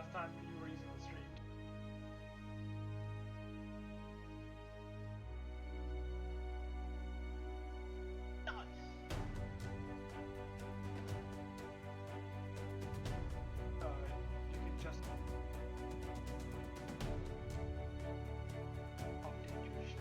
last time you were using the stream. You can just update your shit.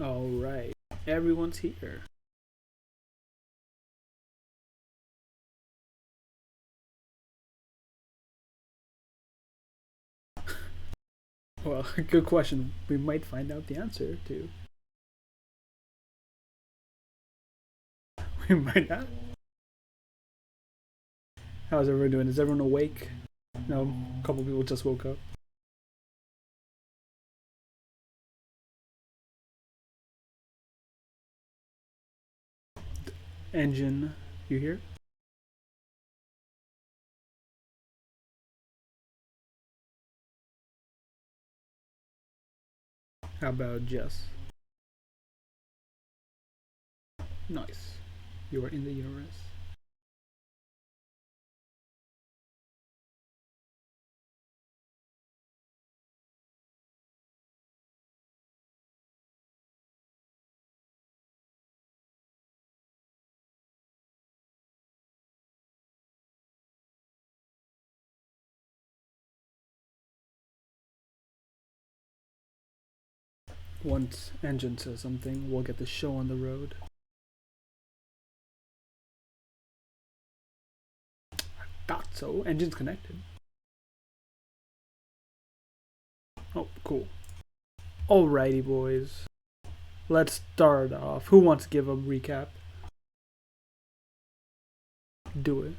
All right, everyone's here. Well, good question. We might find out the answer to. We might not. How's everyone doing? Is everyone awake? No, a couple people just woke up. Engine, you here? How about Jess? Nice. You are in the universe. Once Engine says something, we'll get the show on the road. Thought so. Engine's connected. Oh, cool. Alrighty, boys. Let's start off. Who wants to give a recap? Do it.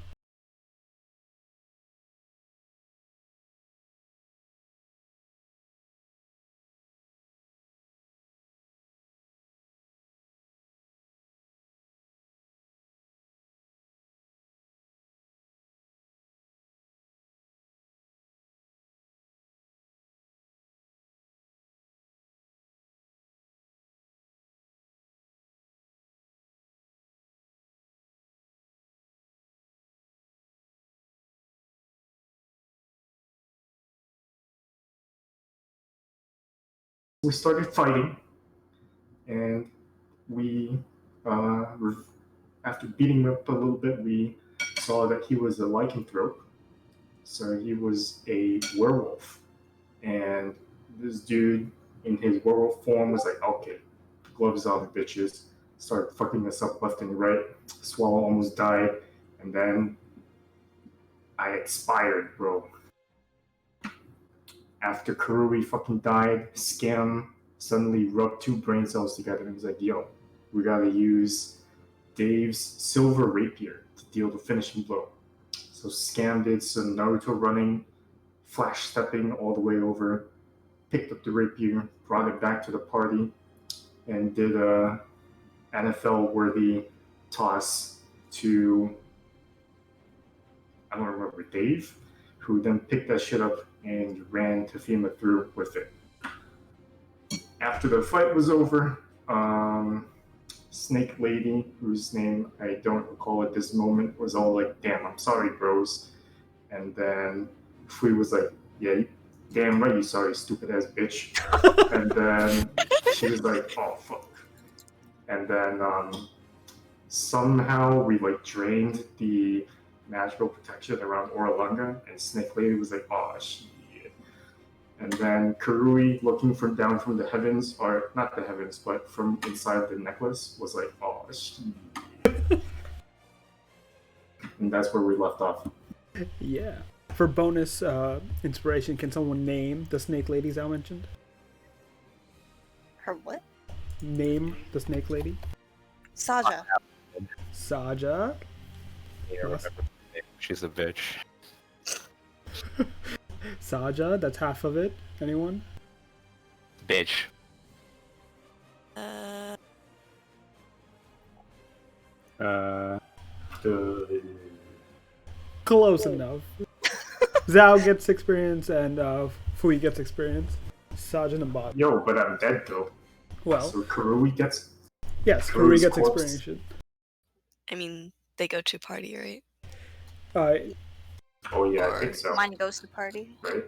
we started fighting, and we, uh, after beating him up a little bit, we saw that he was a lycanthrope. So he was a werewolf. And this dude in his werewolf form was like, okay, gloves on, bitches. Started fucking us up left and right. Swallow almost died. And then I expired, bro. After Karui fucking died, Scam suddenly rubbed two brain cells together and was like, yo, we gotta use Dave's silver rapier to deal the finishing blow. So Scam did some Naruto running, flash stepping all the way over, picked up the rapier, brought it back to the party, and did a NFL worthy toss to, I don't remember, Dave, who then picked that shit up and ran Tafima through with it. After the fight was over, Snake Lady, whose name I don't recall at this moment, was all like, damn, I'm sorry, bros. And then Fui was like, yeah, damn right, you sorry, stupid ass bitch. And then she was like, oh, fuck. And then somehow we like drained the magical protection around Oralunga, and Snake Lady was like, oh, shit. And then Karui, looking from down from the heavens, or not the heavens, but from inside the necklace, was like, oh, shit. And that's where we left off. Yeah. For bonus inspiration, can someone name the snake ladies I mentioned? Her what? Name the snake lady. Saja. Saja. Yeah, remember. She's a bitch. Saja, that's half of it. Anyone? Bitch. Close enough. Zhao gets experience and Fui gets experience. Saja and Bot. Yo, but I'm dead though. Well, So Karui gets. yes, Karui gets corpse. experience. I mean, they go to party, right? Oh yeah, I think so. Mine goes to party. Right?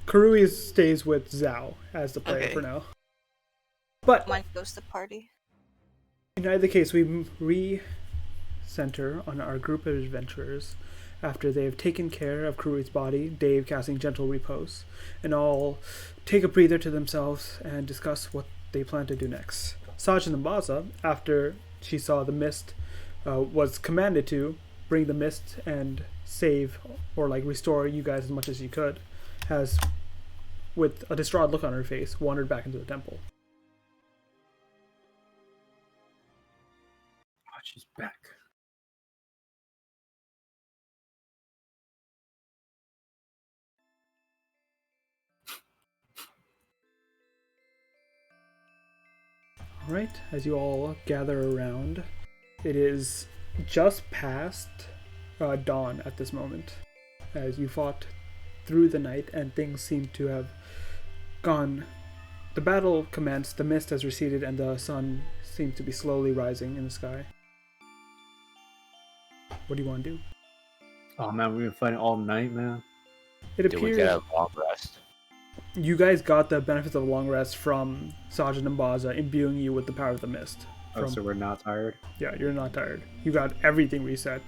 Karui stays with Zhao as the player Okay. for now. But Mine goes to party. in either case, we re-center on our group of adventurers after they have taken care of Karui's body, Dave casting gentle repose, and all take a breather to themselves and discuss what they plan to do next. Sajin and Baza, after she saw the mist, was commanded to bring the mist and save or like restore you guys as much as she could, has, with a distraught look on her face, wandered back into the temple. Oh, she's back. Alright, as you all gather around, it is just past dawn at this moment, as you fought through the night and things seem to have gone. The battle commenced, the mist has receded, and the sun seems to be slowly rising in the sky. What do you want to do? Oh man, we've been fighting all night, man. It Did we appears get a long rest? you guys got the benefits of a long rest from Sajin and Baza imbuing you with the power of the mist. Oh, so we're not tired? Yeah, you're not tired. You got everything reset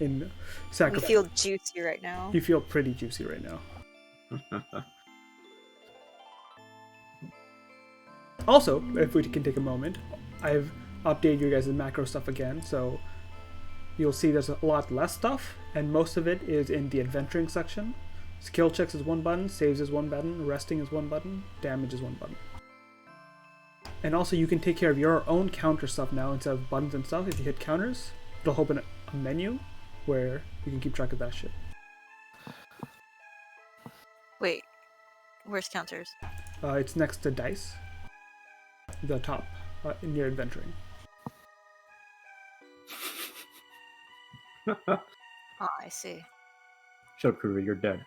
in We sacrifice. feel juicy right now. You feel pretty juicy right now. Also, if we can take a moment, I've updated you guys' macro stuff again, so you'll see there's a lot less stuff, and most of it is in the adventuring section. Skill checks is one button, saves is one button, resting is one button, damage is one button. And also you can take care of your own counter stuff now instead of buttons and stuff. If you hit counters, it'll open a menu where you can keep track of that shit. Wait, where's counters? It's next to dice. The top, in your adventuring. Oh, I see. Shut up, Kuru, you're dead.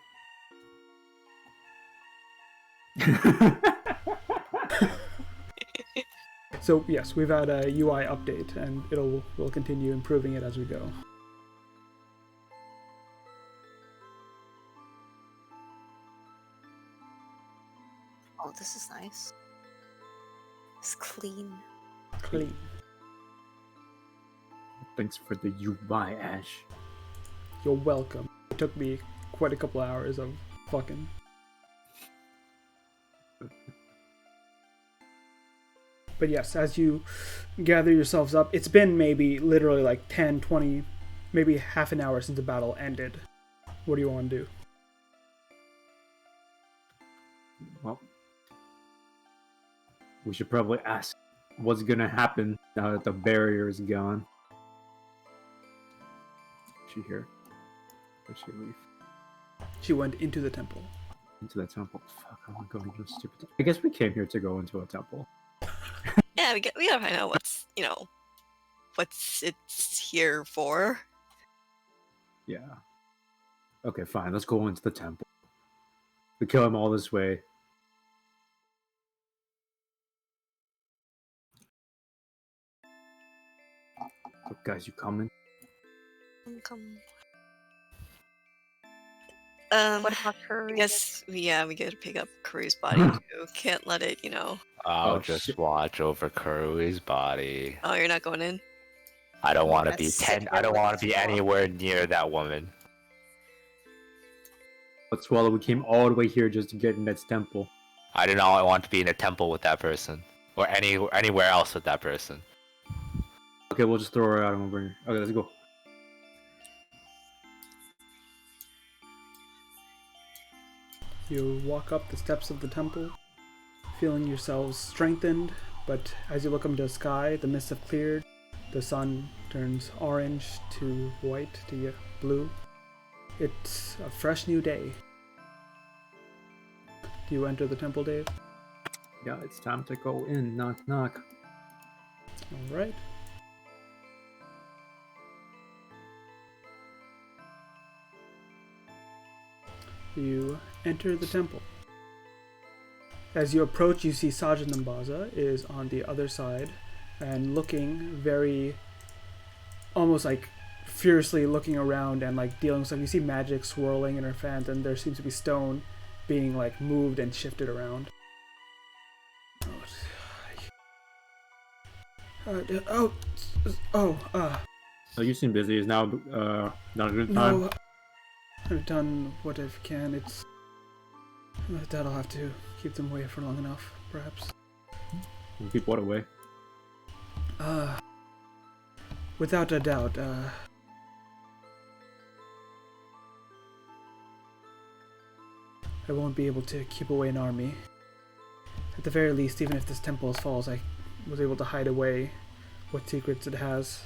So yes, we've had a UI update, and we'll continue improving it as we go. Oh, this is nice. It's clean. Clean. Thanks for the UI, Ash. You're welcome. It took me quite a couple hours of fucking. But yes, as you gather yourselves up, it's been maybe literally like 10, 20, maybe half an hour since the battle ended. What do you want to do? Well, we should probably ask what's gonna happen now that the barrier is gone. Is she here? Or did she leave? She went into the temple. Into the temple. Fuck, I want to go into a stupid. I guess we came here to go into a temple. Yeah, we gotta find out what's it's here for. Yeah. Okay, fine. Let's go into the temple. We kill him all this way. So, guys, you coming? Come. What about her? I guess we gotta pick up Karu's body too. Can't let it, I'll Oh, just shit. watch over Kurui's body. Oh, you're not going in? I don't want to That's be sick, I don't really. want to be anywhere near that woman. But Swallow, we came all the way here just to get in that temple. I do not want to be in a temple with that person, or anywhere else with that person. Okay, we'll just throw her out and we'll bring her. Okay, let's go. You walk up the steps of the temple, feeling yourselves strengthened, but as you look up into the sky, the mists have cleared, the sun turns orange to white to blue. It's a fresh new day. Do you enter the temple, Dave? Yeah, it's time to go in. Knock, knock. Alright. You enter the temple. As you approach, you see Sajid Nambaza is on the other side and looking very, almost like fiercely looking around and like dealing with stuff. You see magic swirling in her fans, and there seems to be stone being like moved and shifted around. So you seem busy. Is now not a good time? No, I've done what I can. It's that'll have to keep them away for long enough, perhaps. We'll keep what away? Without a doubt, I won't be able to keep away an army. At the very least, even if this temple falls, I was able to hide away what secrets it has.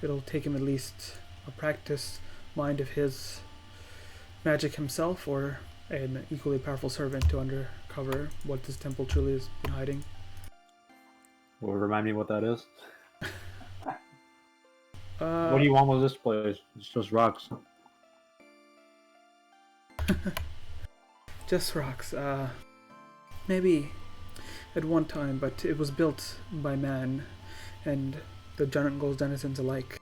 It'll take him at least a practiced mind of his magic himself, or an equally powerful servant to uncover what this temple truly has been hiding. Will you remind me what that is? Uh, What do you want with this place? It's just rocks. Just rocks. Maybe at one time, but it was built by man and the jungle's denizens alike.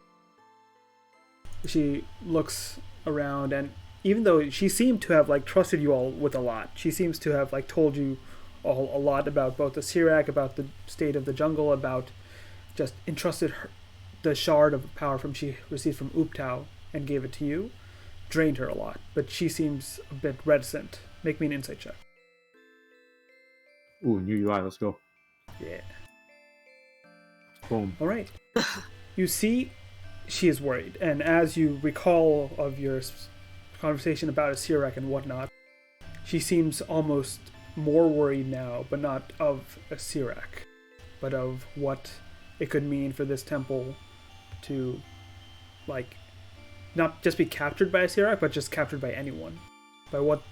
She looks around, and even though she seemed to have like trusted you all with a lot, she seems to have like told you all a lot about both the Sirak, about the state of the jungle, about just entrusted her, the shard of power from she received from Uptao and gave it to you, drained her a lot, but she seems a bit reticent. Make me an insight check. Ooh, new UI. Let's go. Yeah. Boom. All right. You see, she is worried, and as you recall of your conversation about a Sirak and whatnot, she seems almost more worried now, but not of a Sirak, but of what it could mean for this temple to, like, not just be captured by a Sirak, but just captured by anyone, by what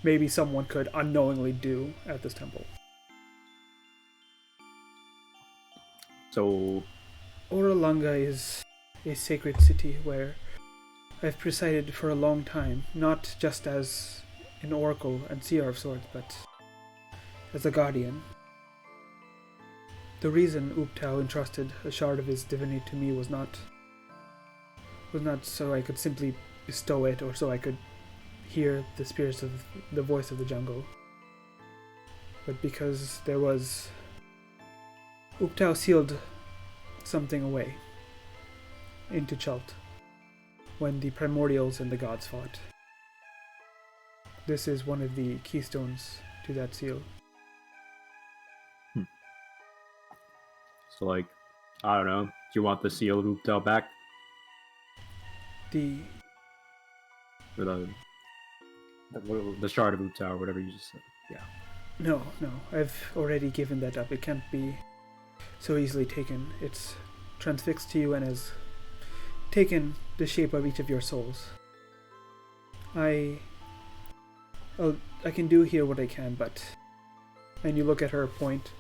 maybe someone could unknowingly do at this temple. So, Oralunga is a sacred city where I've presided for a long time, not just as an oracle and seer of sorts, but as a guardian. The reason Uptao entrusted a shard of his divinity to me was not so I could simply bestow it, or so I could hear the spirits of the voice of the jungle, but because there was Uptao sealed something away into Chult when the primordials and the gods fought. This is one of the keystones to that seal. So, like, I don't know. Do you want the seal of Uptao back? The Or the shard of Uptao, or whatever you just said. Yeah. No, I've already given that up. It can't be so easily taken. It's transfixed to you and has taken the shape of each of your souls. I can do here what I can, but... And you look at her point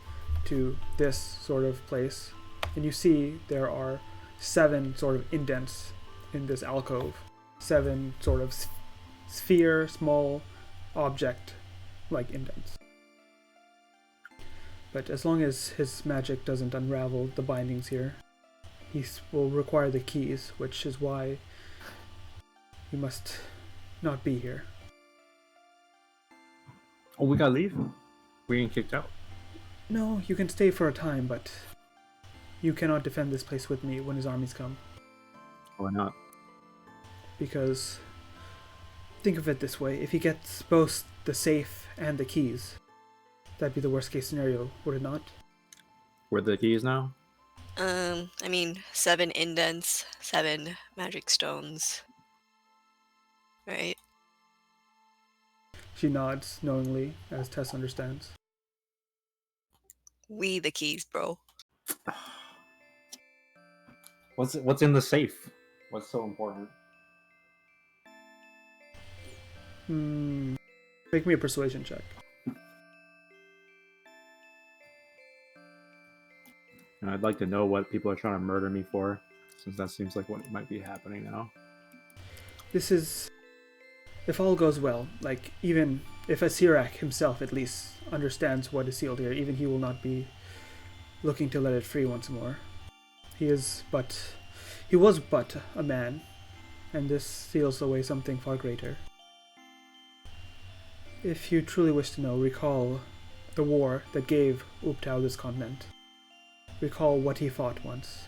to this sort of place, and you see there are 7 sort of indents in this alcove. 7 sort of sphere, small object like indents. But as long as his magic doesn't unravel the bindings here, he will require the keys, which is why you must not be here. Oh, we gotta leave? We ain't kicked out. No, you can stay for a time, but you cannot defend this place with me when his armies come. Why not? Because, think of it this way, if he gets both the safe and the keys, that'd be the worst case scenario, would it not? Where are the keys now? I mean, 7 indents, 7 magic stones. Right? She nods knowingly, as Tess understands. We the keys, bro. What's in the safe? What's so important? Make me a persuasion check. And I'd like to know what people are trying to murder me for, since that seems like what might be happening now. This is... If all goes well, like, even if Asirak himself at least understands what is sealed here, even he will not be looking to let it free once more. He was but a man, and this seals away something far greater. If you truly wish to know, recall the war that gave Uptao this continent. Recall what he fought once.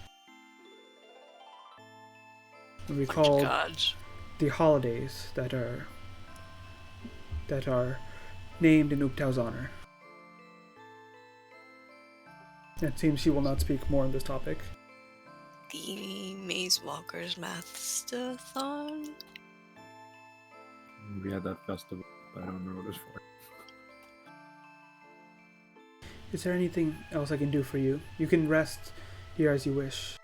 And recall Gods. the holidays that are named in Uptao's honor. It seems she will not speak more on this topic. The Maze Walker's Mathstathon? We had that festival, but I don't remember what it was for. Is there anything else I can do for you? You can rest here as you wish.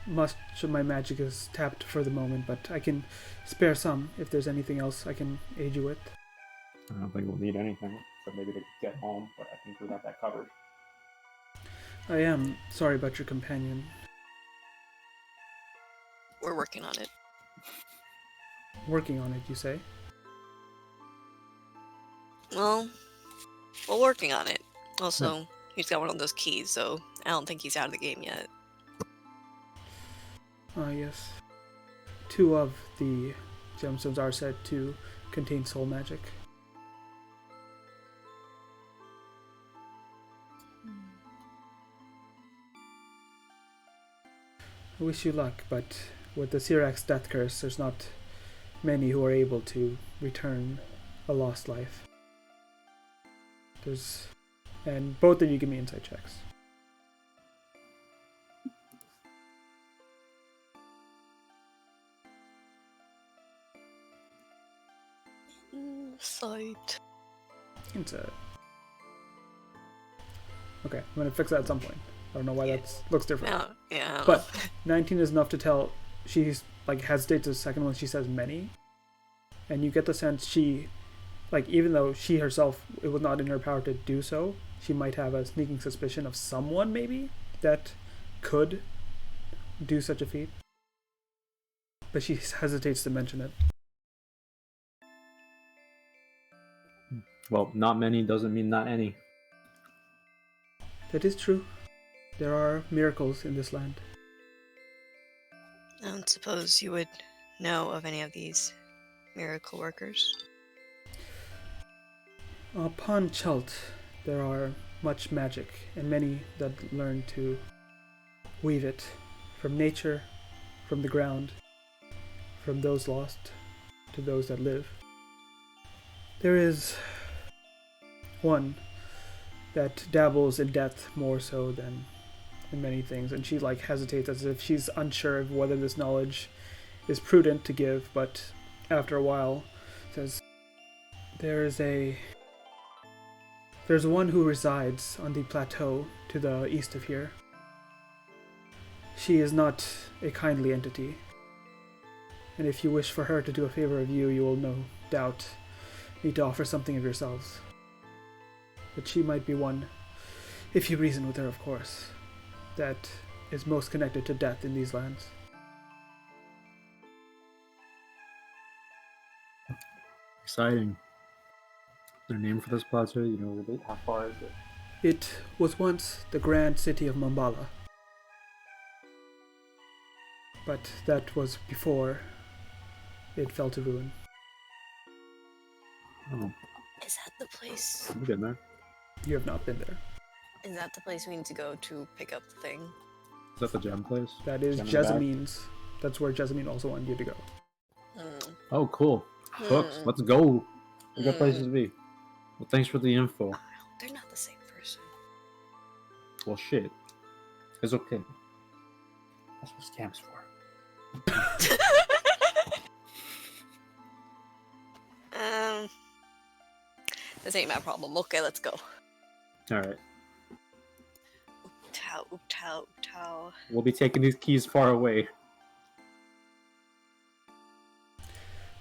Much of my magic is tapped for the moment, but I can spare some if there's anything else I can aid you with. I don't think we'll need anything, so maybe to get home, but I think we got that covered. I am sorry about your companion. We're working on it. Working on it, you say? Well, we're working on it. Also, he's got one of those keys, so I don't think he's out of the game yet. Ah, yes. 2 of the gemstones are said to contain soul magic. I wish you luck, but with the Sirak's death curse, there's not many who are able to return a lost life. And both of you give me insight checks. Insight. Insight. Okay, I'm gonna fix that at some point. I don't know why that looks different. No, yeah. I don't But know. 19 is enough to tell. She's like hesitates a second when she says many, and you get the sense she, like, even though she herself, it was not in her power to do so, she might have a sneaking suspicion of someone maybe that could do such a feat, but she hesitates to mention it. Well, not many doesn't mean not any. That is true. There are miracles in this land. I don't suppose you would know of any of these miracle workers. Upon Chult, there are much magic, and many that learn to weave it from nature, from the ground, from those lost to those that live. There is one that dabbles in death more so than in many things, and she like hesitates as if she's unsure of whether this knowledge is prudent to give, but after a while says, There's one who resides on the plateau to the east of here. She is not a kindly entity, and if you wish for her to do a favor of you, you will no doubt need to offer something of yourselves. But she might be one, if you reason with her, of course, that is most connected to death in these lands. Exciting. Is there a name for this plateau? You know, really? How far is it? It was once the grand city of Mambala, but that was before it fell to ruin. Oh, Is that the place? I'm getting there. You have not been there. Is that the place we need to go to pick up the thing? Is that the gem place? That is Gem in the back? Jessamines. That's where Jessamine also wanted you to go. Hmm. Oh, cool. Books. Let's go. We got places to be. Well, thanks for the info. They're not the same person. Well, shit. It's okay. That's what scams for. This ain't my problem. Okay, let's go. Alright. Ooptow. We'll be taking these keys far away.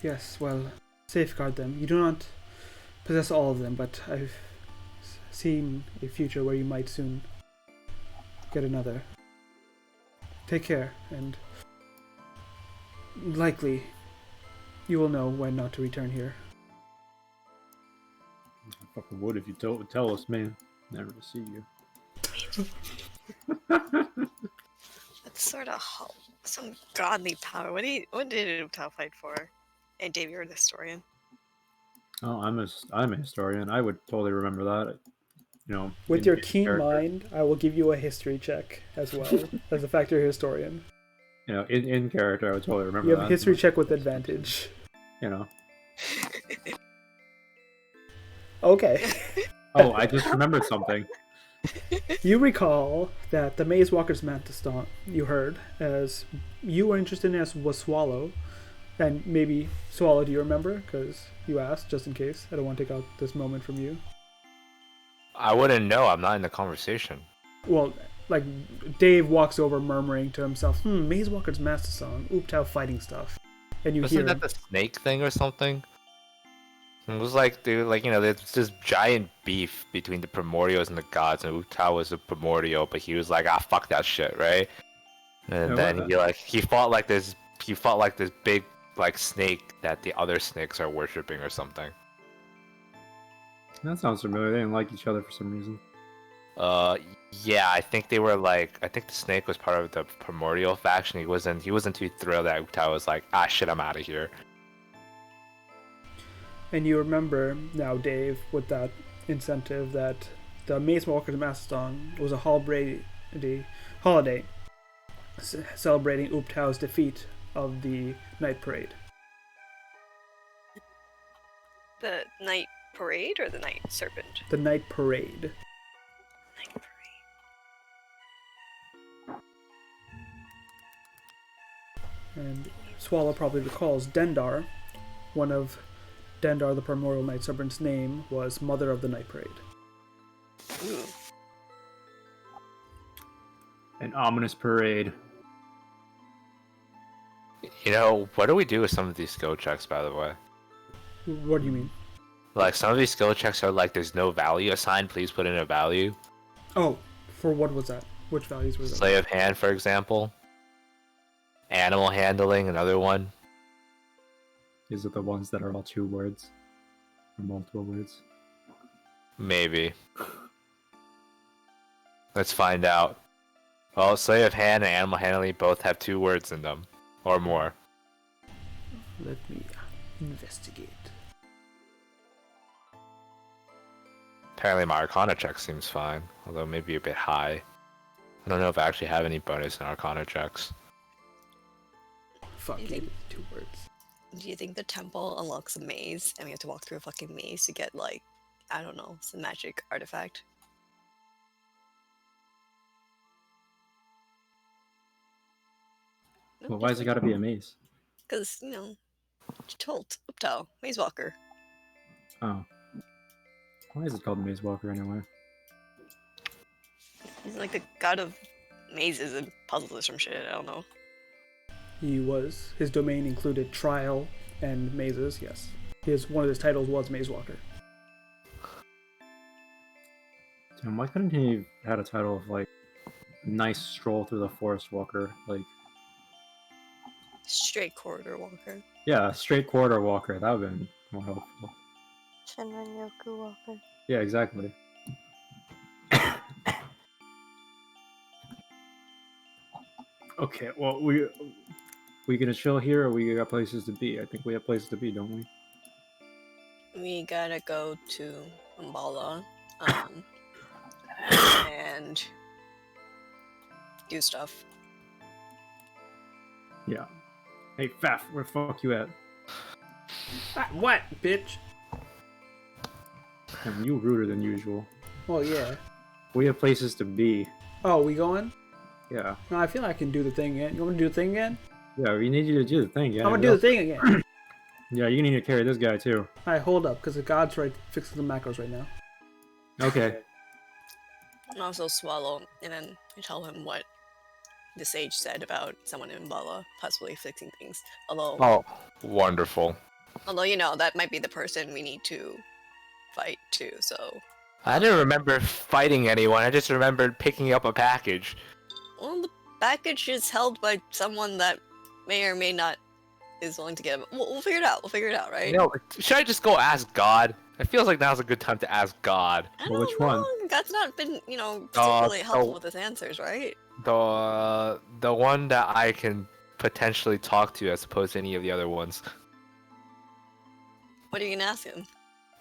Yes, well, safeguard them. You do not possess all of them, but I've seen a future where you might soon get another. Take care, and likely you will know when not to return here. I fucking would if you tell us, man. Never to see you. That's sort of some godly power. What did Ooptow fight for? And Dave, you're the historian. Oh, I'm a historian. I would totally remember that. You know, With in- your in keen character. mind, I will give you a history check as well, as the fact you're a historian. You know, in character, I would totally remember You that. have a history check with advantage. You know. Okay. Oh, I just remembered something. You recall that the Maze Walker's Mantis Stomp you heard, as you were interested in, as was Swallow, and maybe Swallow, do you remember? Because you asked, just in case. I don't want to take out this moment from you. I wouldn't know. I'm not in the conversation. Well, like, Dave walks over murmuring to himself, Maze Walker's Master Song, Ooptow fighting stuff. And you Wasn't hear that the snake thing or something? It was like, dude, like, you know, there's this giant beef between the primordials and the gods, and Utah was a primordial, but he was like, fuck that shit, right? And Yeah, then what he fought like this big like snake that the other snakes are worshipping or something. That sounds familiar. They didn't like each other for some reason. Yeah, I think the snake was part of the primordial faction. He wasn't too thrilled that Utah was like, shit, I'm out of here. And you remember now, Dave, with that incentive, that the Maze Walker's Master Song was a holiday celebrating Ooptow's defeat of the Night Parade. The night parade or the night serpent? The Night Parade. Night parade. And Swallow probably recalls Dendar, one of Dendar the Primordial Night Serpent's name was Mother of the Night Parade. Ooh. An ominous parade. You know, what do we do with some of these skill checks, by the way? What do you mean? Like, some of these skill checks are like, there's no value assigned, please put in a value. Oh, for what was that? Which values were those? Slay of hand, for example. Animal handling, another one. These are the ones that are all 2 words. Or multiple words. Maybe. Let's find out. Well, Slay of Hand and Animal Handling both have 2 words in them. Or more. Let me investigate. Apparently my Arcana check seems fine, although maybe a bit high. I don't know if I actually have any bonus in Arcana checks. Fuck You you. think- 2 words. Do you think the temple unlocks a maze and we have to walk through a fucking maze to get, like, I don't know, some magic artifact? Well, why has it got to be a maze? Because, you know, Tolt, Uptao, Maze Walker. Oh. Why is it called Maze Walker anyway? He's like the god of mazes and puzzles or some shit, I don't know. His domain included trial and mazes, yes. One of his titles was Maze Walker. Damn, why couldn't he have had a title of, like, nice stroll through the forest walker? Like, Straight corridor walker. yeah, straight corridor walker. That would have been more helpful. Shinran Yoku Walker. Yeah, exactly. Okay, well, we gonna chill here, or we got places to be? I think we have places to be, don't we? We gotta go to Umbala, and do stuff. Yeah. Hey, Faf, where the fuck you at? What, bitch? Damn, you ruder than usual. Well, yeah. We have places to be. Oh, we going? Yeah. No, I feel like I can do the thing again. You want me to do the thing again? Yeah, we need you to do the thing, yeah. I'm gonna do the thing again. Yeah, you need to carry this guy, too. Alright, hold up, because the god's right fixing the macros right now. Okay. And also swallow, and then I tell him what the sage said about someone in Umbala possibly fixing things. Although, Wonderful. you know, that might be the person we need to fight too, so... I didn't remember fighting anyone, I just remembered picking up a package. Well, the package is held by someone that may or may not is willing to give it. We'll figure it out. We'll figure it out, right? You know, should I just go ask God? It feels like now's a good time to ask God. I Well, don't which know. one? God's not been, you know, particularly helpful with his answers, right? The one that I can potentially talk to as opposed to any of the other ones. What are you gonna ask him?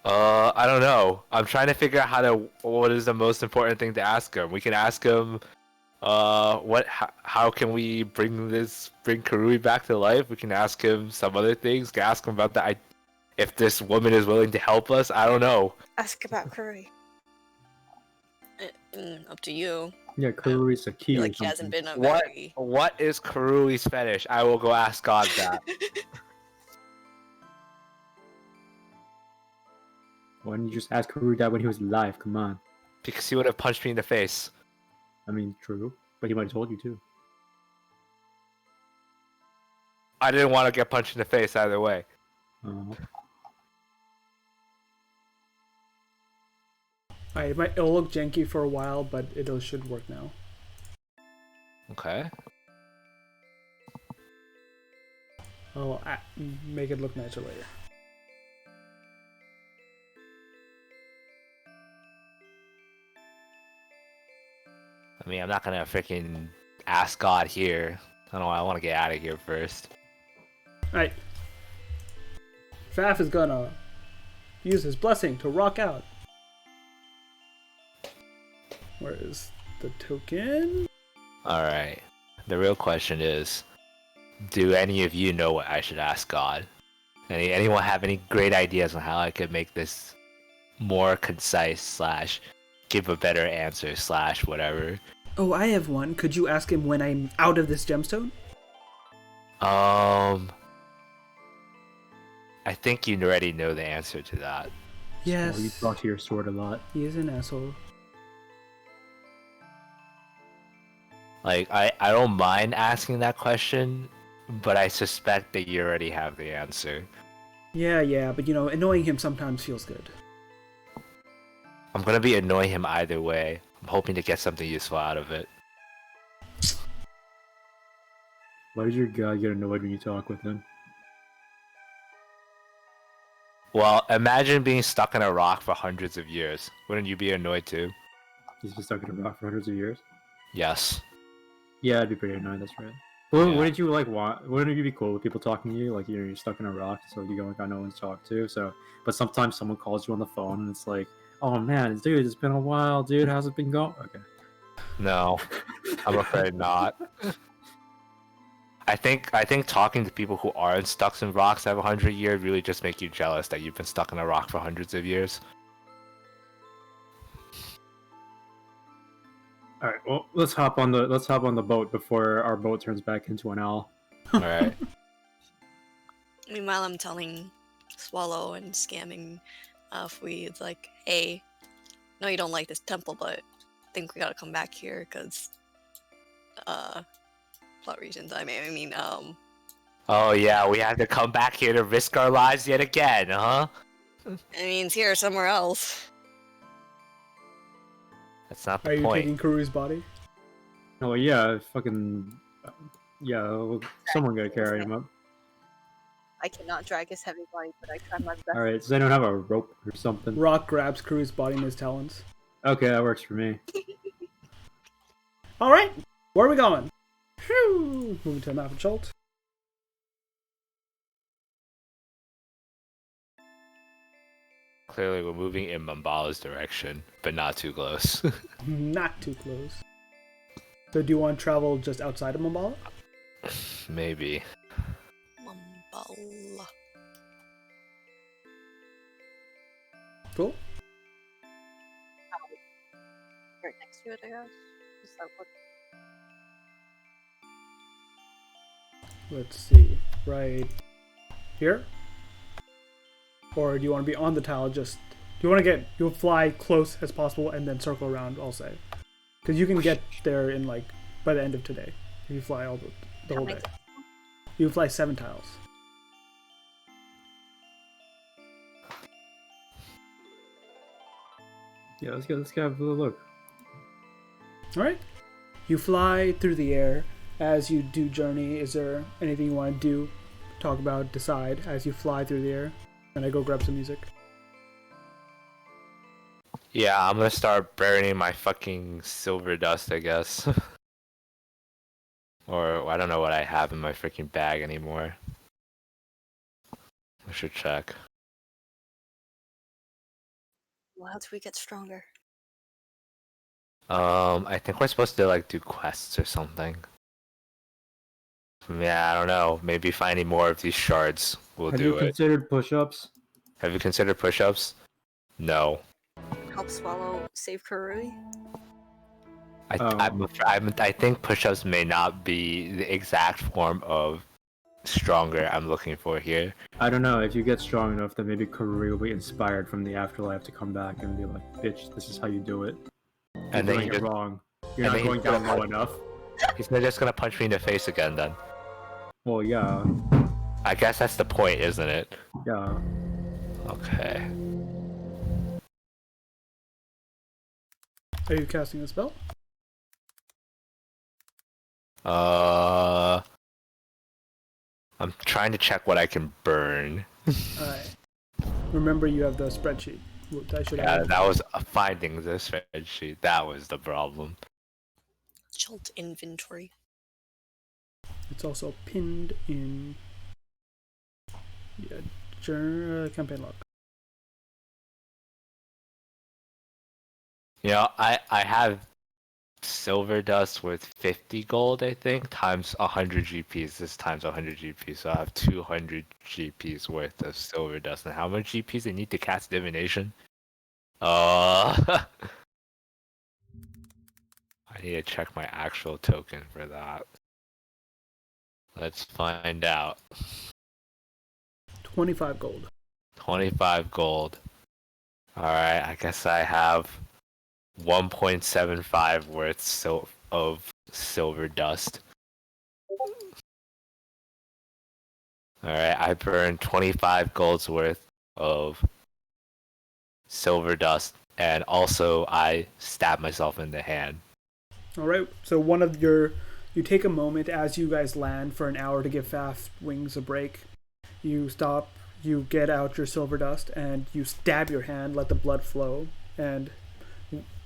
I don't know. I'm trying to figure out what is the most important thing to ask him. We can ask him, how can we bring Karui back to life? We can ask him some other things. We can ask him about if this woman is willing to help us. I don't know. Ask about curry. Up to you. Yeah, Karui's a I key feel or like he hasn't something. been a What very... what is Karui's fetish? I will go ask God that. Why didn't you just ask Karui that when he was alive? Come on. Because he would have punched me in the face. I mean, true. But he might have told you, too. I didn't want to get punched in the face either way. Alright, it'll look janky for a while, but it should work now. Okay. I'll make it look nicer later. I mean, I'm not gonna freaking ask God here. I don't know. I want to get out of here first. Alright. Faf is gonna use his blessing to rock out. Where is the token? Alright. The real question is, do any of you know what I should ask God? Anyone have any great ideas on how I could make this more concise / give a better answer / whatever? Oh, I have one. Could you ask him when I'm out of this gemstone? I think you already know the answer to that. Yes. Oh, you talk to your sword a lot. He is an asshole. Like, I don't mind asking that question, but I suspect that you already have the answer. Yeah, but you know, annoying him sometimes feels good. I'm gonna be annoying him either way. I'm hoping to get something useful out of it. Why does your god get annoyed when you talk with him? Well, imagine being stuck in a rock for hundreds of years. Wouldn't you be annoyed too? He's been stuck in a rock for hundreds of years? Yes. Yeah, I'd be pretty annoyed, that's right. Well, Yeah. wouldn't you like want? Wouldn't you be cool with people talking to you? Like you're stuck in a rock, so you got no one to talk to. So, but sometimes someone calls you on the phone and it's like, Oh man, dude, it's been a while, dude. How's it been going? Okay. No, I'm afraid not. I think talking to people who aren't stuck in rocks that have 100 years really just make you jealous that you've been stuck in a rock for hundreds of years. All right. Well, let's hop on the boat before our boat turns back into an owl. All right. Meanwhile, I'm telling Swallow and scamming if we like, hey, no, you don't like this temple, but I think we gotta come back here because plot reasons. I mean, Oh yeah, we have to come back here to risk our lives yet again, huh? it's here or somewhere else. That's not Are the you point. taking Kurui's body? Oh yeah, fucking yeah. Someone gotta carry him up. I cannot drag his heavy body, but I try my best. All right. Does anyone have a rope or something? Rock grabs Kurui's body in his talons. Okay, that works for me. All right, where are we going? Phew. Moving to the map of Jolt. Clearly, we're moving in Mambala's direction, but not too close. Not too close. So do you want to travel just outside of Mambala? Maybe. Mambala. Cool. Right next to it, I guess. Is that what? Let's see. Right here? Or do you want to be on the tile just... Do you want to you'll fly close as possible and then circle around, I'll say. Because you can get there in like, by the end of today. If you fly all the whole day. You fly 7 tiles. Yeah, let's go have a look. Alright. You fly through the air. As you do journey, is there anything you want to do, talk about, decide as you fly through the air? And I go grab some music. Yeah, I'm gonna start burning my fucking silver dust, I guess. Or I don't know what I have in my freaking bag anymore. I should check. Well, how do we get stronger? I think we're supposed to like do quests or something. Yeah, I don't know. Maybe finding more of these shards will Have do you it. considered push-ups? Have you considered push-ups? No. Help Swallow save Kurui? I think push-ups may not be the exact form of stronger I'm looking for here. I don't know. If you get strong enough, then maybe Karui will be inspired from the afterlife to come back and be like, "Bitch, this is how you do it. You're And then doing he it just, wrong. You're and not then going he's gonna down low punch- enough." he's just gonna punch me in the face again then. Well, yeah, I guess that's the point, isn't it? yeah. Okay. Are you casting a spell? I'm trying to check what I can burn. Alright. Remember you have the spreadsheet. I should Yeah, have. that was finding the spreadsheet. That was the problem. Jolt inventory. It's also pinned in... Yeah, campaign log. You know, I have silver dust worth 50 gold, I think, times 100 GPs. This times 100 GPs, so I have 200 GPs worth of silver dust. And how much GPs I need to cast divination? I need to check my actual token for that. Let's find out. 25 gold. 25 gold. Alright, I guess I have 1.75 worth of silver dust. Alright, I burned 25 gold's worth of silver dust, and also I stabbed myself in the hand. Alright, so you take a moment as you guys land for an hour to give Fast Wings a break. You stop, you get out your silver dust, and you stab your hand, let the blood flow, and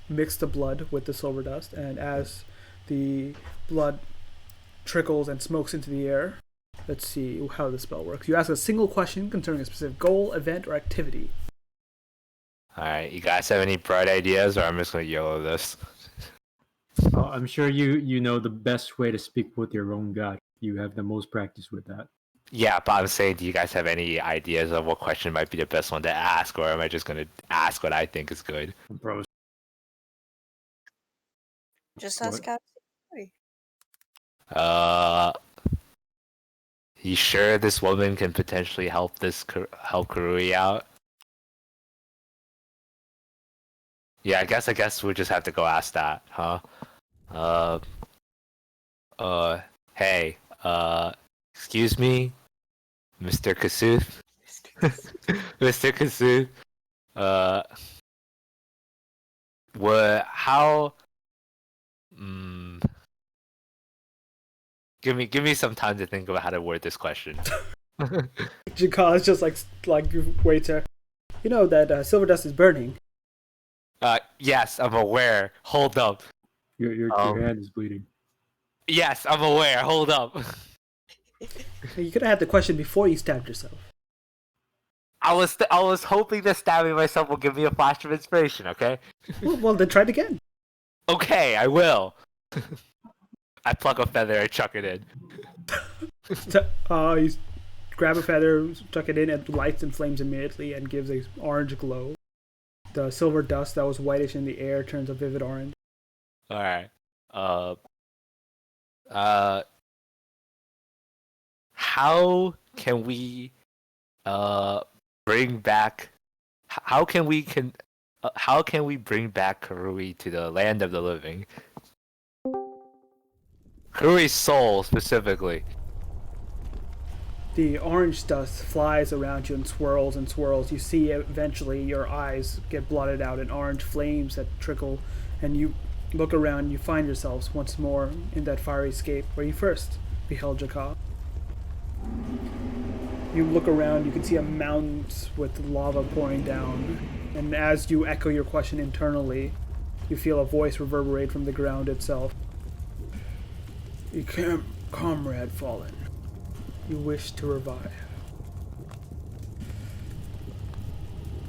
mix the blood with the silver dust. And as the blood trickles and smokes into the air, let's see how the spell works. You ask a single question concerning a specific goal, event, or activity. Alright, you guys have any bright ideas, or I'm just gonna yellow this? I'm sure you know the best way to speak with your own god. You have the most practice with that. Yeah, but I'm saying, do you guys have any ideas of what question might be the best one to ask, or am I just gonna ask what I think is good? Bros. Just What? ask Captain. Uh, you sure this woman can potentially help Karui out? Yeah, I guess we'll just have to go ask that, huh? Uh, hey, excuse me, Mr. Kasuth? Mr. Kasuth? Uh, how, mm, give me some time to think about how to word this question. Jakar is just like waiter. You know that silver dust is burning. Yes, I'm aware. Hold up. Your hand is bleeding. Yes, I'm aware. Hold up. You could have had the question before you stabbed yourself. I was hoping that stabbing myself will give me a flash of inspiration. Okay. Well, then try it again. Okay, I will. I pluck a feather and chuck it in. You grab a feather, chuck it in, and lights and flames immediately and gives a orange glow. The silver dust that was whitish in the air turns a vivid orange. All right. How can we bring back? How can we bring back Karui to the land of the living? Karui's soul specifically. The orange dust flies around you and swirls and swirls. You see eventually your eyes get blotted out in orange flames that trickle, and you look around and you find yourselves once more in that fiery scape where you first beheld Jakar. You look around, you can see a mountain with lava pouring down, and as you echo your question internally, you feel a voice reverberate from the ground itself. You can't, comrade fallen. You wish to revive.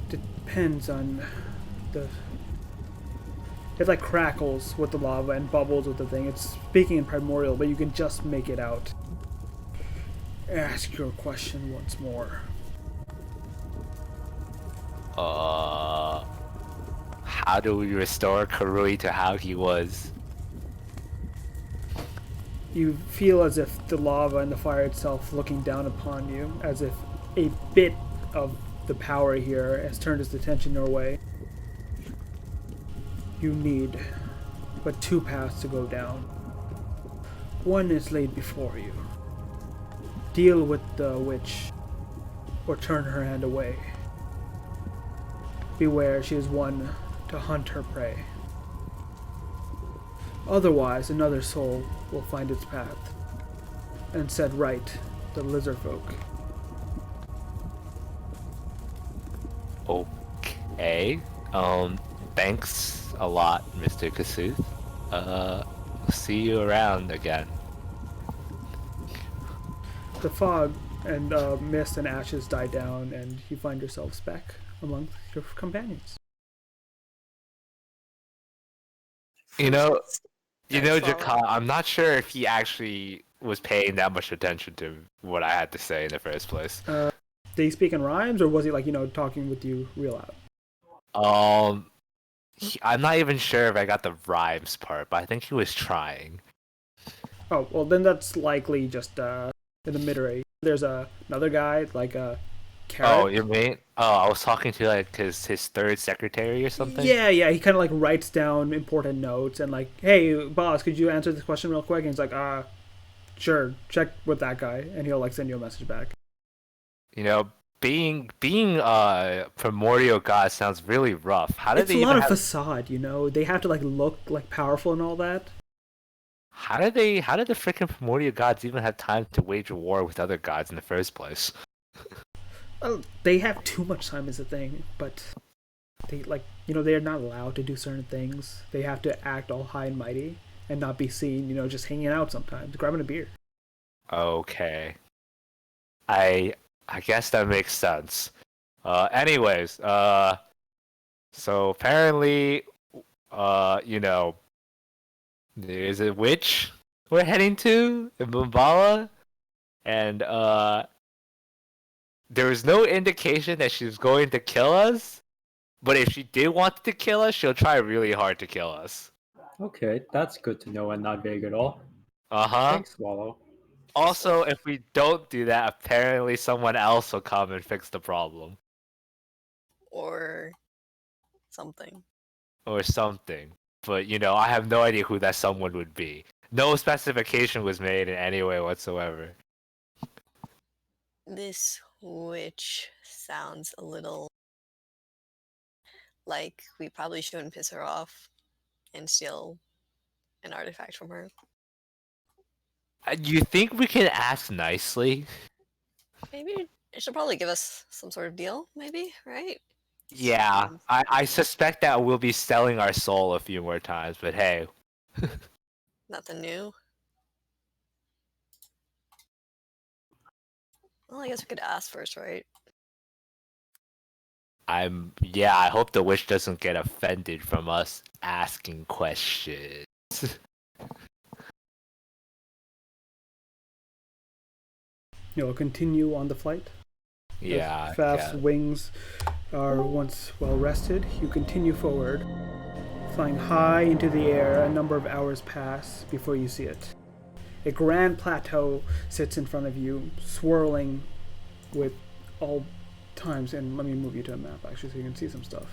Depends on the... It like crackles with the lava and bubbles with the thing. It's speaking in primordial, but you can just make it out. Ask your question once more. How do we restore Karui to how he was? You feel as if the lava and the fire itself looking down upon you, as if a bit of the power here has turned its attention your way. You need but two paths to go down. One is laid before you. Deal with the witch, or turn her hand away. Beware, she is one to hunt her prey. Otherwise, another soul will find its path and set right the lizard folk. Okay. Thanks a lot, Mr. Kasuth. See you around again. The fog and mist and ashes die down, and you find yourselves back among your companions. You know, Thanks, Jakar, I'm not sure if he actually was paying that much attention to what I had to say in the first place. Did he speak in rhymes, or was he talking with you real loud? I'm not even sure if I got the rhymes part, but I think he was trying. Oh, well, then that's likely just in the mid-range. There's another guy, like a carrot. Oh, you mean? Oh, I was talking to his third secretary or something. Yeah, he kind of writes down important notes and hey, boss, could you answer this question real quick? And he's like, sure, check with that guy, and he'll send you a message back. Being primordial god sounds really rough. How did it's they a even lot of have... facade, They have to look powerful and all that. How did the freaking primordial gods even have time to wage a war with other gods in the first place? Well, they have too much time is the thing, but they they're not allowed to do certain things. They have to act all high and mighty and not be seen, just hanging out sometimes, grabbing a beer. Okay. I guess that makes sense. Anyways, So apparently, you know, there's a witch we're heading to in Mumbala, and there was no indication that she was going to kill us. But if she did want to kill us, she'll try really hard to kill us. Okay, that's good to know and not vague at all. Uh-huh. Thanks, Swallow. Also, if we don't do that, apparently someone else will come and fix the problem. Or something. Or something. But, you know, I have no idea who that someone would be. No specification was made in any way whatsoever. This witch sounds a little like we probably shouldn't piss her off and steal an artifact from her. You think we can ask nicely? Maybe she'll probably give us some sort of deal, maybe, right? Yeah, I suspect that we'll be selling our soul a few more times, but hey. Nothing new. Well, I guess we could ask first, right? Yeah, I hope the witch doesn't get offended from us asking questions. You'll continue on the flight. Yeah. As Faf's yeah. wings are once well rested, you continue forward. Flying high into the air, a number of hours pass before you see it. A grand plateau sits in front of you, swirling with all times. And let me move you to a map actually so you can see some stuff.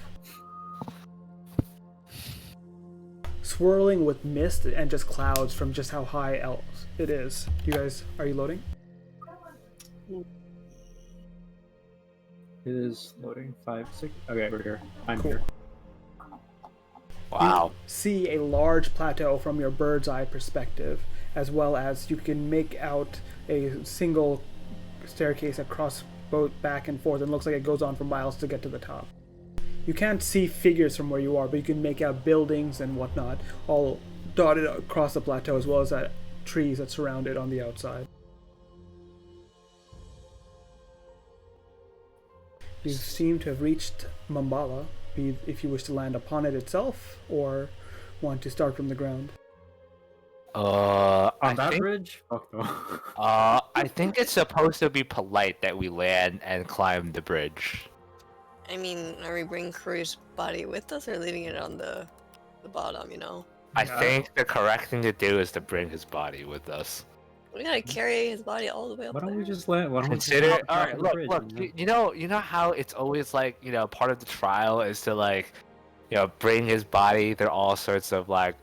Swirling with mist and just clouds from just how high it is. You guys, are you loading? It is loading. 5, 6. Okay, we're here. I'm Cool. here. Wow. You see a large plateau from your bird's eye perspective, as well as you can make out a single staircase across both back and forth, and looks like it goes on for miles to get to the top. You can't see figures from where you are, but you can make out buildings and whatnot all dotted across the plateau, as well as trees that surround it on the outside. You seem to have reached Mumbala, be if you wish to land upon it itself or want to start from the ground. On I that think, bridge? Fuck no. I think it's supposed to be polite that we land and climb the bridge. I mean, are we bringing Kuru's body with us or leaving it on the bottom, you know? I think the correct thing to do is to bring his body with us. We gotta carry his body all the way up Why don't there. we just land? Why don't Consider, we just all land right, on the look, bridge look. and, You know how it's always like, you know, part of the trial is to like, you know, bring his body through all sorts of like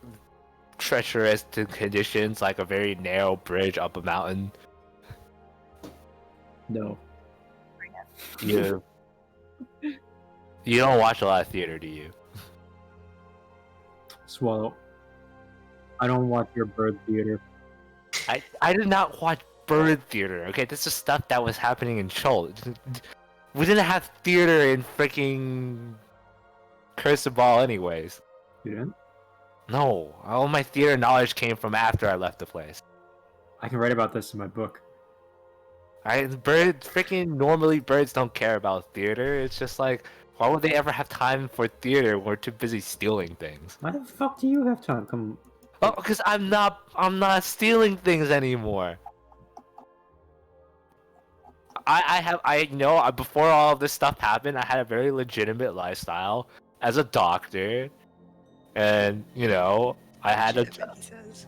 treacherous conditions, like a very narrow bridge up a mountain. No. You don't watch a lot of theater, do you? Swallow. I don't watch your bird theater. I did not watch bird theater. Okay, this is stuff that was happening in Seoul. We didn't have theater in freaking Curse of Ball, anyways. You didn't? No, all my theater knowledge came from after I left the place. I can write about this in my book. Normally birds don't care about theater. It's just like, why would they ever have time for theater when we're too busy stealing things? Why the fuck do you have time? Come. Oh, because I'm not stealing things anymore. Before all of this stuff happened, I had a very legitimate lifestyle as a doctor, and you know, I had a Legitimate, he says.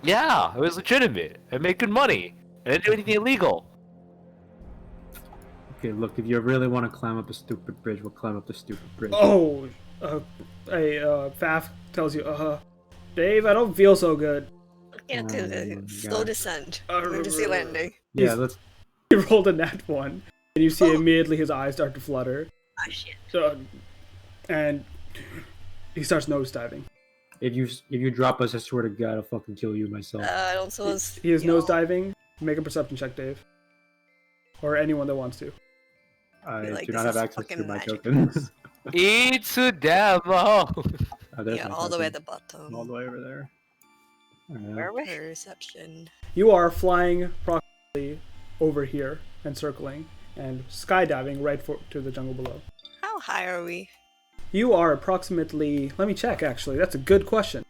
yeah, it was legitimate. I made good money. I didn't do anything illegal. Okay, look. If you really want to climb up a stupid bridge, we'll climb up the stupid bridge. Oh, Faf tells you, Dave, I don't feel so good. Yeah, Oh to my the God. slow descent. Emergency landing. Yeah, He's- let's. He rolled a nat 1, and you see immediately his eyes start to flutter. Ah, shit. And he starts nosediving. If you drop us, I swear to God, I'll fucking kill you myself. I don't suppose. He is you know, nosediving. Make a perception check, Dave. Or anyone that wants to. I like, do this not have is access to fucking my magic. tokens. Itsudemo. Oh, there's Yeah, my all the way token. at the bottom. All the way over there. Where were perception? You are flying approximately over here and circling and skydiving right to the jungle below. How high are we? You are approximately. Let me check. Actually, that's a good question.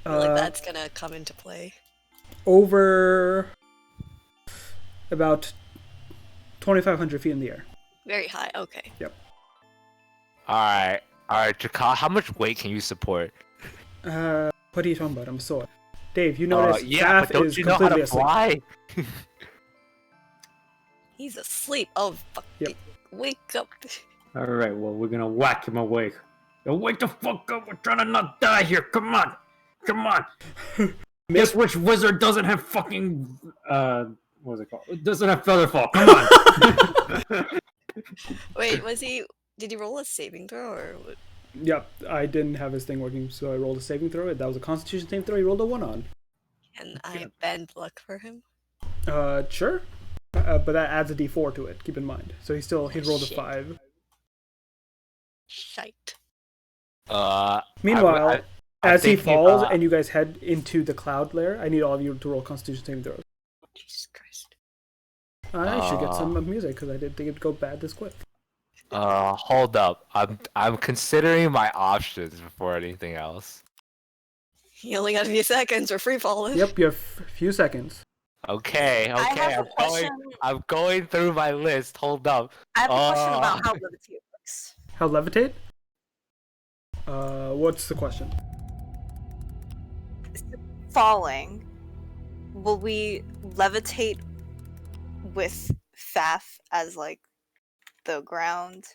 I feel like that's gonna come into play. Over about 2,500 feet in the air. Very high. Okay. Alright, Jakar, how much weight can you support? What are you talking about? I'm sorry. Dave, you notice Yeah, Saf but don't is you know how completely to asleep. fly? He's asleep. Oh, fuck. Yep. Wake up. All right, well, we're gonna whack him awake. Yo, wake the fuck up! We're trying to not die here. Come on, come on. Guess which wizard doesn't have fucking what was it called? It doesn't have featherfall. Come on. Wait, did he roll a saving throw or what? Yep, I didn't have his thing working, so I rolled a saving throw. That was a Constitution saving throw. He rolled a 1 on. Can I bend luck for him? Sure. But that adds a D4 to it. Keep in mind. So he rolled a Shit. 5. Shite. Meanwhile, I as he think falls and you guys head into the cloud lair, I need all of you to roll Constitution saving throws. Jesus Christ. I should get some music because I didn't think it'd go bad this quick. Hold up. I'm considering my options before anything else. You only got a few seconds or free falling. Yep, you have a few seconds. Okay, I have a question. I'm going through my list. Hold up. I have a question about how levitate works. How levitate? What's the question? Falling. Will we levitate with Faf as like the ground?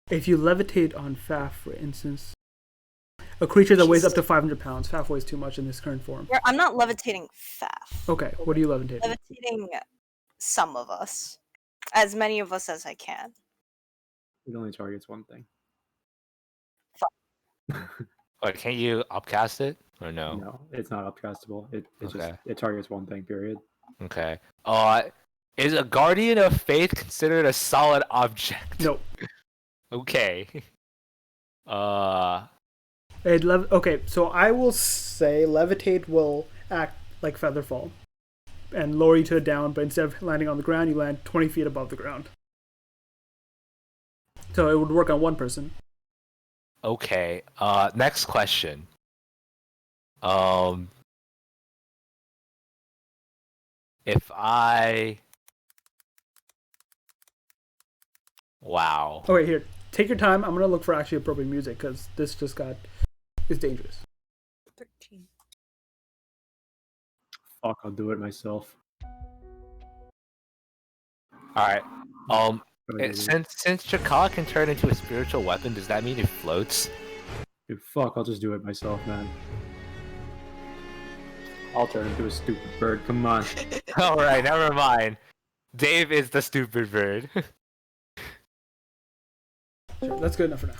If you levitate on Faf, for instance, a creature that weighs up to 500 pounds. Faf weighs too much in this current form. I'm not levitating Faf. Okay, what are you levitating? Levitating some of us. As many of us as I can. It only targets one thing. Wait, can't you upcast it or no? No, it's not upcastable. It Okay. just it targets one thing. Period. Okay. Is a guardian of faith considered a solid object? No. Okay. Okay, so I will say levitate will act like featherfall and lower you to the down, but instead of landing on the ground, you land 20 feet above the ground. So it would work on one person. Okay. Next question. If I... Wow. Okay, here. Take your time. I'm going to look for actually appropriate music because this just got... It's dangerous. 13. Fuck, I'll do it myself. Alright. Dude, Since Chakala can turn into a spiritual weapon, does that mean it floats? fuck, I'll just do it myself, man. I'll turn into a stupid bird. Come on. Alright, never mind. Dave is the stupid bird. Sure, that's good enough for now.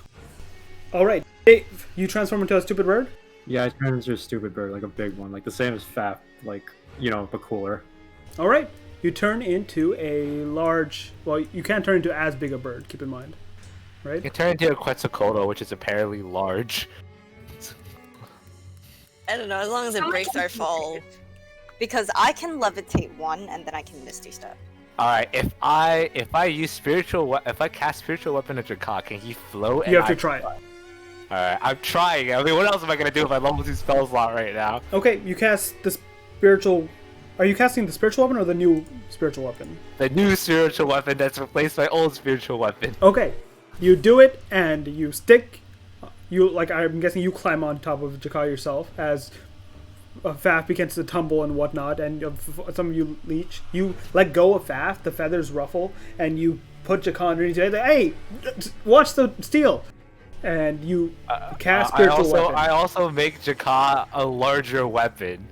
Alright, Dave, you transform into a stupid bird? Yeah, I turned into a stupid bird, like a big one, like the same as Faf, like, you know, but cooler. Alright, you turn into a large... Well, you can't turn into as big a bird, keep in mind. You Right? can turn into a Quetzalcoatl, which is apparently large. I don't know, as long as it breaks our fall. Because I can levitate one and then I can Misty Step. Alright, if I cast spiritual weapon at Jakar, can he float? You have to try it. Alright, I'm trying. I mean, what else am I gonna do if I level 2 spell slot right now? Okay, you cast the spiritual... Are you casting the spiritual weapon or the new spiritual weapon? The new spiritual weapon that's replaced my old spiritual weapon. Okay, you do it and you stick. I'm guessing you climb on top of Jakar yourself as Faf begins to tumble and whatnot, and some of you leech. You let go of Faf, the feathers ruffle, and you put Jakar underneath it. Hey, watch the steel! And you cast spiritual weapon. I also make Jakar a larger weapon.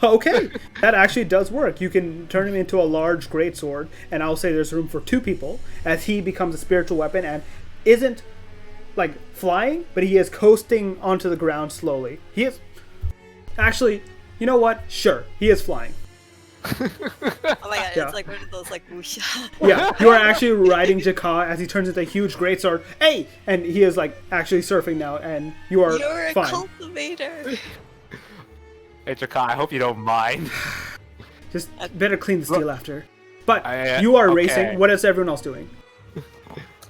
Okay, that actually does work. You can turn him into a large greatsword, and I'll say there's room for 2 people as he becomes a spiritual weapon and isn't like flying, but he is coasting onto the ground slowly. He is actually, you know what? Sure, he is flying. Oh my god, Yeah. it's like one of those like whoosha. Yeah, you are actually riding Jakar as he turns into a huge greatsword. Hey, and he is like actually surfing now, and you are You're a fine. cultivator. Hey Jakar, I hope you don't mind. Just better clean the steel after. But I, you are okay. racing. What is everyone else doing?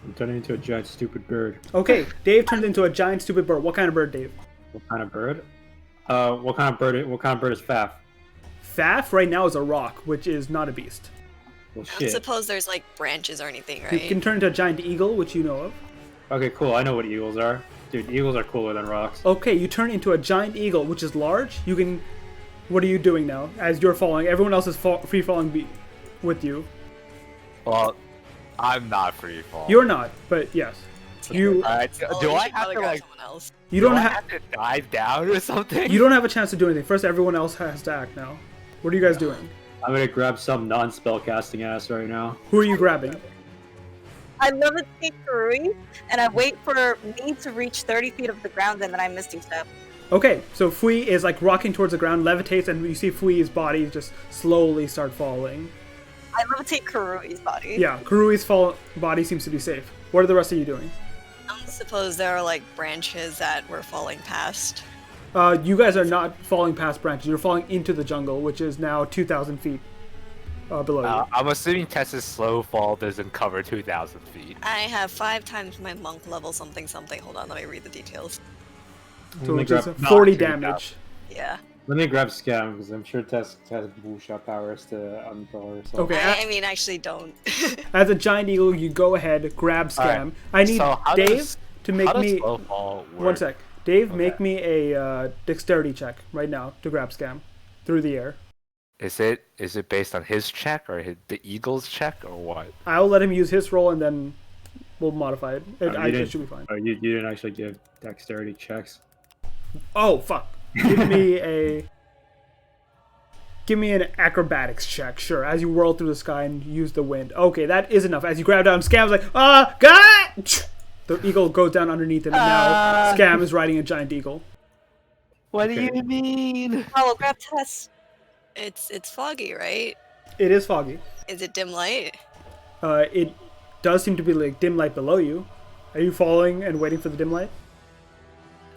I'm turning into a giant stupid bird. Okay, Dave turns into a giant stupid bird. What kind of bird, Dave? What kind of bird? What kind of bird is Faf? Faf right now is a rock, which is not a beast. Well, I don't shit. suppose there's like branches or anything, You right? can turn into a giant eagle, which you know of. Okay, cool. I know what eagles are. Dude, eagles are cooler than rocks. Okay, you turn into a giant eagle, which is large. You can. What are you doing now? As you're falling, everyone else is free falling with you. Well, I'm not free fall. You're not, but yes, you. Alright, Well, do you I should have probably to grab like? someone else. You do don't I have. have to dive down or something? You don't have a chance to do anything. First, everyone else has to act now. What are you guys doing? I'm gonna grab some non-spellcasting ass right now. Who are you grabbing? I levitate Karui, and I wait for me to reach 30 feet of the ground, and then I Misty Step. Okay, so Fui is like rocking towards the ground, levitates, and you see Fui's body just slowly start falling. I levitate Karui's body. Yeah, Kurui's body seems to be safe. What are the rest of you doing? I don't suppose there are like branches that we're falling past. You guys are not falling past branches. You're falling into the jungle, which is now 2,000 feet below you. I'm assuming Tessa's slow fall doesn't cover 2,000 feet. I have 5 times my monk level something something. Hold on, let me read the details. So Let me which is grab- 40 no, damage. Yeah. Let me grab Scam, because I'm sure Tess has bullshot powers to unfall herself. Okay, I mean, actually, don't. as a giant eagle, you go ahead, grab Scam. Alright, I need so how Dave does- to make How does me... slow fall work? One sec. Dave, Okay. make me a dexterity check right now to grab Scam through the air. Is it based on his check or the Eagles check or what? I'll let him use his roll and then we'll modify it. Oh, It should be fine. Oh, you didn't actually give dexterity checks. Oh, fuck. Give me an acrobatics check, sure, as you whirl through the sky and use the wind. Okay, that is enough. As you grab down, Scam's like, God! The eagle goes down underneath him, and now Scam is riding a giant eagle. What Okay. do you mean? Follow, grab Tess. It's foggy, right? It is foggy. Is it dim light? It does seem to be like dim light below you. Are you following and waiting for the dim light?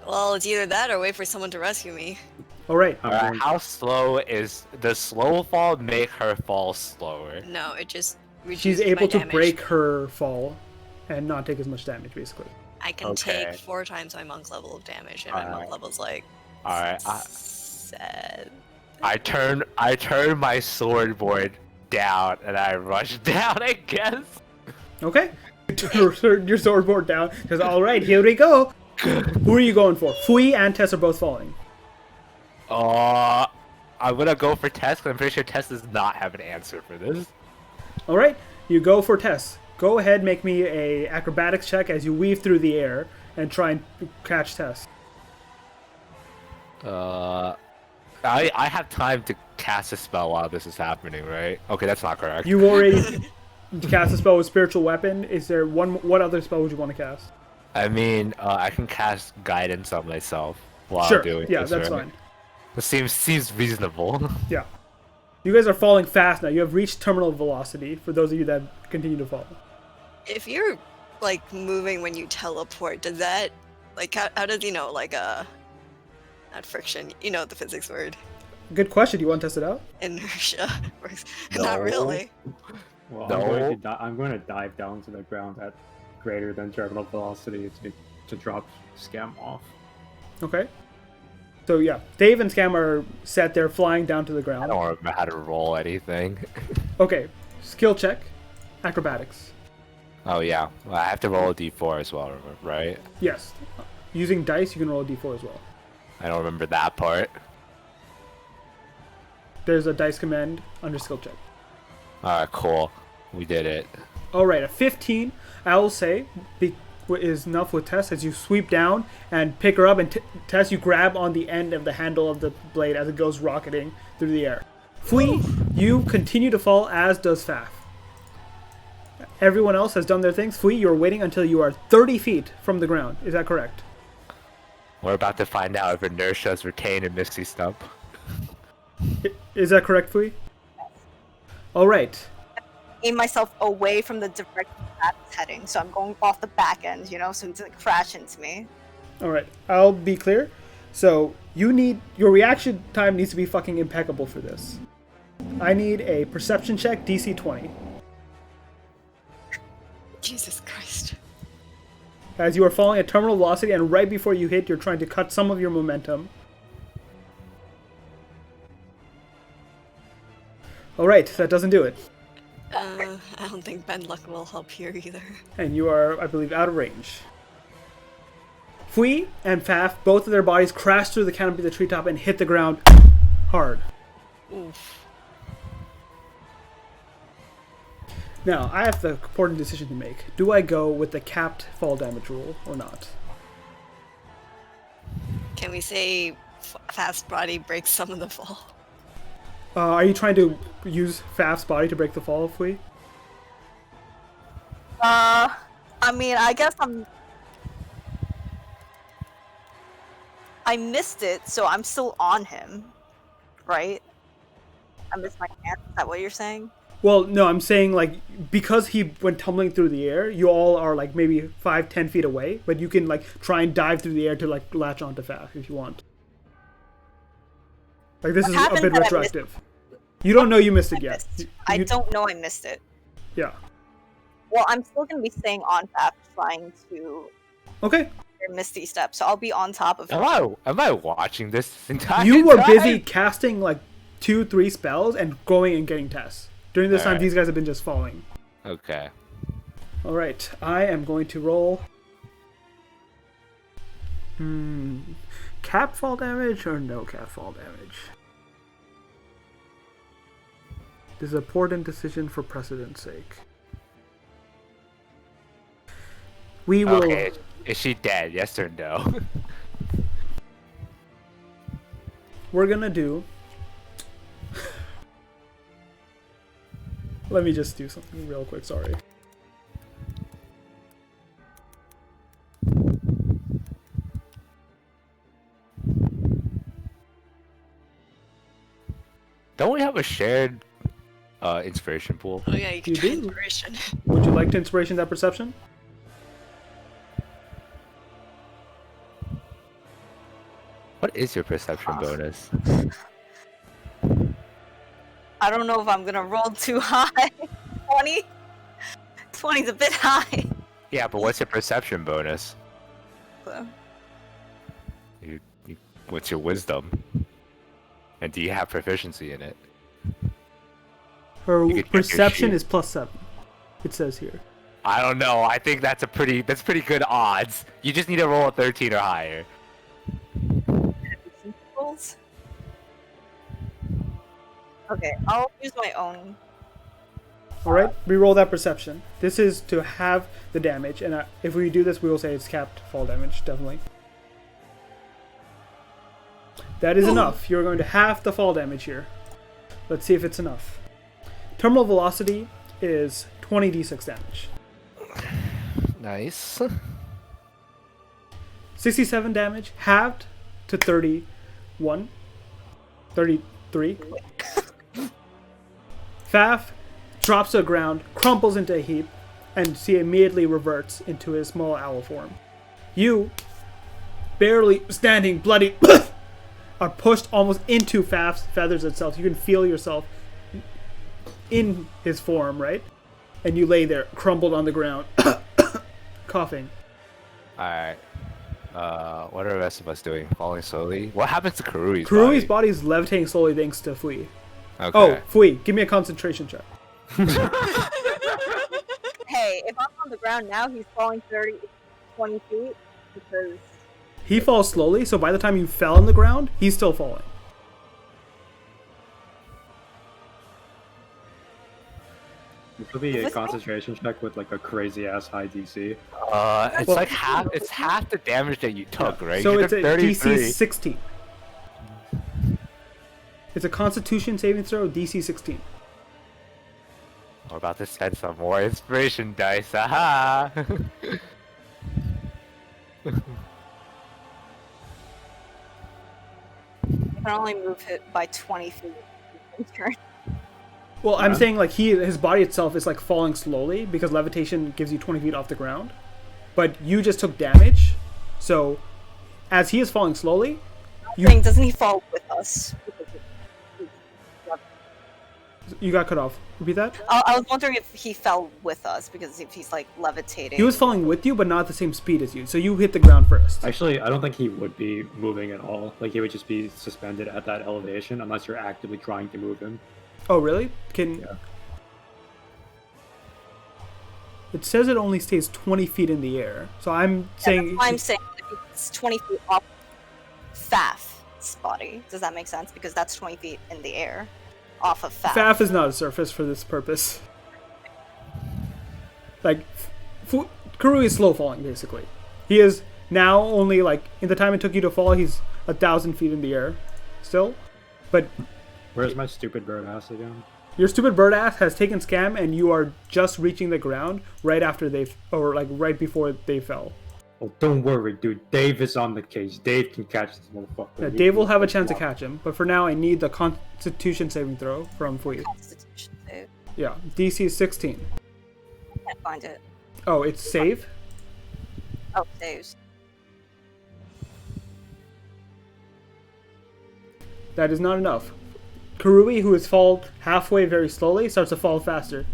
Well, it's either that or wait for someone to rescue me. All right. How slow does slow fall make her fall slower? No, it just She's reduces able my to damage. break her fall and not take as much damage, basically. I can Okay. take 4 times my monk level of damage, and my monk Alright. level's like Alright, 7. I turn my sword board down and I rush down, I guess. Okay. You turn your swordboard down. Because, all right, here we go. Who are you going for? Fui and Tess are both falling. I'm gonna go for Tess, 'cause I'm pretty sure Tess does not have an answer for this. All right, you go for Tess. Go ahead, make me a acrobatics check as you weave through the air and try and catch Tess. I have time to cast a spell while this is happening, right? Okay, that's not correct. You already cast a spell with spiritual weapon. Is there what other spell would you want to cast? I mean, I can cast guidance on myself while Sure. doing Yeah, this, that's right? fine. It seems reasonable. Yeah. You guys are falling fast now. You have reached terminal velocity. For those of you that continue to fall. If you're like moving when you teleport, does that like how does like not friction, the physics word, Good question. Do you want to test it out? inertia works? No. Not really. Well, No. I'm going to dive down to the ground at greater than terminal velocity to drop Scam off. Okay. So yeah, Dave and Scam are set there flying down to the I ground. don't remember how to roll anything. Okay. Skill check. Acrobatics. Oh yeah, well, I have to roll a d4 as well, right? Yes. Using dice, you can roll a d4 as well. I don't remember that part. There's a dice command under skill check. Alright, cool. We did it. Alright, a 15, I will say, is enough with Tess as you sweep down and pick her up, and Tess, you grab on the end of the handle of the blade as it goes rocketing through the air. Fui, you continue to fall, as does Faf. Everyone else has done their things. Fui, you're waiting until you are 30 feet from the ground. Is that correct? We're about to find out if inertia is retained in Misty Stump. Is that correct, Fui? Alright. Aim myself away from the direction that's heading, so I'm going off the back end, so it doesn't crash into me. Alright, I'll be clear. So, your reaction time needs to be fucking impeccable for this. I need a perception check, DC 20. Jesus Christ. as you are falling at terminal velocity, and right before you hit, you're trying to cut some of your momentum. Alright, that doesn't do it. I don't think bad luck will help here either. And you are, I believe, out of range. Fui and Faf, both of their bodies crash through the canopy of the treetop and hit the ground hard. Oof. Now, I have the important decision to make. Do I go with the capped fall damage rule or not? Can we say fast body breaks some of the fall? Are you trying to use Faf's body to break the fall, Fui? I mean, I guess I missed it, so I'm still on him, right? I missed my chance. Is that what you're saying? Well, no, I'm saying, like, because he went tumbling through the air, you all are, like, maybe 5-10 feet away, but you can, like, try and dive through the air to, like, latch onto Faf if you want. Like, this is a bit retroactive. You don't know you missed it yet. I don't know I missed it. Yeah. Well, I'm still going to be staying on Faf, trying to Okay. miss these steps, so I'll be on top of him. Am I watching this entire You were time? busy casting, like, 2-3 spells and going and getting tests. During this time, Alright. these guys have been just falling. Okay. Alright, I am going to roll... Cap fall damage or no cap fall damage? This is an important decision for precedent's sake. We will... Okay. Is she dead? Yes or no? We're gonna do... Let me just do something real quick, sorry. Don't we have a shared inspiration pool? Oh yeah, you can You try do. inspiration. Would you like to inspiration that perception? What is your perception bonus? I don't know if I'm going to roll too high. 20? 20's a bit high. Yeah, but what's your perception bonus? So, What's your wisdom? And do you have proficiency in it? Her You could check your perception sheet. is +7. It says here. I don't know. I think that's pretty good odds. You just need to roll a 13 or higher. rolls? Okay, I'll use my own. Alright, reroll that perception. This is to have the damage, and if we do this, we will say it's capped fall damage, definitely. That is enough. You're going to half the fall damage here. Let's see if it's enough. Terminal velocity is 20d6 damage. Nice. 67 damage, halved to 31. 33. Faf drops to the ground, crumples into a heap, and she immediately reverts into his small owl form. You, barely standing bloody, are pushed almost into Faf's feathers itself. You can feel yourself in his form, right? And you lay there, crumpled on the ground, coughing. Alright. What are the rest of us doing? Falling slowly? What happens to Karui's Kurui's body? body is levitating slowly thanks to Fui. Okay. Oh, Fui, give me a concentration check. Hey, if I'm on the ground now, he's falling 20 feet because He falls slowly, so by the time you fell on the ground, he's still falling. This will be a concentration check with like a crazy ass high DC. It's Well- like half the damage that you took, right? So You it's took a 33. DC 16. It's a Constitution saving throw, DC 16. We're about to set some more inspiration dice. Aha! I can only move it by 20 feet. in turn. Well, I'm Yeah. saying like his body itself is like falling slowly because levitation gives you 20 feet off the ground. But you just took damage, so as he is falling slowly, you Thing, doesn't he fall with us? You got cut off. Repeat that. I was wondering if he fell with us, because if he's like levitating. He was falling with you, but not at the same speed as you. So you hit the ground first. Actually, I don't think he would be moving at all. Like, he would just be suspended at that elevation unless you're actively trying to move him. Oh, really? Yeah. It says it only stays 20 feet in the air. So I'm saying... That's why I'm saying it's 20 feet off Faf's body. Does that make sense? Because that's 20 feet in the air. Off of Faf. Faf is not a surface for this purpose. Like, Kurui is slow falling, basically. He is now only, like, in the time it took you to fall, he's 1,000 feet in the air still. But Where's my stupid bird ass again? your stupid bird ass has taken scam, and you are just reaching the ground right after or like right before they fell. Oh, don't worry, dude. Dave is on the case. Dave can catch this motherfucker. Yeah, Dave will have a chance to catch him, but for now I need the Constitution saving throw from Fui. Constitution save. Yeah, DC 16. Can't find it. Oh, it's save? Oh, saves. That is not enough. Kurui, who has fallen halfway very slowly, starts to fall faster.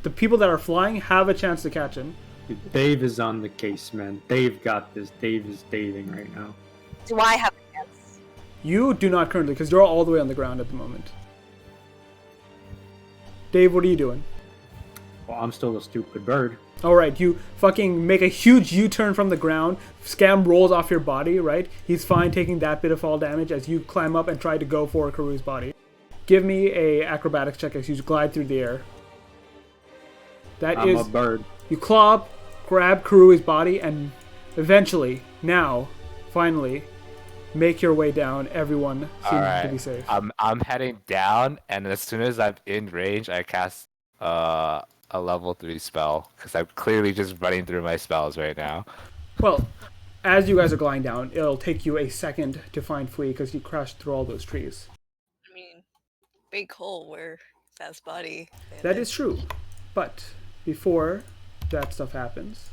The people that are flying have a chance to catch him. Dude, Dave is on the case, man. Dave got this. Dave is daving right now. Do I have a chance? You do not currently, because you're all the way on the ground at the moment. Dave, what are you doing? Well, I'm still a stupid bird. Alright, you fucking make a huge U-turn from the ground. Scam rolls off your body, right? He's fine taking that bit of fall damage as you climb up and try to go for Kurui's body. Give me a acrobatics check as you glide through the air. I'm a bird. You claw up, grab Kurui's body, and eventually, now, finally, make your way down. Everyone seems to be safe. I'm heading down, and as soon as I'm in range, I cast a level 3 spell, because I'm clearly just running through my spells right now. Well, as you guys are gliding down, it'll take you a second to find Fui because you crashed through all those trees. I mean, big hole where Fast body. That is true, but before that stuff happens,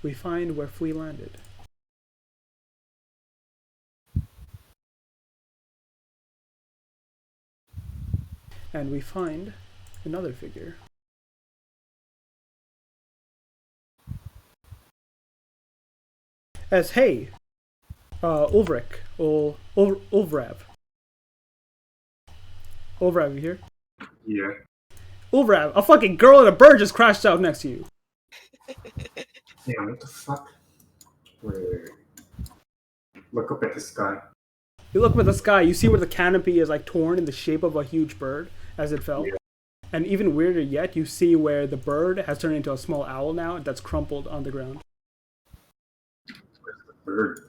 we find where Fui landed. And we find another figure. As hey, Ulrich, Ulvrav. Ulvrav, you here? Yeah. Ulvrav, a fucking girl and a bird just crashed out next to you. Damn, what the fuck? Wait. Look up at the sky. You look up at the sky, you see where the canopy is like torn in the shape of a huge bird as it fell. Yeah. And even weirder yet, you see where the bird has turned into a small owl now that's crumpled on the ground. Where's the bird?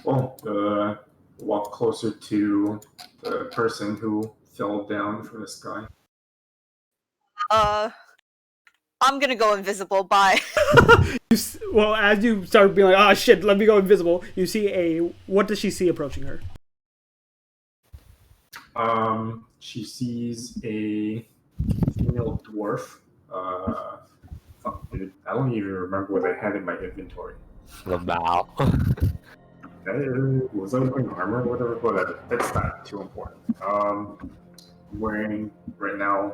Well, walk closer to the person who fell down from the sky. I'm gonna go invisible. Bye. Well, as you start being like, ah, shit, let me go invisible, you see what does she see approaching her? She sees a female dwarf. Fuck, dude, I don't even remember what I had in my inventory. Wow. Was I wearing armor or whatever? That's not too important. Wearing right now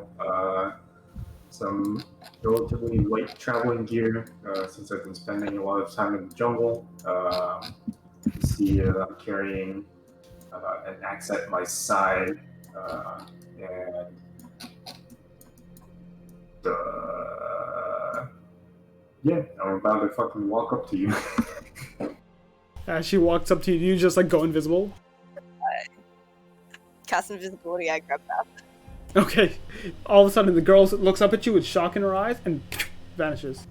some relatively light traveling gear since I've been spending a lot of time in the jungle. You see I'm carrying an axe at my side, and yeah, I'm about to fucking walk up to you. As she walks up to you, you just like go invisible? Cast invisibility. I grab that. Okay. All of a sudden, the girl looks up at you with shock in her eyes and vanishes.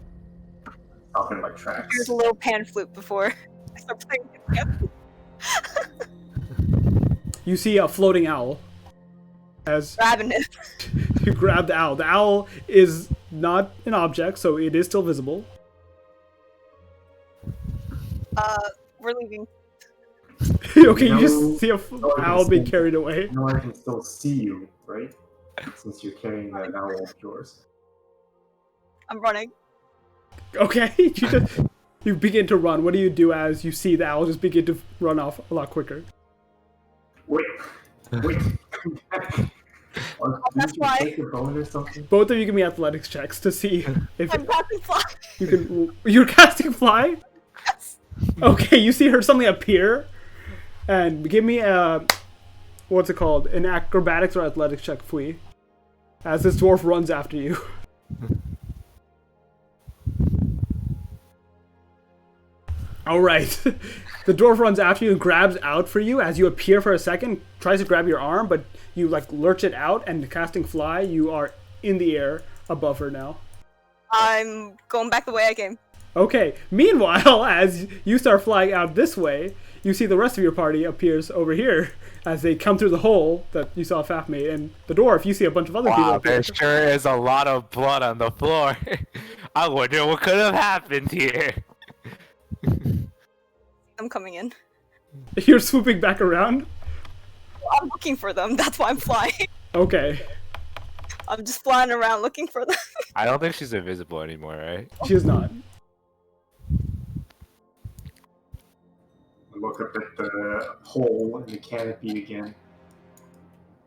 Up in my tracks. Here's a little pan flute before I start playing the piano. You see a floating owl. As Grabbing it. you grab the owl. The owl is not an object, so it is still visible. We're leaving. Okay, you No. just see a owl being carried away. No, I can still see you, right? Since you're carrying that owl of yours. I'm running. Okay, you just You begin to run. What do you do as you see the owl just begin to run off a lot quicker? Wait, come back. That's Didn't you why- take your bone or something? Both of you give me athletics checks to see if I'm casting fly. you can. You're casting fly. Yes. Okay, you see her suddenly appear, and give me a what's it called? An acrobatics or athletics check, Fui. As this dwarf runs after you. All right. The dwarf runs after you and grabs out for you as you appear for a second, tries to grab your arm, but you like lurch it out, and casting fly, you are in the air above her now. I'm going back the way I came. Okay. Meanwhile, as you start flying out this way, you see the rest of your party appears over here as they come through the hole that you saw Faf made, and the dwarf, you see a bunch of other people Wow, appear. there sure is a lot of blood on the floor. I wonder what could have happened here. I'm coming in. You're swooping back around? I'm looking for them. That's why I'm flying. Okay. I'm just flying around looking for them. I don't think she's invisible anymore, right? She's not. I look up at the hole in the canopy again,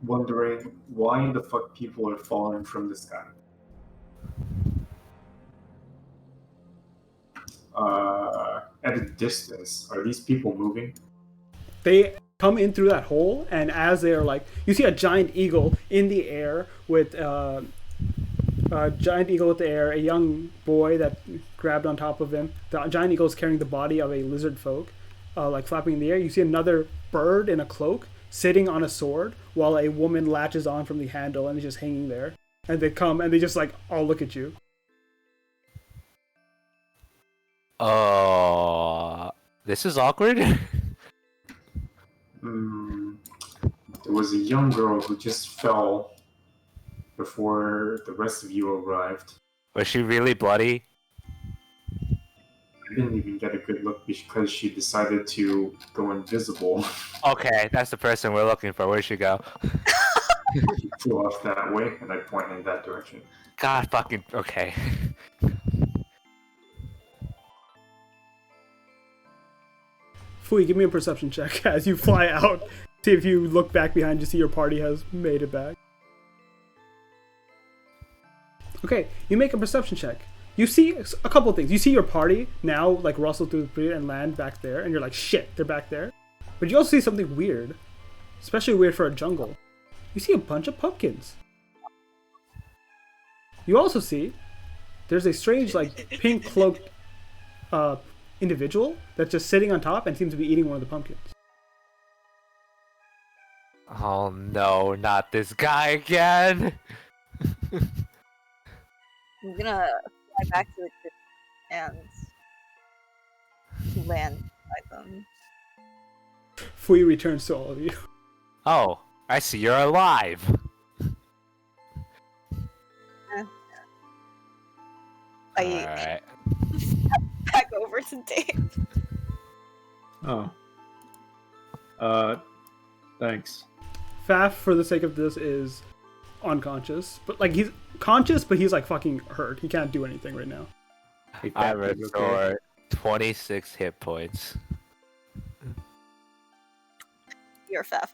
wondering why the fuck people are falling from the sky. At a distance, are these people moving? They come in through that hole, and as they're like, you see a giant eagle in the air with a young boy that grabbed on top of him. The giant eagle is carrying the body of a lizard folk, like flapping in the air. You see another bird in a cloak sitting on a sword while a woman latches on from the handle and is just hanging there. And they come and they just like all look at you. This is awkward. There was a young girl who just fell before the rest of you arrived. Was she really bloody? I didn't even get a good look because she decided to go invisible. Okay, that's the person we're looking for. Where'd she go? She flew off that way, and I pointed in that direction. God fucking okay. Fui, give me a perception check as you fly out. See if you look back behind you, see your party has made it back. Okay, you make a perception check. You see a couple of things. You see your party now like rustle through the street and land back there, and you're like, shit, they're back there. But you also see something weird, especially weird for a jungle. You see a bunch of pumpkins. You also see there's a strange like pink cloaked individual that's just sitting on top and seems to be eating one of the pumpkins. Oh no, not this guy again. I'm gonna fly back to the group and land by them. Fui returns to all of you. Oh, I see you're alive. I Alright. back over to Dave. Oh. Thanks. Faf, for the sake of this, is unconscious. But like he's conscious, but he's like fucking hurt. He can't do anything right now. Hey, I Patrick, you restore 26 hit points. You're Faf.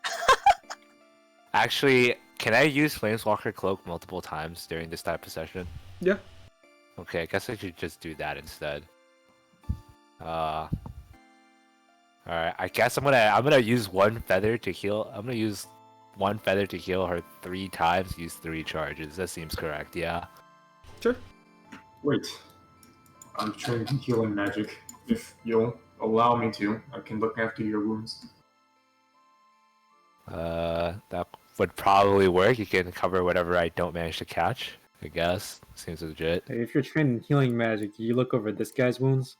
Actually, can I use Flameswalker Cloak multiple times during this type of session? Yeah. Okay, I guess I should just do that instead. Alright, I guess I'm gonna use one feather to heal. I'm gonna use one feather to heal her 3 times, use 3 charges. That seems correct, yeah. Sure. Wait, I'm trained in healing magic. If you'll allow me to, I can look after your wounds. That would probably work. You can cover whatever I don't manage to catch, I guess. Seems legit. Hey, if you're trained in healing magic, do you look over this guy's wounds?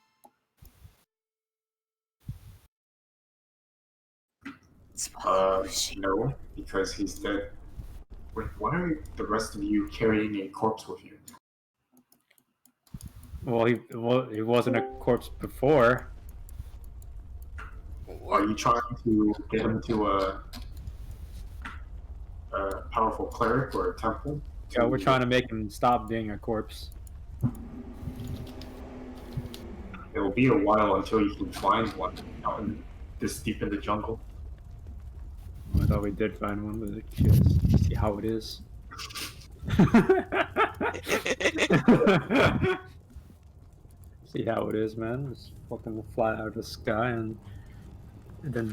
No, because he's dead. Wait, why are the rest of you carrying a corpse with you? Well, he wasn't a corpse before. Are you trying to get him to a powerful cleric or a temple? Yeah, we're trying to make him stop being a corpse. It'll be a while until you can find one out in this deep in the jungle. I thought we did find one, but just see how it is. See how it is, man. Just fucking fly out of the sky and then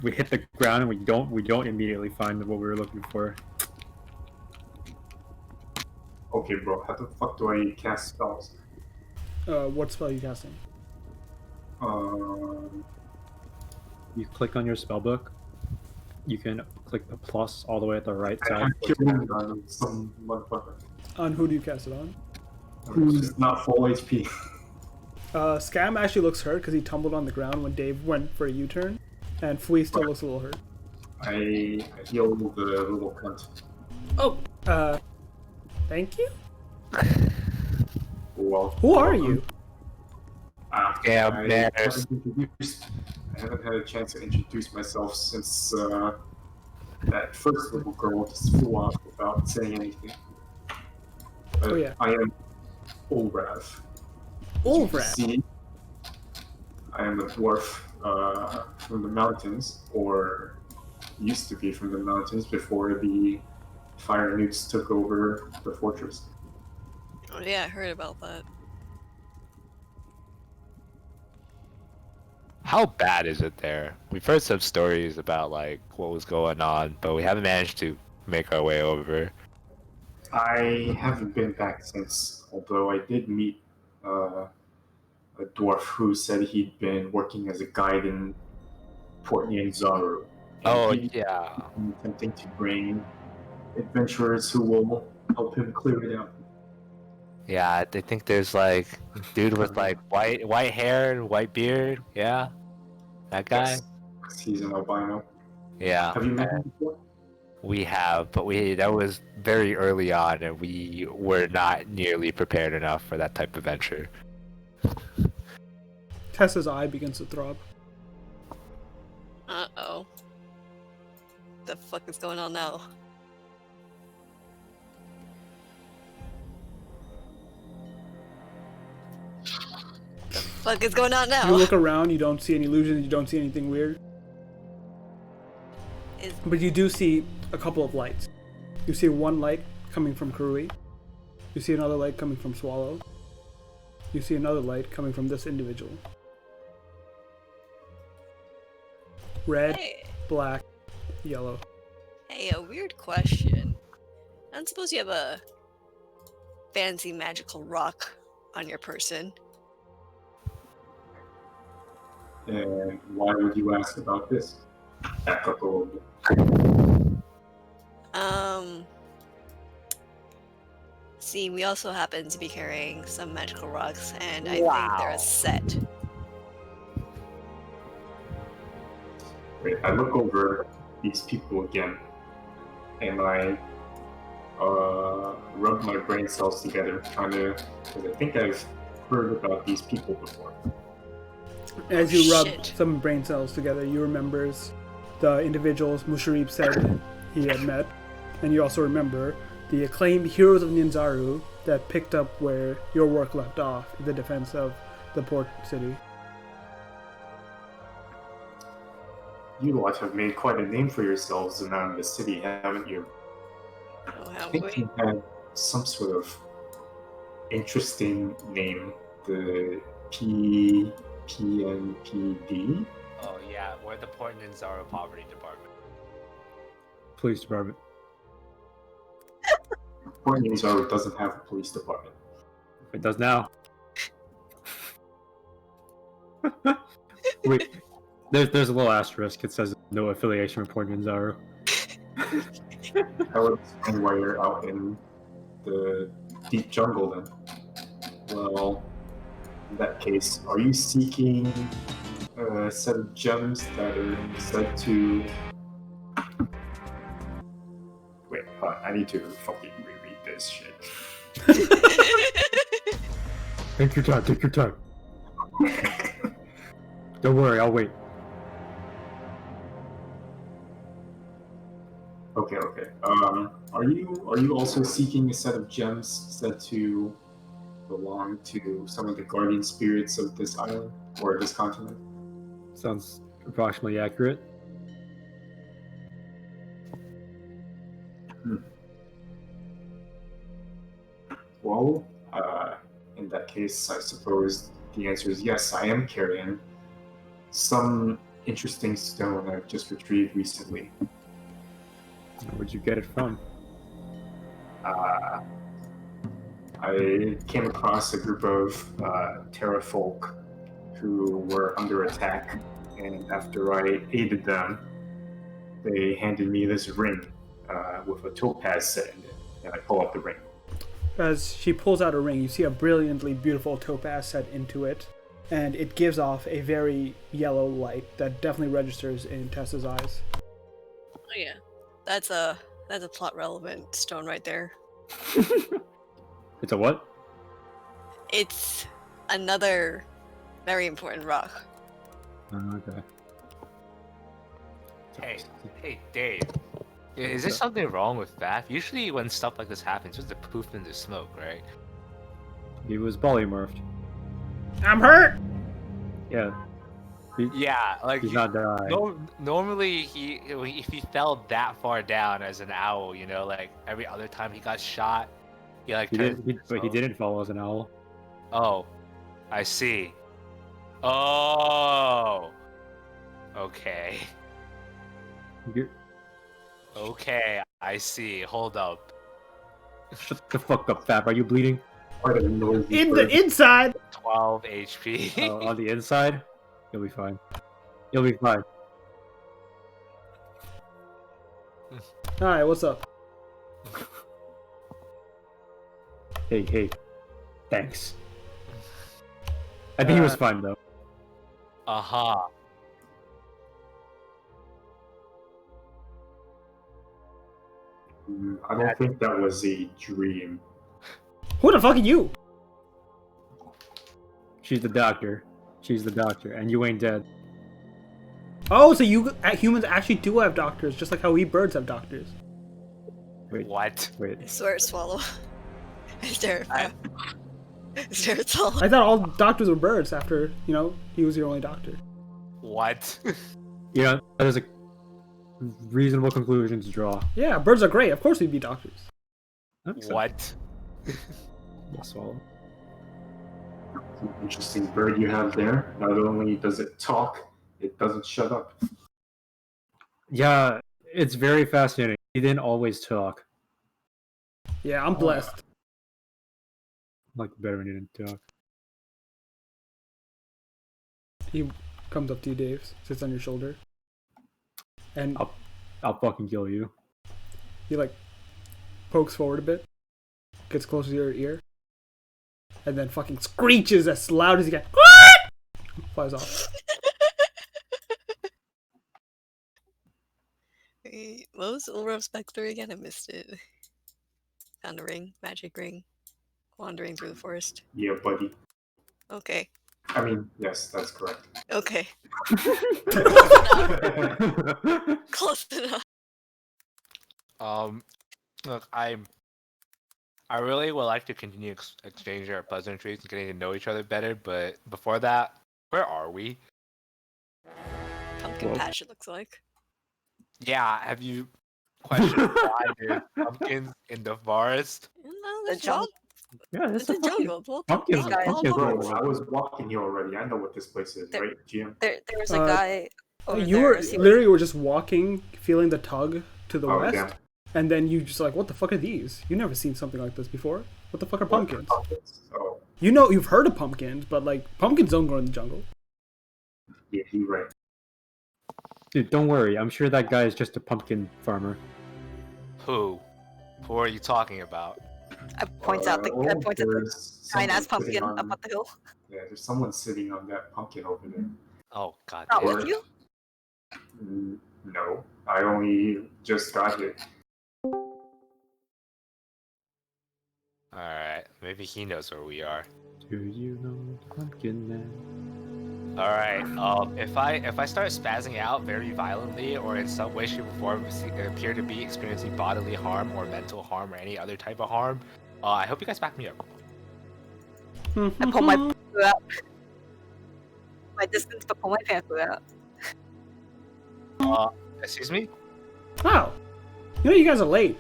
we hit the ground and we don't immediately find what we were looking for. Okay, bro, how the fuck do I cast spells? What spell are you casting? You click on your spell book. You can click the plus all the way at the right I side. have killed some motherfucker On who do you cast it on? who's not full HP. Scam actually looks hurt because he tumbled on the ground when Dave went for a U-turn, and Flea still looks a little hurt. I healed the little cunt. Oh, thank you? Well, Who are you? Yeah, I manners. haven't had a chance to introduce myself since that first little girl just flew off without saying anything. But Oh, yeah. I am Ulrav. Ulrav. See, I am a dwarf from the mountains, or used to be from the mountains before the fire nukes took over the fortress. Oh yeah, I heard about that. How bad is it there? We've heard some stories about like what was going on, but we haven't managed to make our way over. I haven't been back since, although I did meet a dwarf who said he'd been working as a guide in Port Nyanzaru. Oh He's yeah. attempting to bring adventurers who will help him clear it out. Yeah, I think there's like dude with like white hair and white beard. Yeah, that guy. Yes, he's an albino. Yeah, Have you met him before? we have, but that was very early on, and we were not nearly prepared enough for that type of venture. Tessa's eye begins to throb. Uh-oh. The fuck is going on now? The fuck is going on now? You look around, you don't see any illusions, you don't see anything weird. But you do see a couple of lights. You see one light coming from Karui. You see another light coming from Swallow. You see another light coming from this individual. Red, Hey, black, yellow. hey, a weird question. I don't suppose you have a fancy magical rock on your person. And why would you ask about this? Back up a little bit. See, we also happen to be carrying some magical rocks, and I think they're Wow. a set. Wait, I look over these people again, and I rub my brain cells together, trying to, because I think I've heard about these people before. As you rub Shit. some brain cells together, you remembers the individuals Musharib said he had met, and you also remember the acclaimed heroes of Ninzaru that picked up where your work left off in the defense of the port city. You lot have made quite a name for yourselves around the city, haven't you? Oh, I have think we? you had some sort of interesting name, the PNPD? Oh yeah, we're the Port Nyanzaru Poverty Department. Police department. Port Nyanzaru doesn't have a police department. It does now. Wait, there's a little asterisk. It says no affiliation with Port Nyanzaru. That would explain why you're out in the deep jungle then. Well, in that case, are you seeking a set of gems that are said to... Wait, I need to fucking reread this shit. Take your time. Take your time. Don't worry, I'll wait. Okay. Are you also seeking a set of gems said to belong to some of the guardian spirits of this island or this continent. Sounds approximately accurate. Well, in that case, I suppose the answer is yes, I am carrying some interesting stone I've just retrieved recently. Where'd you get it from? I came across a group of Terra folk who were under attack, and after I aided them, they handed me this ring with a topaz set in it, and I pull out the ring. As she pulls out a ring, you see a brilliantly beautiful topaz set into it, and it gives off a very yellow light that definitely registers in Tessa's eyes. Oh yeah, that's a plot relevant stone right there. It's a what? It's another very important rock. Okay. Hey, Dave. Is there something wrong with that? Usually when stuff like this happens, it's just a poof in the smoke, right? He was polymorphed. I'm hurt! Yeah. Yeah, like He's not dying. normally if he fell that far down as an owl, like every other time he got shot, But he didn't fall as an owl. Oh, I see. Oh, okay. Okay, I see. Hold up. Shut the fuck up, Fab. Are you bleeding? In the inside! 12 HP. On the inside? You'll be fine. You'll be fine. Hi, what's up? Hey. Thanks. I think he was fine, though. Aha. I don't think that was a dream. Who the fuck are you? She's the doctor. And you ain't dead. Oh, so humans actually do have doctors, just like how we birds have doctors. Wait. What? Wait. I swear, Swallow. It's terrifying. It's terrifying. I thought all doctors were birds after, he was your only doctor. What? Yeah, that is a reasonable conclusion to draw. Yeah, birds are great. Of course we'd be doctors. What? Yes, Swallow. An interesting bird you have there. Not only does it talk, it doesn't shut up. Yeah, it's very fascinating. He didn't always talk. Yeah, I'm blessed. Like better when he didn't talk. He comes up to you, Dave, sits on your shoulder, and I'll fucking kill you. he pokes forward a bit, gets close to your ear, and then fucking screeches as loud as he can. Flies off. Wait, what was Ulraf Spectre again? I missed it. Found a ring, magic ring, wandering through the forest. Yeah, buddy. Okay. I mean, yes, that's correct. Okay. Close enough. Look, I really would like to continue exchanging our pleasantries and getting to know each other better, but before that, where are we? Pumpkin patch, it looks like. Yeah, have you questioned why there's pumpkins in the forest? No, The that's jungle. Yeah, It's a jungle. Well, pumpkins. pumpkins are all Pumpkins. pumpkins. Bro, I was walking here already. I know what this place is, There- right, GM? There's a guy over You there. were Is he literally were just walking, feeling the tug to the Oh, west, damn. and then you just what the fuck are these? You've never seen something like this before. What the fuck are pumpkins? Oh, You've heard of pumpkins, but pumpkins don't grow in the jungle. yeah, you're right. Dude, don't worry. I'm sure that guy is just a pumpkin farmer. Who? Who are you talking about? I points out the There's giant ass someone sitting pumpkin on- up on the hill. Yeah, there's someone sitting on that pumpkin over there. Oh god. Not damn with it. you? No, I only just got here. Alright, maybe he knows where we are. Do you know the pumpkin man? Alright, if I start spazzing out very violently or in some way, shape, or form appear to be experiencing bodily harm or mental harm or any other type of harm, I hope you guys back me up. I pull my pantsu out. My distance, but pull my pantsu out. Excuse me? Wow. You know you guys are late.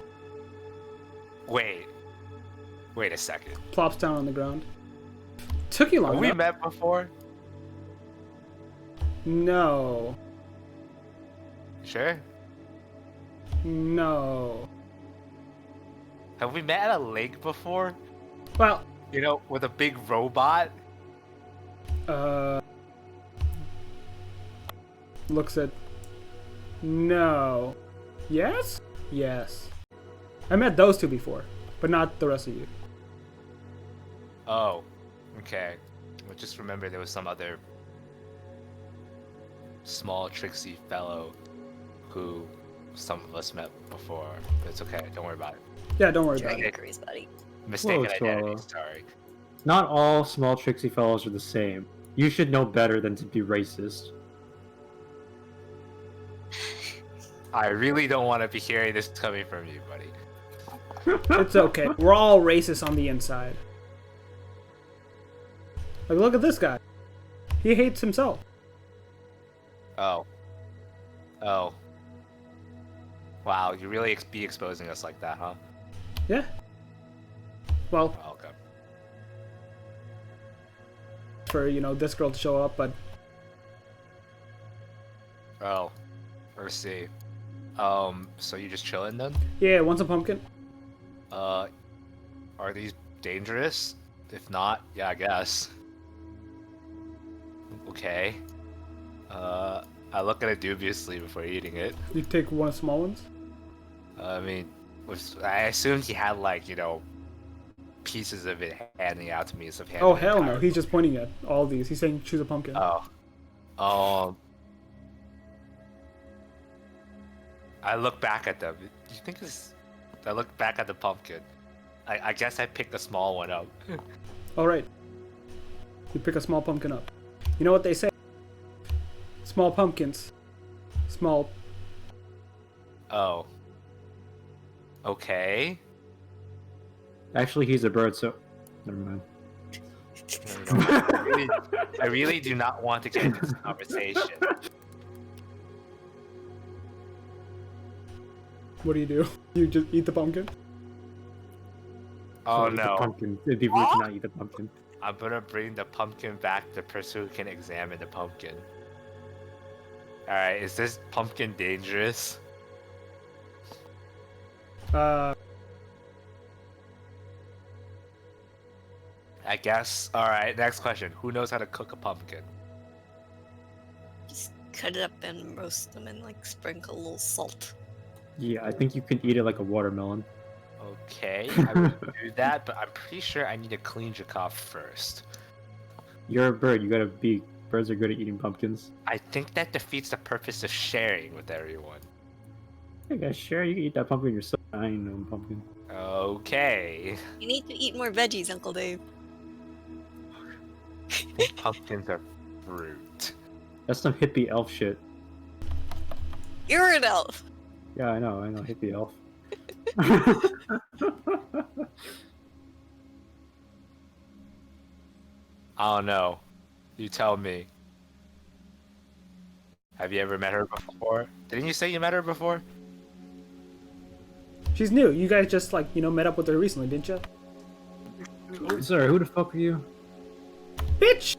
Wait. Wait a second. Plops down on the ground. Took you long Have we enough. met before? No. Sure. No. Have we met at a lake before? Well, You know, with a big robot? looks at. No. Yes? Yes. I met those two before, but not the rest of you. Oh. Okay. Well, just remember there was some other small, tricksy fellow who some of us met before. But it's okay. Don't worry about it. Yeah, don't worry Sure, about your it. Grease buddy. Mistaken Whoa, identity. Swallow. Sorry. Not all small tricksy fellows are the same. You should know better than to be racist. I really don't want to be hearing this coming from you, buddy. It's okay. We're all racist on the inside. Like, look at this guy. He hates himself. Oh. Oh. Wow, you really be exposing us like that, huh? Yeah. Well, Oh, okay. for, this girl to show up, but Oh. Let's see. So you just chilling then? yeah, want some pumpkin? Are these dangerous? If not, yeah, I guess. Okay. I look at it dubiously before eating it. You take one of the small ones? I mean, I assumed he had pieces of it handing out to me instead of handing Oh, the hell no. entire- He's just pointing at all these. He's saying choose a pumpkin. Oh. I look back at them. Do you think this? I look back at the pumpkin. I guess I picked the small one up. All right. You pick a small pumpkin up. You know what they say? Small pumpkins. Small. Oh. Okay. Actually, he's a bird, so never mind. I really do not want to get into this conversation. What do? You just eat the pumpkin? Oh Eat the no. pumpkin. It'd be rude to not eat the pumpkin. I'm gonna bring the pumpkin back to the person who can examine the pumpkin. Alright, is this pumpkin dangerous? I guess. Alright, next question. Who knows how to cook a pumpkin? Just cut it up and roast them and sprinkle a little salt. Yeah, I think you can eat it like a watermelon. Okay, I will do that, but I'm pretty sure I need to clean Jakov first. You're a bird. You got a beak. Birds are good at eating pumpkins. I think that defeats the purpose of sharing with everyone. Hey guys, sure, you can eat that pumpkin yourself. I ain't no pumpkin. Okay. You need to eat more veggies, Uncle Dave. Pumpkins are fruit. That's some hippie elf shit. You're an elf. Yeah, I know, hippie elf. I don't know. You tell me. Have you ever met her before? Didn't you say you met her before? She's new. You guys just met up with her recently, didn't you? Sorry, who the fuck are you? Bitch!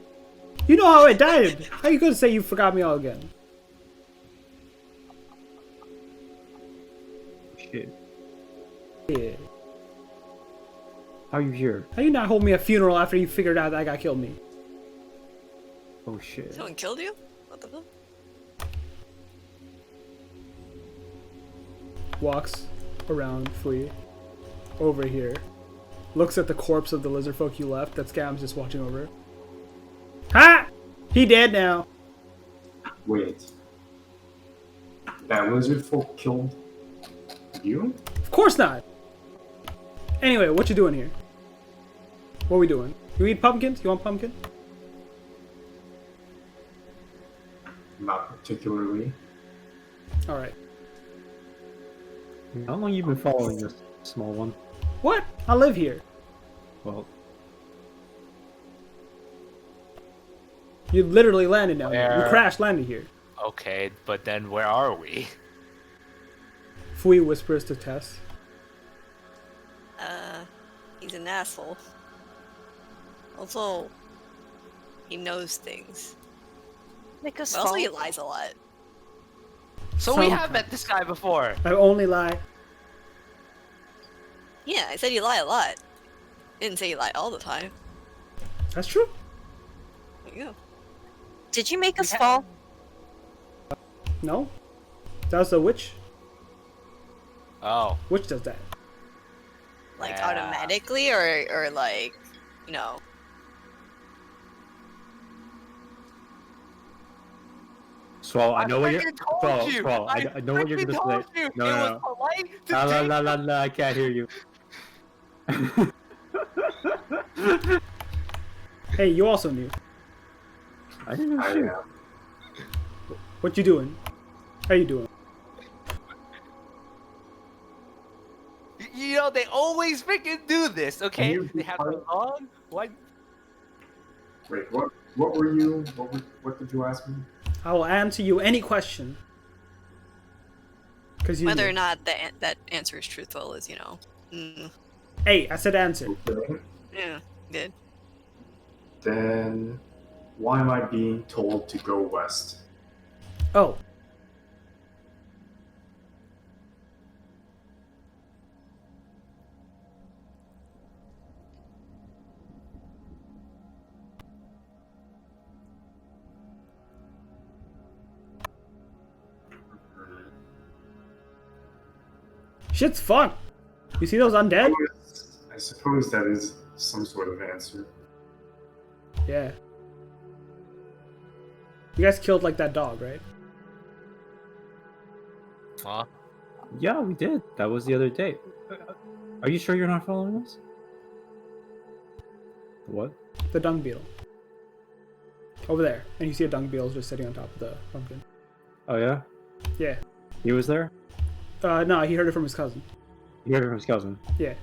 You know how I died. How you gonna say you forgot me all again? Shit. Yeah. How are you here? How you not hold me a funeral after you figured out that guy killed me? Oh shit. Someone killed you? What the fuck? Walks around Flea over here. Looks at the corpse of the lizard folk you left. That Scam's just watching over. Ha! He dead now. Wait. That lizard folk killed you? Of course not. Anyway, what you doing here? What we doing? You eat pumpkins? You want pumpkin? Not particularly. All right. How long you been following this small one? What? I live here. Well, You literally landed down here. You Where? crash landed here. Okay, but then where are we? Fui whispers to Tess. He's an asshole. Also, he knows things. Make us But also, fall. he lies a lot. So we have Sometimes. met this guy before. I only lie. Yeah, I said you lie a lot. Didn't say you lie all the time. That's true. There you go. Did you make us Yeah. fall? No? That was a witch? Oh. Witch does that. Like Yeah. automatically, or like, you know. Swallow, I know what you're. freaking told Swallow, you. Swallow, I know what you're freaking gonna told say. you. No, It no, was no. polite to La la take- la la la. I can't hear you. Hey, you also knew. I didn't know I shit. am. What you doing? How you doing? You know, they always freaking do this, okay? you They have a long what? Wait, what were you? What did you ask me? I will answer you any question. Because you Whether knew. or not that answer is truthful is, you know. Hey, I said answer. Okay. Yeah, good. Then why am I being told to go west? Oh. Shit's fun. You see those undead? I suppose that is some sort of answer. Yeah. You guys killed like that dog, right? Huh? Yeah, we did. That was the other day. Are you sure you're not following us? What? The dung beetle. Over there. And you see a dung beetle just sitting on top of the pumpkin. Oh yeah, Yeah. he was there. No, he heard it from his cousin. He heard it from his cousin. Yeah.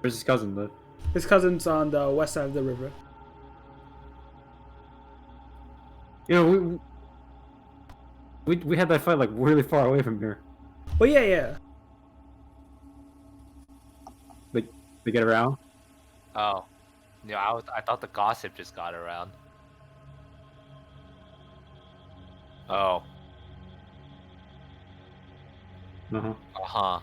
Where's his cousin, bud? His cousin's on the west side of the river. You know, we had that fight like really far away from here. Well, yeah. They get around. Oh. Yeah, I thought the gossip just got around. Oh. Uh-huh. Uh-huh.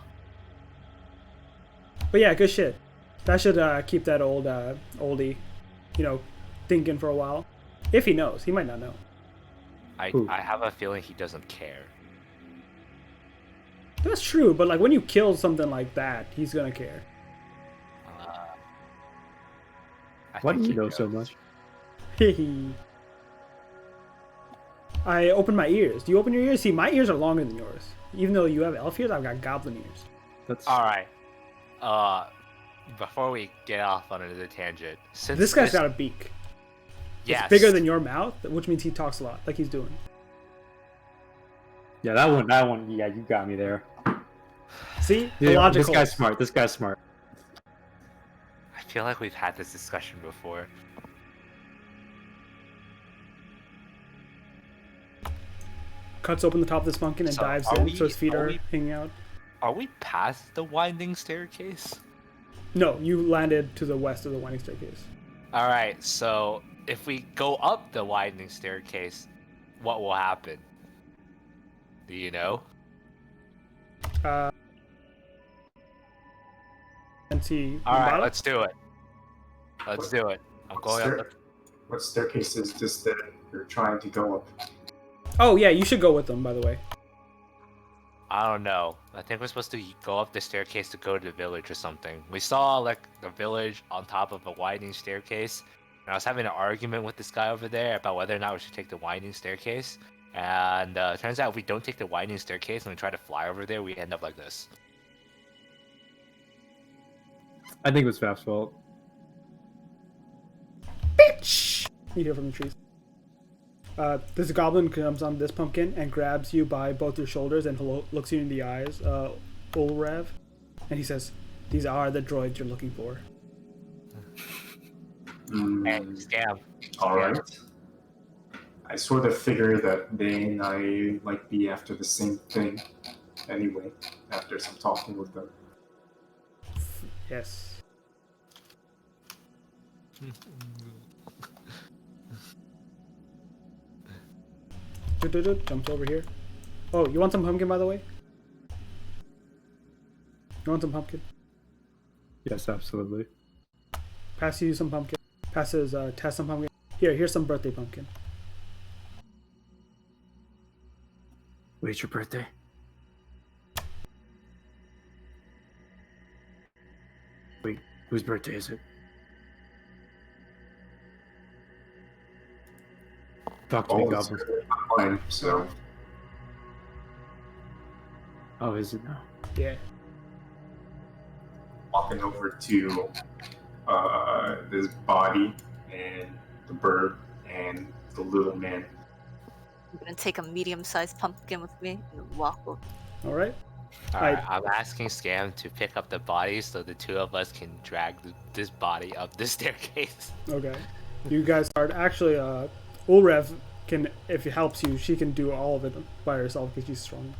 But yeah, good shit. That should keep that old oldie, thinking for a while. If he knows. He might not know. Who? I have a feeling he doesn't care. That's true, but like when you kill something like that, he's gonna care. I Why do think you he know knows. so much? Hehe. I open my ears. Do you open your ears? See, my ears are longer than yours. Even though you have elf ears, I've got goblin ears. That's Alright. Before we get off on another tangent, since This guy's got a beak. yes, It's bigger than your mouth, which means he talks a lot, like he's doing. yeah. That one. Yeah, you got me there. See? The Dude, logic this guy's holds. smart. This guy's smart. I feel like we've had this discussion before. Cuts open the top of this pumpkin and So, dives are in, we- so his feet are are we- hanging out. Are we past the winding staircase? No, you landed to the west of the winding staircase. Alright, so if we go up the winding staircase, what will happen? Do you know? And see. Alright, Umbala? let's do it. Let's do it. I'm going up. What staircase is this that you're trying to go up? Oh yeah, you should go with them, by the way. I don't know. I think we're supposed to go up the staircase to go to the village or something. We saw like the village on top of a winding staircase, and I was having an argument with this guy over there about whether or not we should take the winding staircase. And turns out if we don't take the winding staircase and we try to fly over there, we end up like this. I think it was Faf's fault. Bitch! You hear from the trees. This goblin comes on this pumpkin and grabs you by both your shoulders and looks you in the eyes, Ulrev, and he says, "These are the droids you're looking for." And scam. All right. I sort of figure that they and I might be after the same thing anyway, after some talking with them. Yes. Jumps over here. Oh, you want some pumpkin, by the way? You want some pumpkin? Yes, absolutely. Pass you some pumpkin. Passes Tess some pumpkin. Here's some birthday pumpkin. Wait, your birthday? Wait, whose birthday is it? Talk to me, Oh, it's Goblin. mine, so Oh, is it now? Yeah. walking over to this body and the bird and the little man. I'm gonna take a medium-sized pumpkin with me and walk over. All right. Alright, I'm asking Scam to pick up the body so the two of us can drag this body up the staircase. Okay. You guys start. Actually, Ulrev can, if it helps you, she can do all of it by herself because she's strong.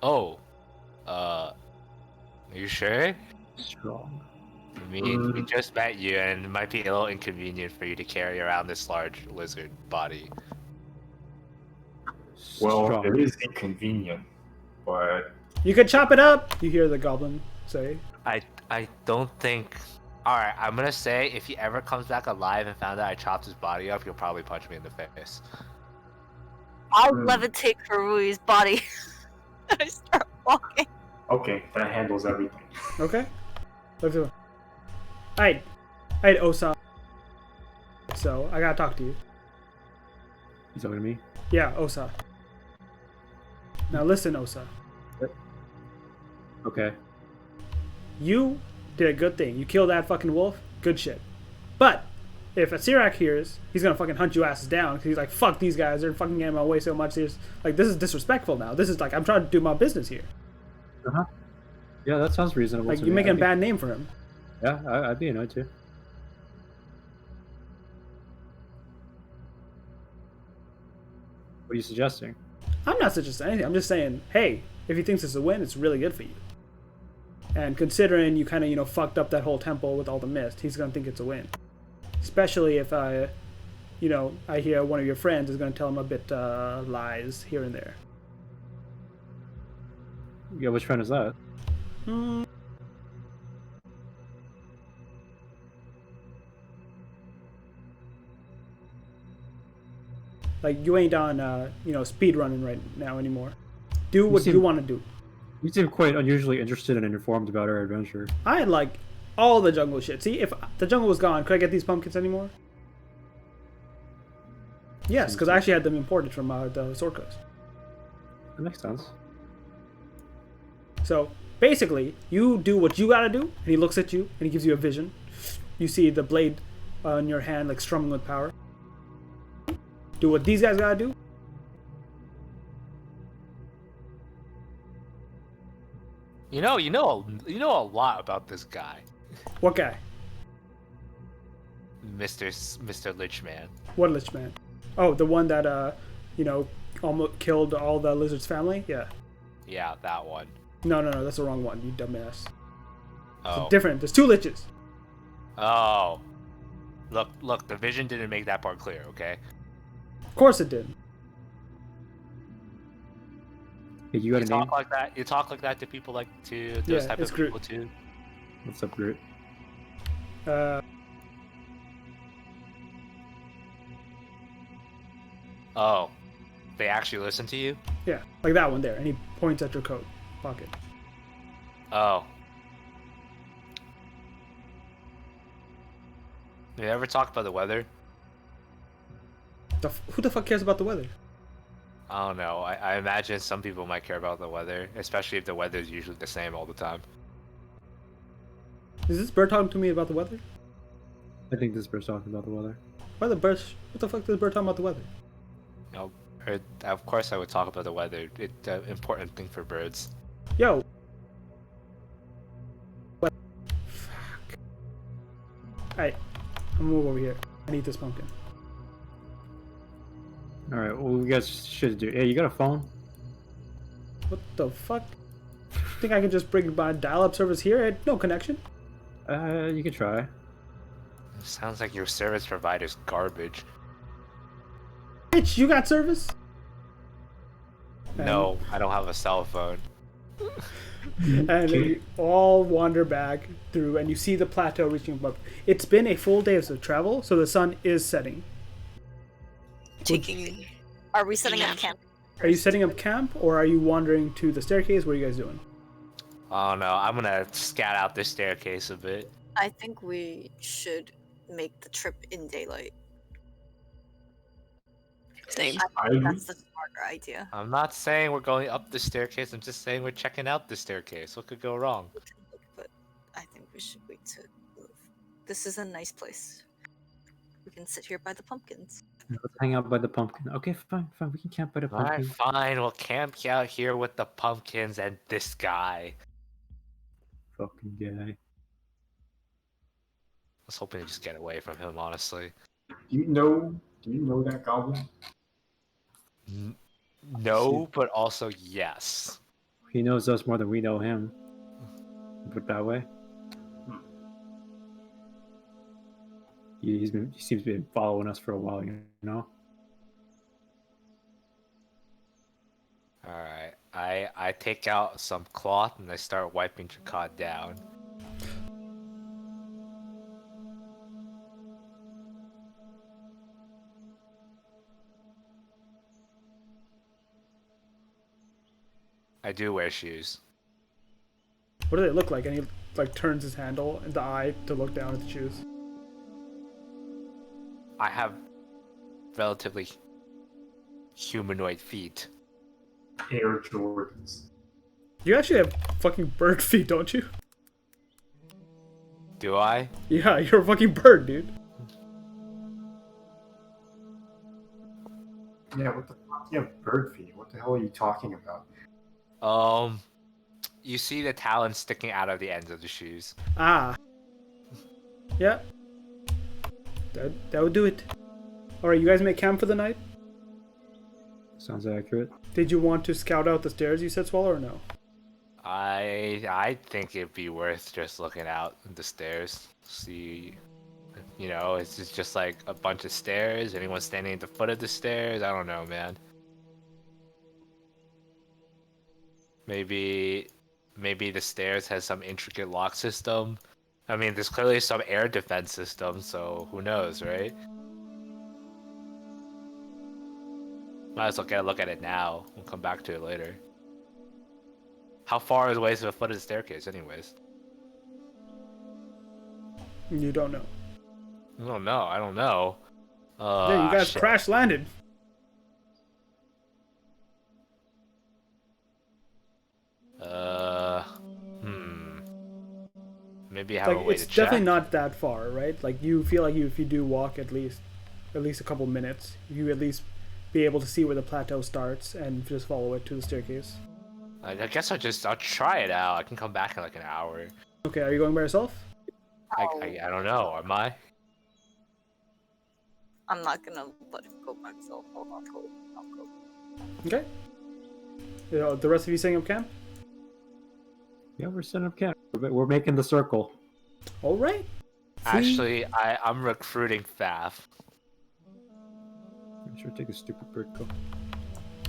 Oh. Are you sure? Strong. I mean, we just met you and it might be a little inconvenient for you to carry around this large lizard body. Well, Strong. it is inconvenient, but You could chop it up. You hear the goblin say. I don't think... Alright, I'm gonna say if he ever comes back alive and found out I chopped his body up, he'll probably punch me in the face. I'll levitate Harui's body. I start walking. okay, that handles everything. Okay. Let's do it. Alright, Osa. So I gotta talk to you. You talking to me? Yeah, Osa. Now listen, Osa. Okay. You did a good thing. You killed that fucking wolf. Good shit. But if Asirak hears, he's gonna fucking hunt you asses down because he's like, fuck these guys. They're fucking getting in my way so much. There's like, this is disrespectful now. This is like, I'm trying to do my business here. Uh-huh. Yeah, that sounds reasonable. Like, to you're me. making a I'd bad name for him. Yeah, I'd be annoyed too. What are you suggesting? I'm not suggesting anything. I'm just saying, hey, if he thinks it's a win, it's really good for you. And considering you kind of, fucked up that whole temple with all the mist, he's gonna think it's a win. Especially if I hear one of your friends is gonna tell him a bit lies here and there. Yeah, which friend is that? Like, you ain't on, speed running right now anymore. Do what seem- you want to do. You seem quite unusually interested and informed about our adventure. I had, like, all the jungle shit. See, if the jungle was gone, could I get these pumpkins anymore? Yes, because I actually had them imported from the Sword Coast. That makes sense. So, basically, you do what you gotta do, and he looks at you, and he gives you a vision. You see the blade in your hand, like, strumming with power. Do what these guys gotta do. You know a lot about this guy, What guy? Mr. Lichman. What Lich Man? Oh, the one that, almost killed all the lizard's family? Yeah. Yeah, that one. No, that's the wrong one, you dumbass. Oh. Different. There's two liches. Oh. Look, the vision didn't make that part clear, okay? Of course it did. Hey, you got You a name? talk like that. You talk like that to people like to those Yeah, type it's of Groot. people too. What's up, Groot? Oh, they actually listen to you? Yeah, like that one there. And he points at your coat pocket. Oh. You ever talk about the weather? Who the fuck cares about the weather? I don't know. I imagine some people might care about the weather, especially if the weather is usually the same all the time. Is this bird talking to me about the weather? I think this bird's talking about the weather. Why the bird? What the fuck is this bird talking about the weather? No, of course I would talk about the weather. It's an important thing for birds. Yo. What? Fuck. Alright, I'm gonna move over here. I need this pumpkin. All right, well, we guys should do. Hey, you got a phone? What the fuck? Think I can just bring my dial-up service here? I had no connection. You can try. Sounds like your service provider's garbage. Bitch, you got service? No, I don't have a cell phone. And you all wander back through, and you see the plateau reaching above. It's been a full day of travel, so the sun is setting. Taking. Are we setting Yeah. up camp? Are you setting up camp, or are you wandering to the staircase? What are you guys doing? Oh no, I'm gonna scat out the staircase a bit. I think we should make the trip in daylight. Same. I agree. That's the smarter idea. I'm not saying we're going up the staircase, I'm just saying we're checking out the staircase. What could go wrong? But I think we should wait to move. This is a nice place. We can sit here by the pumpkins. Let's hang out by the pumpkin. Okay, fine. We can camp by the pumpkin. Alright, fine, we'll camp out here with the pumpkins and this guy. Fucking guy. I was hoping to just get away from him, honestly. Do you know that goblin? No, but also yes. He knows us more than we know him. Put it that way. He seems to be following us for a while, you know. Alright, I take out some cloth and I start wiping Chakad down. I do wear shoes. What do they look like? And he like turns his handle in the eye to look down at the shoes. I have relatively humanoid feet. Air Jordans. You actually have fucking bird feet, don't you? Do I? Yeah, you're a fucking bird, dude. Yeah, what the fuck? You have bird feet. What the hell are you talking about? You see the talons sticking out of the ends of the shoes. Ah. Yeah. That would do it. Alright, you guys make camp for the night? Sounds accurate. Did you want to scout out the stairs, you said, Swallow, or no? I think it'd be worth just looking out the stairs. See, you know, it's just like a bunch of stairs. Anyone standing at the foot of the stairs? I don't know, man. Maybe the stairs has some intricate lock system. I mean, there's clearly some air defense system, so who knows, right? Might as well get a look at it now. We'll come back to it later. How far is away to the foot of the staircase, anyways? You don't know. I don't know. Yeah, you guys shit. crash landed. Maybe have a Like, way it's to check. definitely not that far, right? Like, you feel like if you do walk at least a couple minutes, you at least be able to see where the plateau starts and just follow it to the staircase. I guess I'll try it out. I can come back in like an hour. Okay, are you going by yourself? I don't know. Am I? I'm not gonna let him go by himself. I'll go. Okay. You know, the rest of you setting up camp? Yeah, we're setting up camp. We're making the circle. All right. Actually, I'm recruiting Faf. I'm sure take a stupid bird go.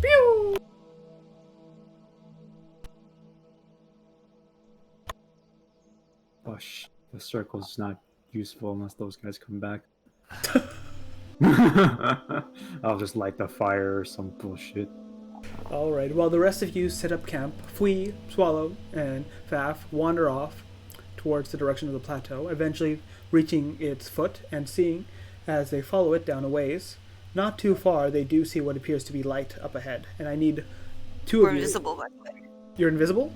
Pew! Oh, the circle's not useful unless those guys come back. I'll just light the fire or some bullshit. All right. While the rest of you set up camp, Fui, Swallow, and Faf wander off towards the direction of the plateau, eventually reaching its foot and seeing, as they follow it down a ways, not too far, they do see what appears to be light up ahead. And I need two We're of you. invisible, by the way. You're invisible?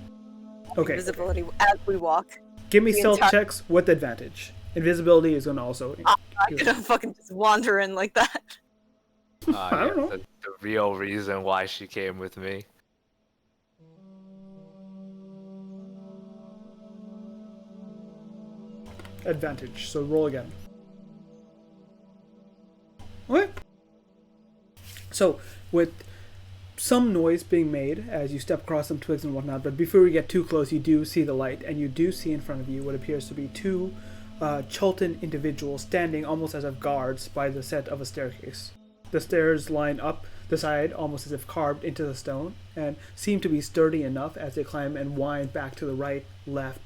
Okay. Invisibility as we walk. Give me the stealth entire- checks with advantage. Invisibility is going to also... I'm gonna fucking just wander in like that. I don't know. The real reason why she came with me. Advantage, so roll again. Okay. So, with some noise being made as you step across some twigs and whatnot, but before we get too close, you do see the light, and you do see in front of you what appears to be two Chultan individuals standing almost as if guards by the set of a staircase. The stairs line up the side almost as if carved into the stone, and seem to be sturdy enough as they climb and wind back to the right, left,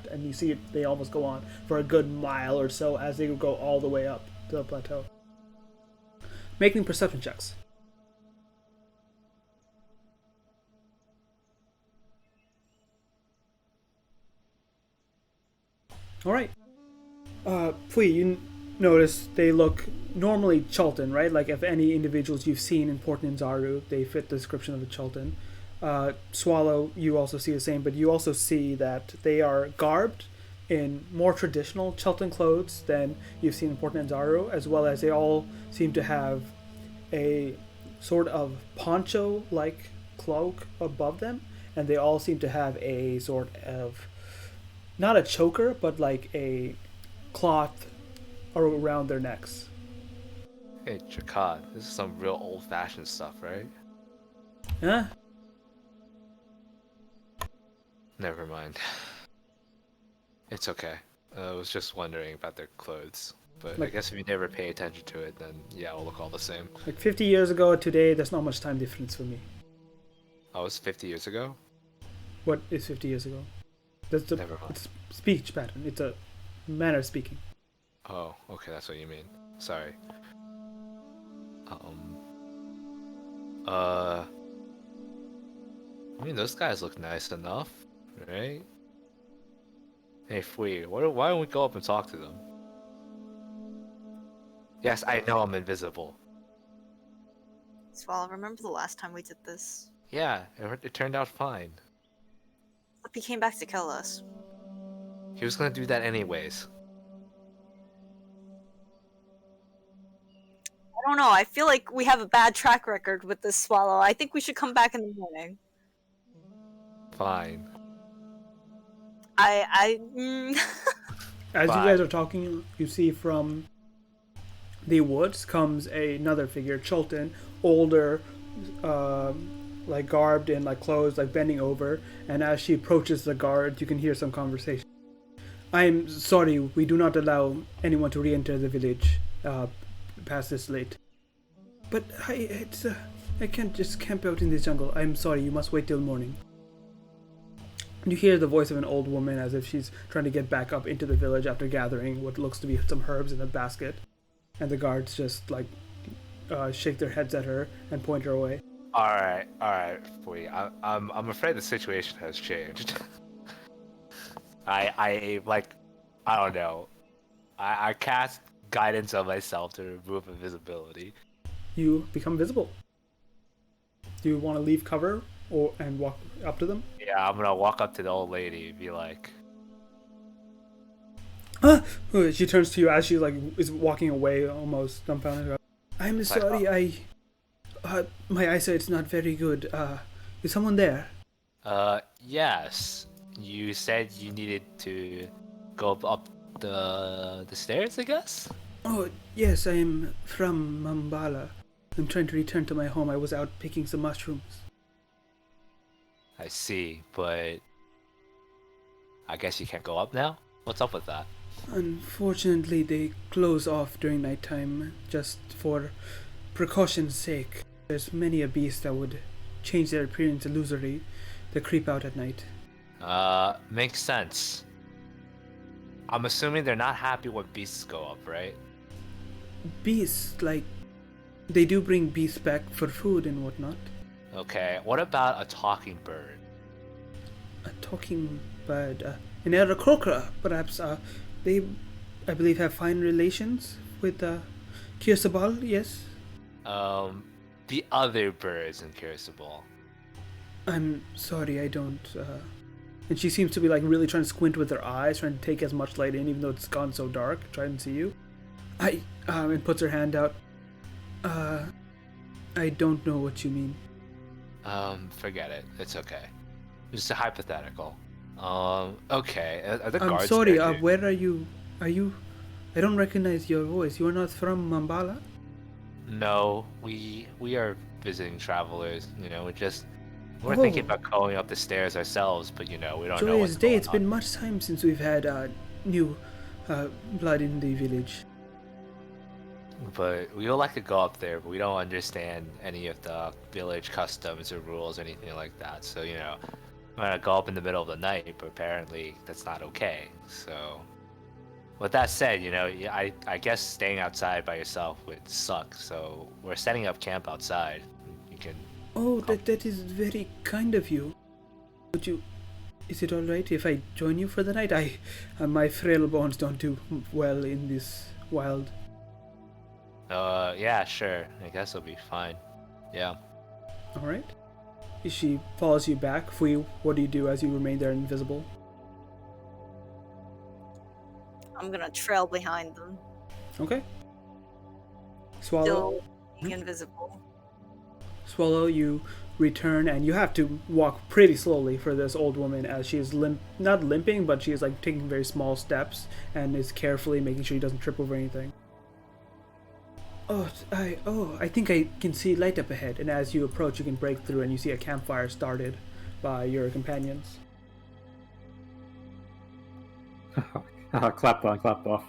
and you see it, they almost go on for a good mile or so as they go all the way up to the plateau. Making perception checks. Alright. Fui, you notice they look normally Chultan, right? Like if any individuals you've seen in Port Ninzaru, they fit the description of the Chultan. Swallow, you also see the same, but you also see that they are garbed in more traditional Chultan clothes than you've seen in Port Ninzaru, as well as they all seem to have a sort of poncho-like cloak above them, and they all seem to have a sort of, not a choker, but like a cloth around their necks. Hey, Jakad, this is some real old-fashioned stuff, right? Huh? Never mind. It's okay. I was just wondering about their clothes. But I guess if you never pay attention to it, then yeah, it'll look all the same. Like 50 years ago, today, there's not much time difference for me. Oh, it was 50 years ago? What is 50 years ago? That's the Never mind. it's speech pattern. It's a manner of speaking. Oh, okay, that's what you mean. Sorry. I mean, those guys look nice enough, right? Hey, Fui, why don't we go up and talk to them? Yes, I know I'm invisible. Swallow, remember the last time we did this? Yeah, it turned out fine. But he came back to kill us. He was gonna do that anyways. I don't know, I feel like we have a bad track record with this Swallow. I think we should come back in the morning. Fine. As you Fine. guys are talking, you see from the woods comes another figure, Chultan, older, like garbed in like clothes, like bending over, and as she approaches the guard, you can hear some conversation. I'm sorry, we do not allow anyone to re-enter the village past this late. But I can't just camp out in this jungle. I'm sorry, you must wait till morning. You hear the voice of an old woman as if she's trying to get back up into the village after gathering what looks to be some herbs in a basket. And the guards just like shake their heads at her and point her away. Alright, Fui. I'm afraid the situation has changed. I don't know. I cast guidance on myself to remove invisibility. You become visible. Do you want to leave cover and walk up to them? Yeah, I'm gonna walk up to the old lady and be like, She turns to you as she like is walking away, almost dumbfounded. I'm sorry, my eyesight's not very good. Is someone there? yes. You said you needed to go up the stairs, I guess? Oh, yes, I am from Mambala. I'm trying to return to my home. I was out picking some mushrooms. I see, but I guess you can't go up now? What's up with that? Unfortunately, they close off during nighttime, just for precaution's sake. There's many a beast that would change their appearance illusory. They creep out at night. Makes sense. I'm assuming they're not happy when beasts go up, right? Beasts, like, they do bring beasts back for food and whatnot. Okay, what about a talking bird? A talking bird, an Aarakocra, perhaps. They, I believe, have fine relations with Kirsabal, yes? The other birds in Kirsabal. I'm sorry, I don't. And she seems to be like really trying to squint with her eyes, trying to take as much light in, even though it's gone so dark. Try and see you. And puts her hand out. I don't know what you mean. Forget it. It's okay. It's a hypothetical. Okay. Are the I'm guards sorry, there, dude? where are you? I don't recognize your voice. You are not from Mambala? No, we are visiting travelers. You know, we're Oh. thinking about going up the stairs ourselves, but we don't know Joyous what's day. going It's on. been much time since we've had new blood in the village. But we would like to go up there, but we don't understand any of the village customs or rules or anything like that. So I'm gonna go up in the middle of the night, but apparently that's not okay. So, with that said, I guess staying outside by yourself would suck. So we're setting up camp outside. You can. Oh, that is very kind of you. Would you? Is it all right if I join you for the night? My frail bones don't do well in this wild. Yeah, sure. I guess it'll be fine. Yeah. All right. She follows you back. What do you do as you remain there invisible? I'm gonna trail behind them, Okay. Swallow. still being invisible. Swallow, you return and you have to walk pretty slowly for this old woman as she is not limping, but she is like taking very small steps and is carefully making sure she doesn't trip over anything. I think I can see light up ahead, and as you approach you can break through and you see a campfire started by your companions. Clap on, clap off.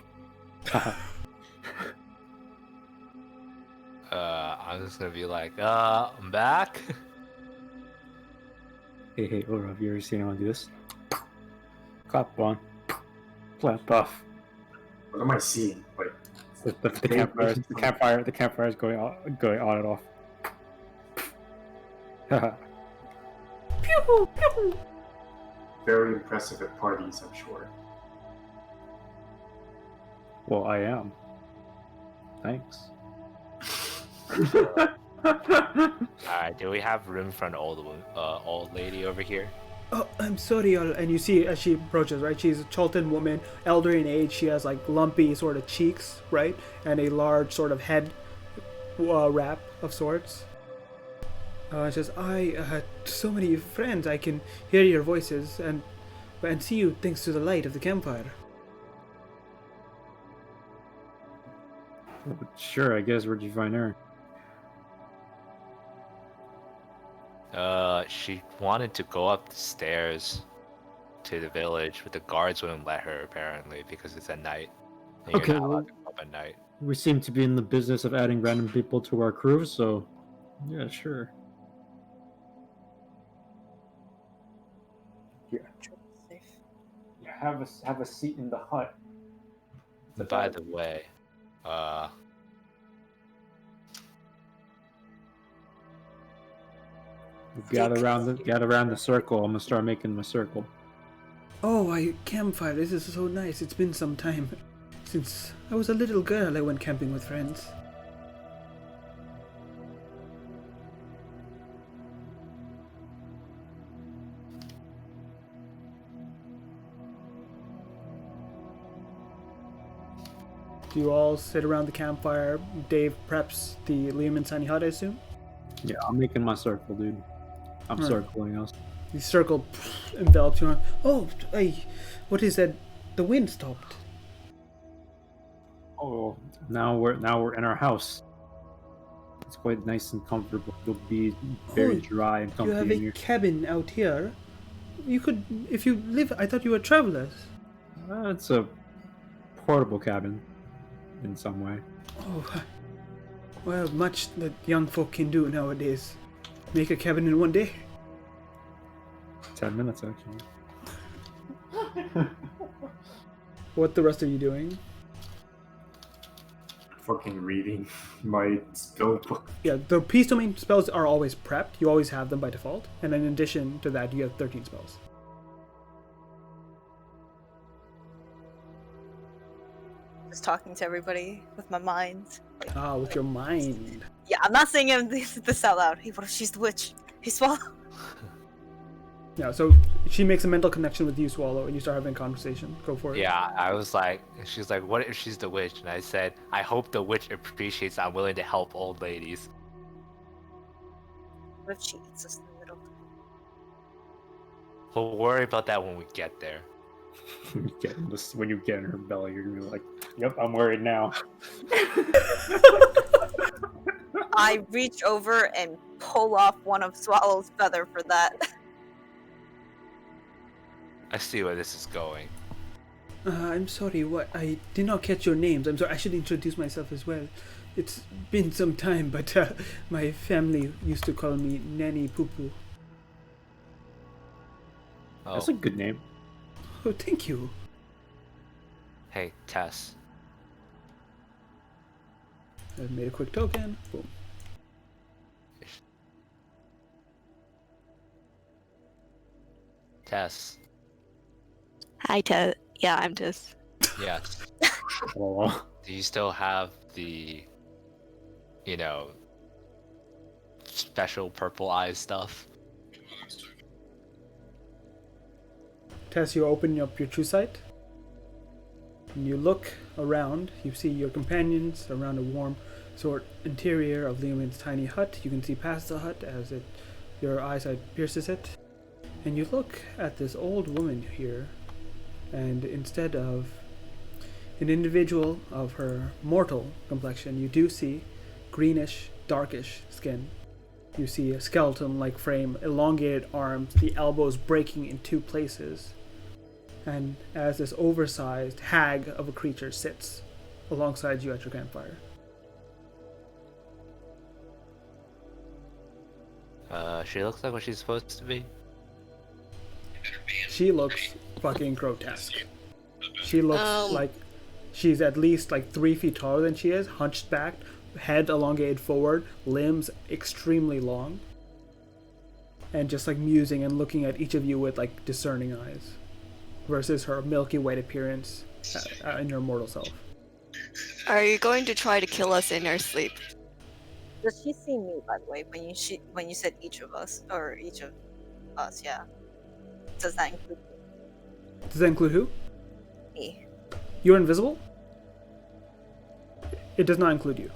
I'm just gonna be like, I'm back. Hey, Ora, have you ever seen anyone do this? Clap on, clap off. What am I seeing? Like, The campfire is going on and off. Pew pew. very impressive at parties, I'm sure. Well, I am. Thanks. Alright, do we have room for an old lady over here? Oh, I'm sorry, and you see as she approaches, right? She's a Chalton woman, elderly in age. She has like lumpy sort of cheeks, right, and a large sort of head wrap of sorts. She says, "I so many friends. I can hear your voices and see you thanks to the light of the campfire." Sure, I guess. Where'd you find her? She wanted to go up the stairs to the village, but the guards wouldn't let her apparently because it's at night. And you're Okay, not well- allowed to go up at night. We seem to be in the business of adding random people to our crew, so yeah, sure. Safe. Have a seat in the hut. By the way, Gather around the circle. I'm gonna start making my circle. Oh, campfire. This is so nice. It's been some time since I was a little girl. I went camping with friends. Do you all sit around the campfire? Dave preps the Liam and Sunny hut, I assume? Yeah, I'm making my circle, dude. I'm Alright. circling us. The circle envelops you. Oh, what is that? The wind stopped. Oh, now we're in our house. It's quite nice and comfortable. You'll be very Oh, dry and You comfy have in a here. cabin out here. You could, if you live. I thought you were travelers. It's a portable cabin, in some way. Oh, well, much that young folk can do nowadays. Make a cabin in one day. 10 minutes, actually. What the rest of you doing? Fucking reading my spell book. Yeah, the peace domain spells are always prepped. You always have them by default. And in addition to that, you have 13 spells. Just talking to everybody with my mind. Ah, with your mind. Yeah, I'm not saying this out loud. Hey, what if she's the witch? Hey, Swallow. Yeah, so she makes a mental connection with you, Swallow, and you start having a conversation. Go for it. yeah, I was like, she's like, what if she's the witch? And I said, I hope the witch appreciates I'm willing to help old ladies. What if she eats us in the middle? We'll worry about that when we get there. When you get in her belly, you're gonna be like, "Yep, I'm worried now." I reach over and pull off one of Swallow's feather for that. I see where this is going. I'm sorry, what? I did not catch your names. I'm sorry, I should introduce myself as well. It's been some time, but my family used to call me Nanny Poo Poo. Oh, That's a good name. Oh, thank you. hey, Tess. I made a quick token. Boom. Tess. Hi, Ted. Yeah, I'm just. Yes. Oh, Do you still have the, you know, special purple eyes stuff? Tess, you open up your true sight. And you look around. You see your companions around a warm sort interior of Leomin's tiny hut. You can see past the hut as your eyesight pierces it. And you look at this old woman here, and instead of an individual of her mortal complexion, you do see greenish, darkish skin. You see a skeleton-like frame, elongated arms, the elbows breaking in two places. And as this oversized hag of a creature sits alongside you at your campfire. She looks like what she's supposed to be. She looks fucking grotesque. She looks Um. like she's at least like 3 feet taller than she is, hunched back, head elongated forward, limbs extremely long, and just like musing and looking at each of you with like discerning eyes, versus her milky white appearance in her mortal self. Are you going to try to kill us in our sleep? Does she see me, by the way, when you said each of us, or each of us, yeah? Does that include Does that include who? me? You're invisible? It does not include you.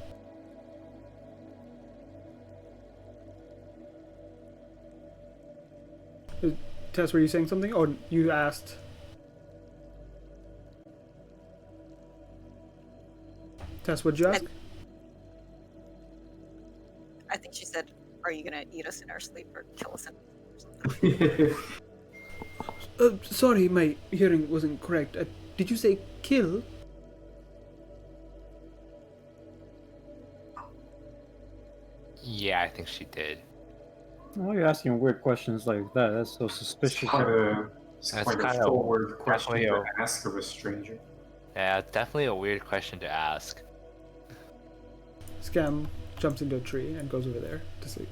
Tess, were you saying something? Or you asked? Tess, what'd you ask? I think she said, "Are you gonna eat us in our sleep or kill us in our sleep?" Or something. Sorry, my hearing wasn't correct. Did you say kill? Yeah, I think she did. why are you asking weird questions like that? That's so suspicious. It's That's quite a kinda- forward question definitely to ask of a stranger. Yeah, definitely a weird question to ask. Scam jumps into a tree and goes over there to sleep.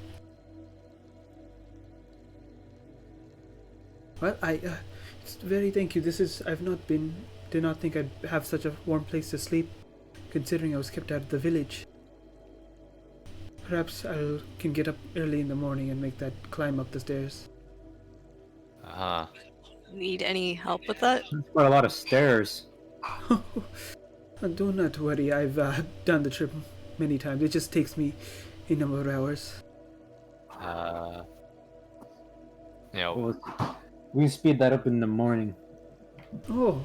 Well, very thank you. Did not think I'd have such a warm place to sleep, considering I was kept out of the village. Perhaps I can get up early in the morning and make that climb up the stairs. Need any help with that? That's quite a lot of stairs. Do not worry, I've done the trip many times. It just takes me a number of hours. You know, Well, we can speed that up in the morning. Oh,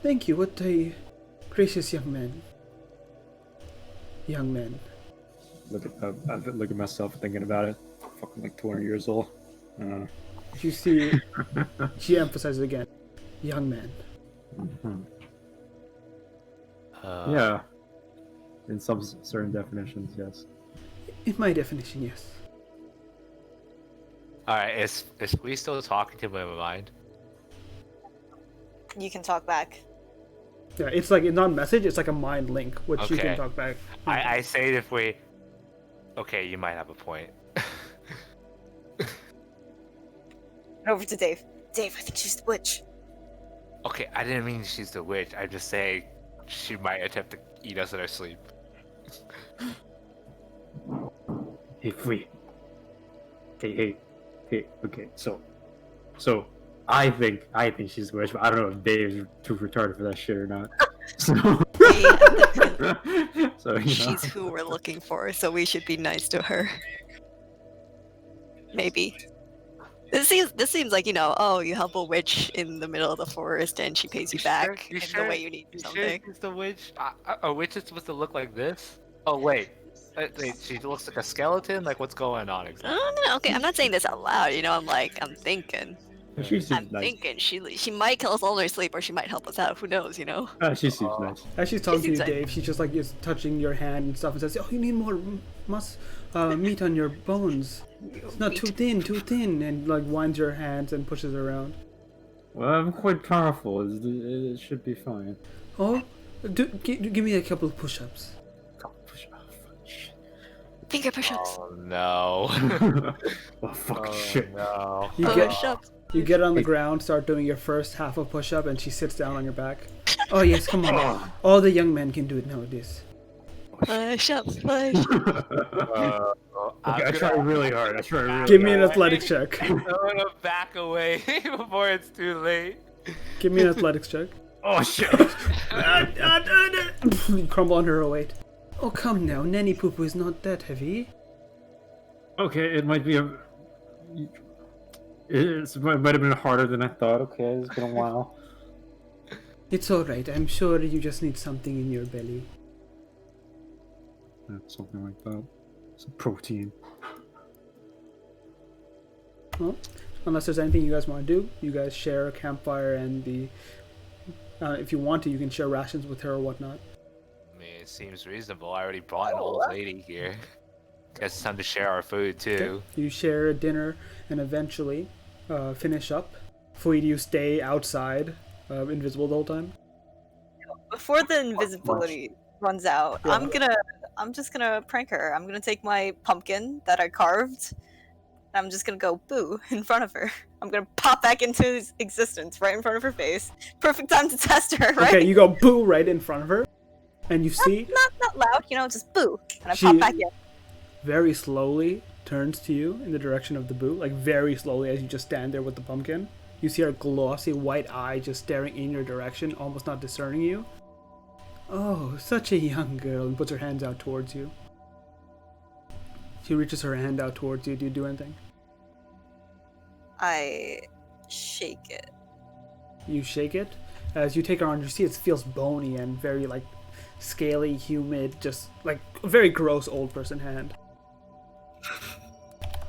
thank you. What a gracious young man. Young man. Look at myself thinking about it. Fucking like 200 years old. You see, she emphasizes again. Young man. Yeah. In some certain definitions, yes. In my definition, yes. alright, is we still talking to my mind? You can talk back. Yeah, it's like not a message, it's like a mind link, which you Okay. can talk back. I say if we... Okay, you might have a point. Over to Dave. Dave, I think she's the witch. Okay, I didn't mean she's the witch. I'm just saying she might attempt to eat us in our sleep. Hey, free. Hey. Okay, so I think she's the witch, but I don't know if Dave's too retarded for that shit or not. So, so you know. She's who we're looking for, so we should be nice to her. Maybe. This seems like, oh, you help a witch in the middle of the forest and she pays you back in the way you need You something. sure she's the witch? A witch is supposed to look like this? Oh wait, She looks like a skeleton. Like, what's going on exactly? No, okay, I'm not saying this out loud. You know, I'm thinking. She seems I'm nice. thinking she might kill us all in her sleep, or she might help us out. Who knows? You know. She seems nice. As she's talking to you, seems like- Dave, she's just like is touching your hand and stuff and says, "Oh, you need more meat on your bones. It's not too thin," and like winds your hands and pushes around. Well, I'm quite powerful. It should be fine. Oh, give me a couple of push-ups. Finger push-ups. Oh no. Oh fuck Oh, shit. no. You get Push-ups. you get on the ground, start doing your first half of push-up, and she sits down on your back. Oh yes, come on. All the young men can do it nowadays. Push-ups. Push. Okay, I try really hard. I try really Give me an hard. athletics check. I'm gonna back away before it's too late. Give me an athletics check. Oh shit. You crumble under her weight. Oh come now, nanny poo-poo is not that heavy. Okay, it might be a. It might have been harder than I thought. Okay, it's been a while. It's alright, I'm sure you just need something in your belly. Yeah, something like that. Some protein. Well, unless there's anything you guys want to do, you guys share a campfire and the... if you want to, you can share rations with her or whatnot. I mean, it seems reasonable. I already brought an old lady here. Guess it's time to share our food too. You share a dinner and eventually finish up. Fleet, you stay outside, invisible the whole time. Before the invisibility runs out, Yeah. I'm just gonna prank her. I'm gonna take my pumpkin that I carved. And I'm just gonna go boo in front of her. I'm gonna pop back into existence right in front of her face. Perfect time to test her, right? Okay, you go boo right in front of her, and you see Not loud, you know, just boo. And I She- pop back in. very slowly turns to you in the direction of the boo, like very slowly as you just stand there with the pumpkin. You see her glossy white eye just staring in your direction, almost not discerning you. Oh, such a young girl, and puts her hands out towards you. She reaches her hand out towards you. Do you do anything? I shake it. You shake it. As you take her on, you see it feels bony and very like scaly, humid, just like a very gross old person hand.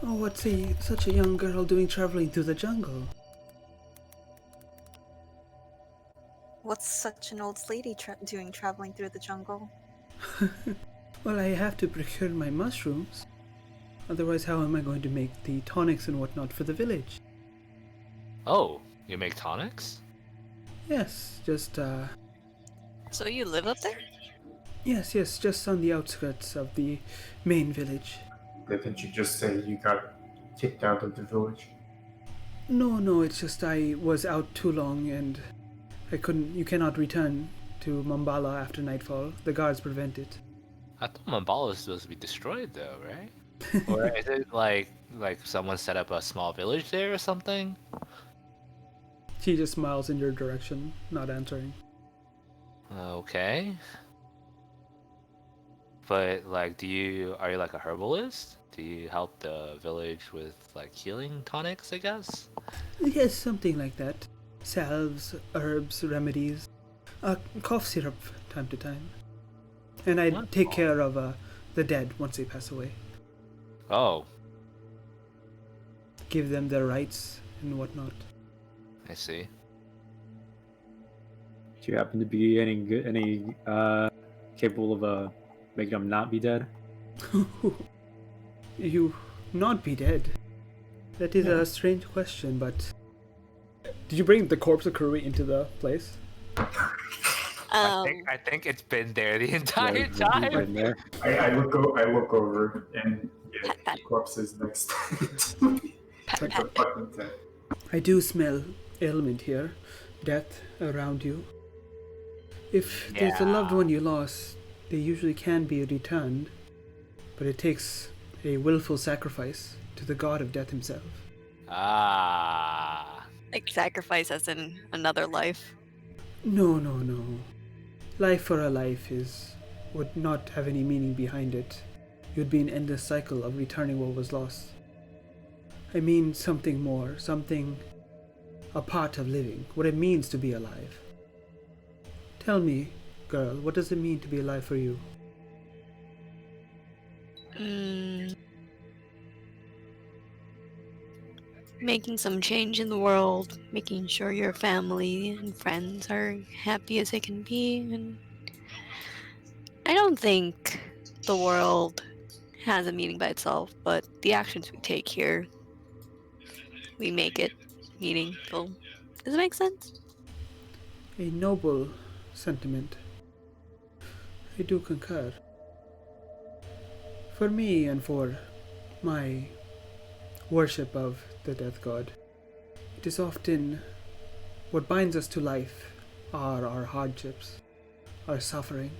Oh, what's such a young girl doing traveling through the jungle? What's such an old lady doing traveling through the jungle? Well, I have to procure my mushrooms. Otherwise, how am I going to make the tonics and whatnot for the village? Oh, you make tonics? Yes, just, So you live up there? yes, just on the outskirts of the main village. Didn't you just say you got kicked out of the village? No, it's just I was out too long and you cannot return to Mambala after nightfall. The guards prevent it. I thought Mambala was supposed to be destroyed though, right? Or is it like someone set up a small village there or something? She just smiles in your direction, not answering. Okay. But like, are you like a herbalist? Do you help the village with like healing tonics, I guess? Yes, something like that. Salves, herbs, remedies. Cough syrup, time to time. And I take care of the dead once they pass away. Oh, Give them their rights and whatnot. I see. Do you happen to be any capable of making them not be dead? You not be dead? That is a strange question, but... Did you bring the corpse of Kurui into the place? I think it's been there the entire Yeah, he's time. been there. I look over and the corpse is next to me. Like a fucking tent. I do smell ailment here. Death around you. If there's a loved one you lost, they usually can be returned. But it takes a willful sacrifice to the god of death himself. Ah. Like sacrifice as in another life? No. Life for a life would not have any meaning behind it. It would be an endless cycle of returning what was lost. I mean something more, something a part of living, what it means to be alive. Tell me, girl, what does it mean to be alive for you? Making some change in the world, making sure your family and friends are happy as they can be, and I don't think the world has a meaning by itself, but the actions we take here, we make it meaningful. Does it make sense? A noble sentiment. I do concur. For me and for my worship of the death god, it is often what binds us to life are our hardships, our suffering.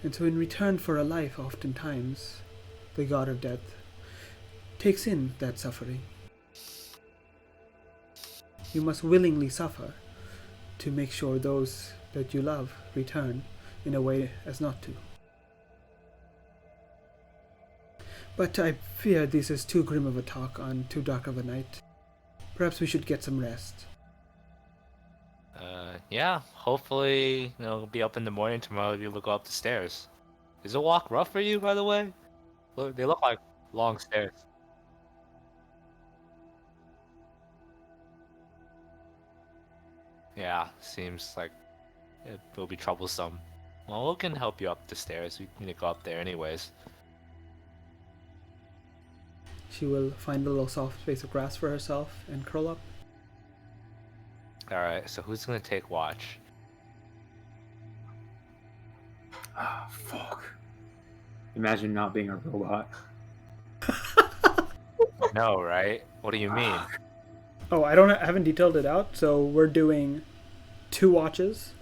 And so in return for a life, oftentimes, the god of death takes in that suffering. You must willingly suffer to make sure those that you love return in a way as not to. But I fear this is too grim of a talk on too dark of a night. Perhaps we should get some rest. Yeah, hopefully, we'll be up in the morning tomorrow if you go up the stairs. Is the walk rough for you, by the way? Look, they look like long stairs. Yeah, seems like it will be troublesome. Well, we can help you up the stairs. We need to go up there anyways. She will find a little soft space of grass for herself and curl up. Alright, so who's gonna take watch? Ah, fuck. Imagine not being a robot. No, right? What do you mean? Oh, I haven't detailed it out, so we're doing 2 watches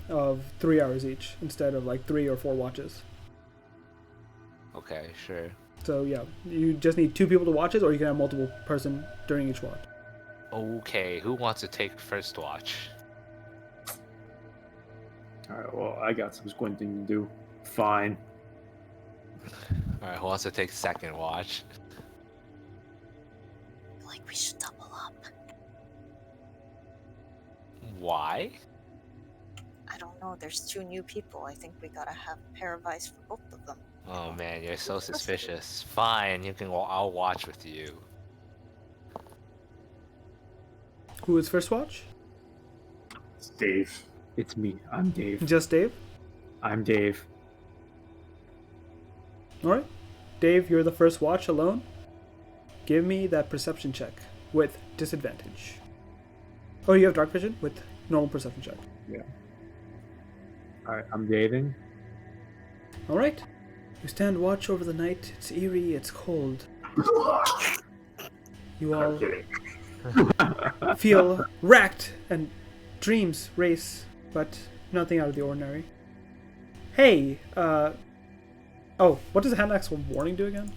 of 3 hours each instead of like 3 or 4 watches. Okay, sure. So yeah, you just need 2 people to watch it, or you can have multiple person during each watch. Okay, who wants to take first watch? Alright, well, I got some squinting to do. Fine. Alright, who wants to take second watch? I feel like we should double up. Why? I don't know. There's 2 new people. I think we gotta have a pair of eyes for both of them. Oh man, you're so suspicious. Fine, I'll watch with you. Who is first watch? It's Dave. It's me. I'm Dave. Just Dave? I'm Dave. Alright. Dave, you're the first watch alone. Give me that perception check with disadvantage. Oh, you have dark vision with normal perception check. Yeah. Alright, I'm Daving. Alright. You stand watch over the night. It's eerie, it's cold. You I'm all kidding. feel racked and dreams race, but nothing out of the ordinary. Hey, oh, what does the hand axe warning do again?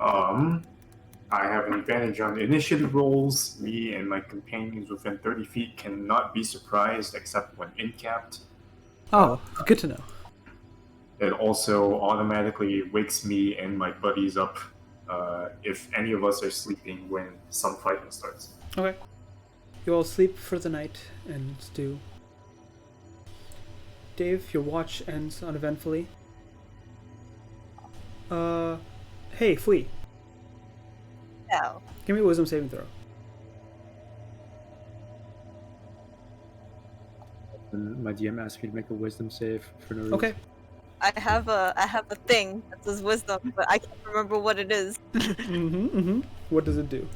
I have an advantage on initiative rolls. Me and my companions within 30 feet cannot be surprised except when incapped. Oh, good to know. It also automatically wakes me and my buddies up if any of us are sleeping when some fighting starts. Okay. You all sleep for the night and stew. Dave, your watch ends uneventfully. Hey, Fui, No. give me a wisdom saving throw. And my DM asked me to make a wisdom save for no reason. Okay. I have a thing that says wisdom, but I can't remember what it is. What does it do?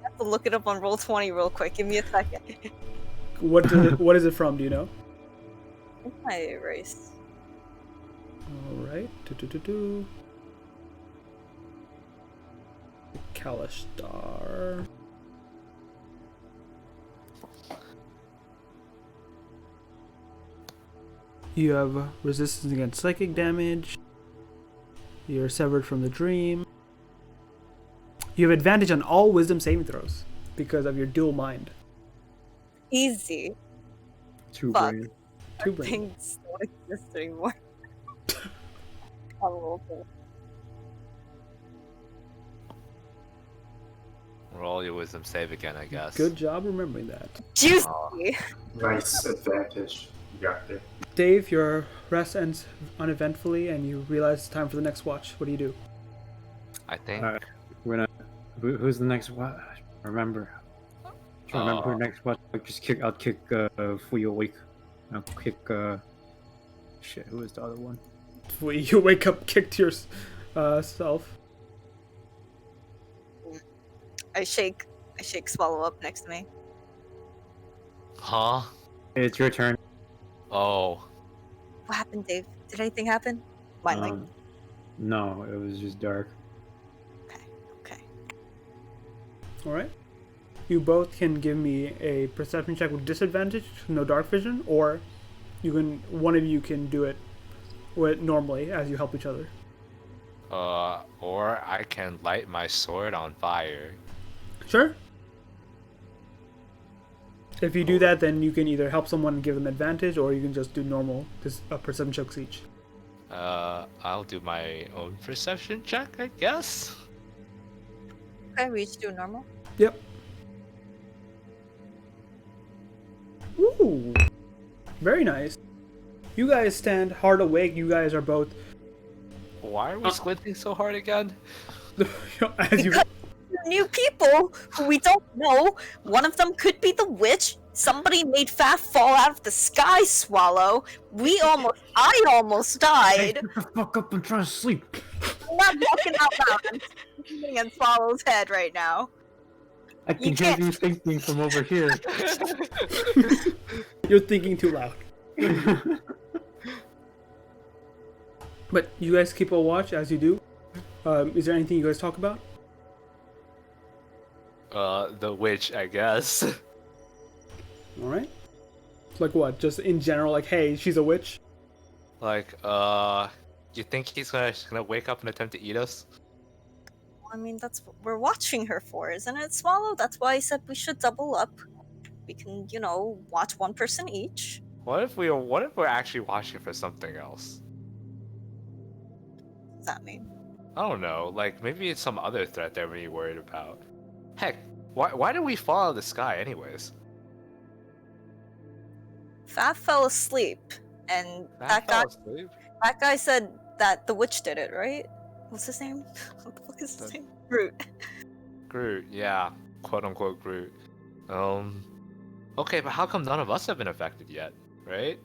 I have to look it up on Roll20 real quick. Give me a second. What is it from, do you know? I erase. Alright. Kalishtar. You have resistance against psychic damage. You're severed from the dream. You have advantage on all wisdom saving throws because of your dual mind. Easy. 2 Fuck. brain. 2 brain. Things don't exist anymore. I'll roll for it. Roll your wisdom save again, I guess. Good job remembering that. Juicy. Nice advantage. You got there. Dave, your rest ends uneventfully, and you realize it's time for the next watch. What do you do? I think. We're gonna. Who's the next one? Remember. Trying to remember who next one. I'll kick Fuyo awake. I'll kick shit, who is the other one? You wake up, kicked yourself. I shake Swallow up next to me. Huh? It's your turn. Oh. What happened, Dave? Did anything happen? Mine, like, No, it was just dark. okay. Alright. You both can give me a perception check with disadvantage, no dark vision, or one of you can do it normally as you help each other. Or I can light my sword on fire. Sure. If you do that, then you can either help someone and give them advantage, or you can just do normal perception checks each. I'll do my own perception check, I guess. Okay, we each do normal. Yep. Ooh. Very nice. You guys stand hard awake. You guys are both... Why are we squinting so hard again? as you... New people who we don't know. One of them could be the witch. Somebody made Faf fall out of the sky, Swallow. I almost Hey, died. shut the fuck up! I'm trying to sleep. I'm not talking out loud. I'm sitting in Swallow's head right now. I can hear you thinking from over here. You're thinking too loud. But you guys keep a watch as you do. Is there anything you guys talk about? The witch, I guess. Alright. Like what? Just in general, like, hey, she's a witch? Like, you think he's gonna wake up and attempt to eat us? I mean, that's what we're watching her for, isn't it, Swallow? That's why I said we should double up. We can, watch one person each. What if we're actually watching for something else? What does that mean? I don't know, like maybe it's some other threat that we're worried about. Heck, why did we fall out of the sky anyways? Faf fell asleep, and that guy said that the witch did it, right? What's his name? What the fuck is his name? Groot, yeah. Quote unquote Groot. Okay, but how come none of us have been affected yet, right?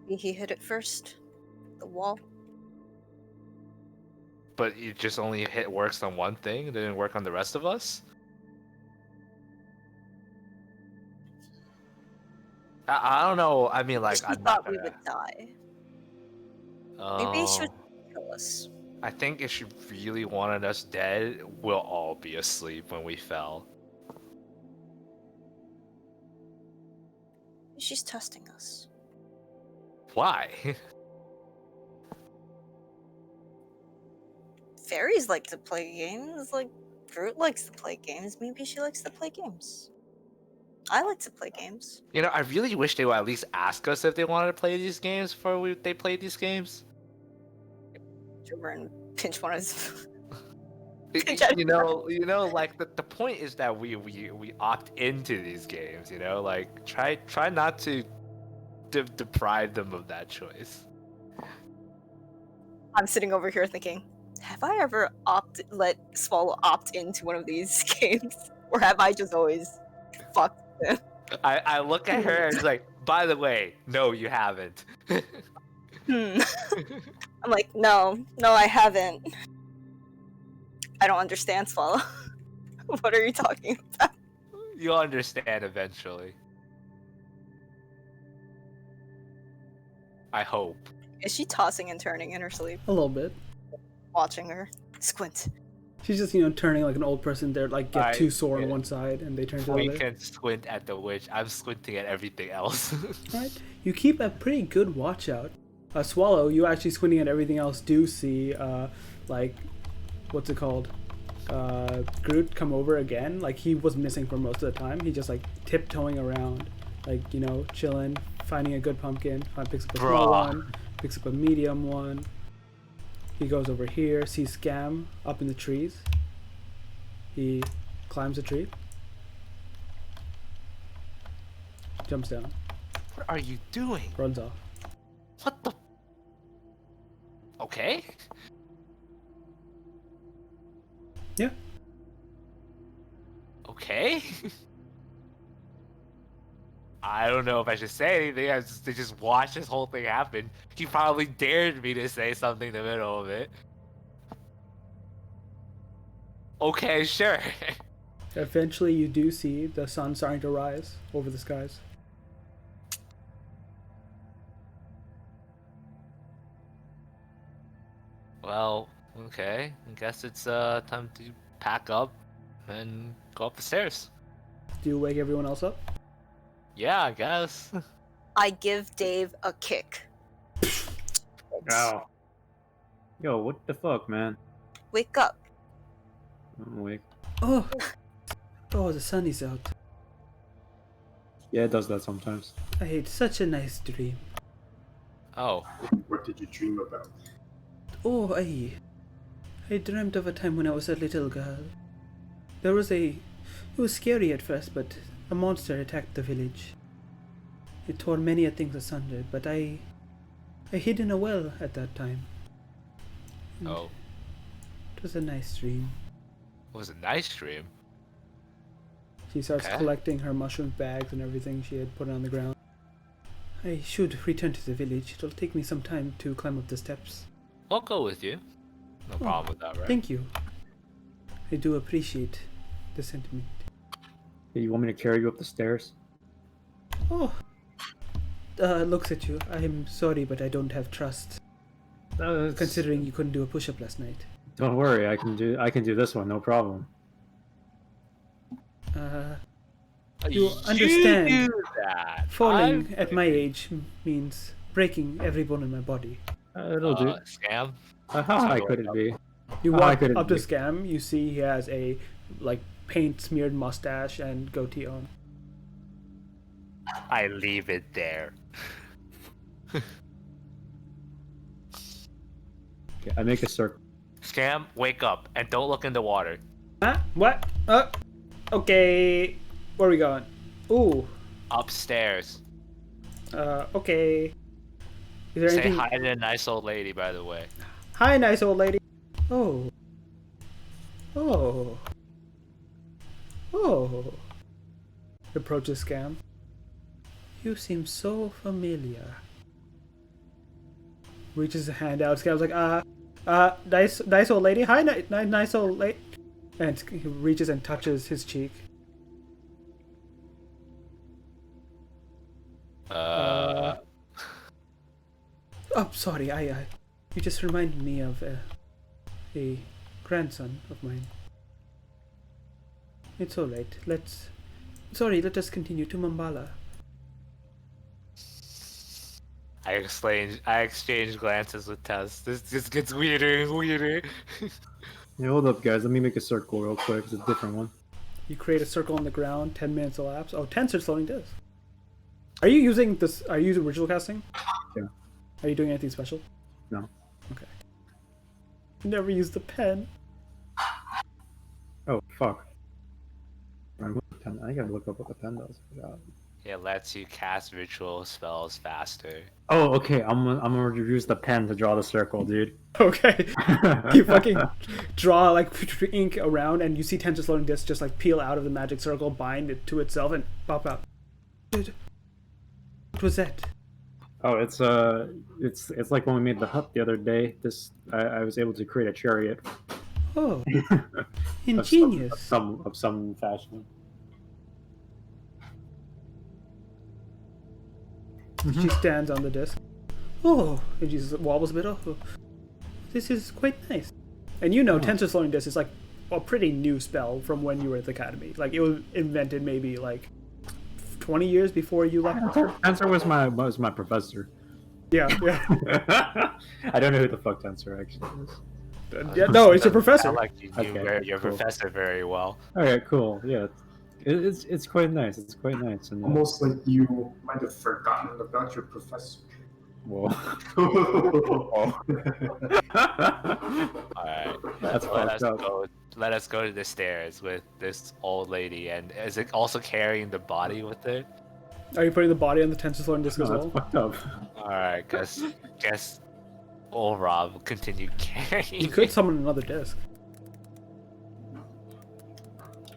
He hit it first. The wall. But it just only works on one thing, it didn't work on the rest of us? I don't know, I mean, like, She I'm thought not we gonna... would die. Maybe she would kill us. I think if she really wanted us dead, we'll all be asleep when we fell. She's testing us. Why? Fairies like to play games. Like, Groot likes to play games. Maybe she likes to play games. I like to play games. You know, I really wish they would at least ask us if they wanted to play these games before they played these games. Over and pinch one of his... You know, like the point is that we opt into these games. You know, like try not to deprive them of that choice. I'm sitting over here thinking, have I ever let Swallow opt into one of these games, or have I just always fucked him? I look at her and it's like, by the way, no, you haven't. I'm like, no, I haven't. I don't understand, Swallow. What are you talking about? You'll understand eventually. I hope. Is she tossing and turning in her sleep? A little bit. Watching her squint. She's just, turning like an old person there, like get too sore on one side and they turn to the We other. can squint at the witch. I'm squinting at everything else. Right. You keep a pretty good watch out. Swallow, you actually squinting at everything else do see, like, what's it called? Groot come over again. Like, he was missing for most of the time. He just, like, tiptoeing around, like, chilling, finding a good pumpkin. Picks up a small one, picks up a medium one. He goes over here, sees Scam up in the trees. He climbs a tree. jumps down, What are you doing? runs off. What the? Okay. Yeah. Okay. I don't know if I should say anything. They just watched this whole thing happen. He probably dared me to say something in the middle of it. Okay, sure. Eventually, you do see the sun starting to rise over the skies. Well, okay. I guess it's time to pack up and go up the stairs. Do you wake everyone else up? Yeah, I guess. I give Dave a kick. Ow. Yo, what the fuck, man? Wake up. I'm awake. Oh, the sun is out. Yeah, it does that sometimes. I had such a nice dream. Oh, What did you dream about? Oh, I dreamt of a time when I was a little girl. It was scary at first, but a monster attacked the village. It tore many a things asunder, but I hid in a well at that time. oh. It was a nice dream. It was a nice dream. She starts Okay. collecting her mushroom bags and everything she had put on the ground. I should return to the village. It'll take me some time to climb up the steps. I'll go with you. No problem with that, right? Thank you. I do appreciate the sentiment. Hey, you want me to carry you up the stairs? Oh. Looks at you. I'm sorry, but I don't have trust. Considering you couldn't do a push-up last night. Don't worry, I can do this one, no problem. You understand. do that. Falling at my age means breaking every bone in my body. It'll do. Scam. How high could it be? You How high walk could it up to be? Scam, you see he has a paint smeared mustache and goatee on. I leave it there. Okay, I make a circle. Scam, wake up and don't look in the water. Huh? What? Okay. Where are we going? Ooh. Upstairs. Okay. Is there Say anything? hi to the nice old lady, by the way. Hi, nice old lady. Oh. Oh. Oh. Approaches Scam. You seem so familiar. Reaches a hand out. Scam's like, nice old lady. Hi, nice old lady. And he reaches and touches his cheek. Oh, sorry. You just reminded me of a grandson of mine. It's all right. Let us continue to Mambala. I exchange glances with Tess. This just gets weirder and weirder. Hey, hold up, guys. Let me make a circle real quick. It's a different one. You create a circle on the ground. 10 minutes elapse. Oh, 10 starts loading disc. Are you using this? Are you using ritual casting? Yeah. Are you doing anything special? No. Okay. Never used the pen. Oh, fuck. I gotta look up what the pen does. It lets you cast ritual spells faster. Oh, okay. I'm gonna use the pen to draw the circle, dude. Okay. You fucking draw ink around, and you see 10 just loading disc just peel out of the magic circle, bind it to itself, and pop out. Dude, what was that? Oh, it's like when we made the hut the other day. I was able to create a chariot. Oh, of ingenious. some fashion. She stands on the disc. Oh, and she wobbles a bit. Oh, this is quite nice. And you know, Tensor Slowing Disc is a pretty new spell from when you were at the academy. It was invented maybe 20 years before you left. Tensor was my professor. Yeah. I don't know who the fuck Tensor actually is. Yeah, no, it's your professor. I like you knew Okay, your cool. professor very well. Okay, cool. Yeah, it's quite nice. It's quite nice. And Almost like you might have forgotten about your professor. whoa. Alright. That's fucked up. Let us go to the stairs with this old lady, and is it also carrying the body with her? Are you putting the body on the tensorfloor disc No, as that's well? fucked up. Alright, guess old Rob will continue carrying. You could summon another disc.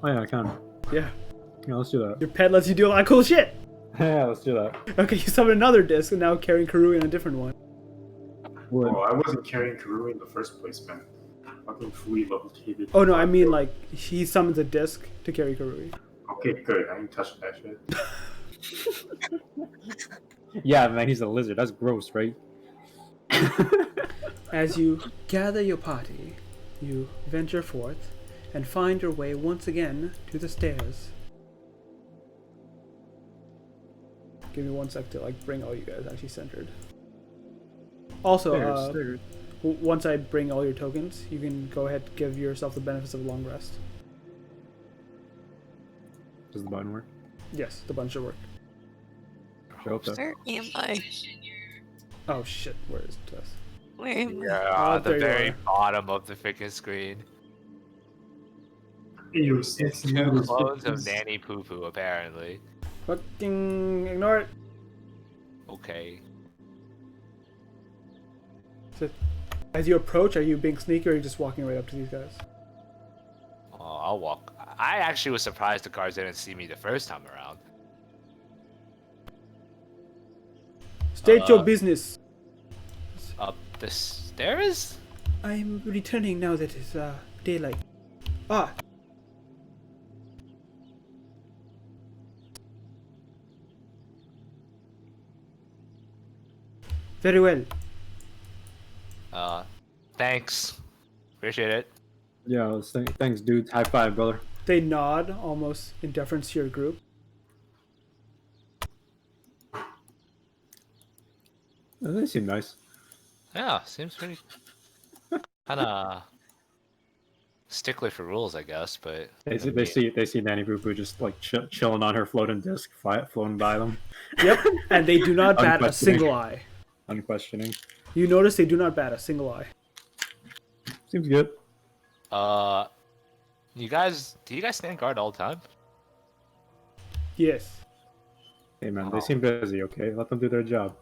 Oh yeah, I can. Yeah. Yeah, let's do that. Your pet lets you do a lot of cool shit. Yeah, let's do that. Okay, you summon another disc and now carrying Karui on a different one. Would. Oh, I wasn't carrying Karui in the first place, man. Fucking fully levitated. Oh no, I mean like he summons a disc to carry Karui. Okay, good. I ain't touching that shit. Yeah, man, he's a lizard. That's gross, right? As you gather your party, you venture forth and find your way once again to the stairs. Give me 1 sec to like bring all you guys actually centered. Also, Stairs. once I bring all your tokens, you can go ahead and give yourself the benefits of a long rest. Does the button work? Yes, the bunch of work. Show up there. Where am I? Oh shit, where is Tess? Where am I? Yeah, there the you very are. bottom of the freaking screen. Ew, It's two clones of Nanny Poo Poo, apparently. Fucking ignore it. Okay. So, as you approach, are you being sneaky or are you just walking right up to these guys? Oh, I'll walk. I actually was surprised the guards didn't see me the first time around. State your business. Up the stairs? I'm returning now that it's daylight. Ah. Very well. Thanks. Appreciate it. Yeah, thanks, dude. High five, brother. They nod, almost in deference to your group. Oh, they seem nice. Yeah, seems pretty kinda stickler for rules, I guess, but They see Nanny Boo Boo just like chilling on her floating disc, floating by them, Yep, and they do not bat a Unquestioning. single eye. unquestioning. You notice they do not bat a single eye. Seems good. do you guys stand guard all the time? Yes. Hey man, they seem busy. Okay, let them do their job.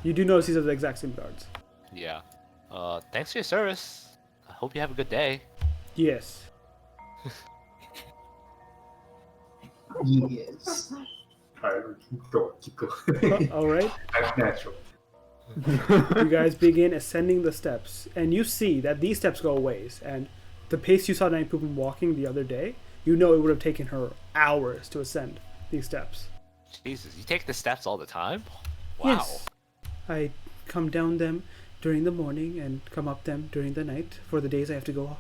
You do notice these are the exact same guards. Yeah. Thanks for your service. I hope you have a good day. Yes. Yes. Alright, keep going. Alright. That's natural. You guys begin ascending the steps, and you see that these steps go a ways, and the pace you saw Nanny Poopin walking the other day, you know it would have taken her hours to ascend these steps. Jesus, you take the steps all the time? Wow. Yes. I come down them during the morning and come up them during the night for the days I have to go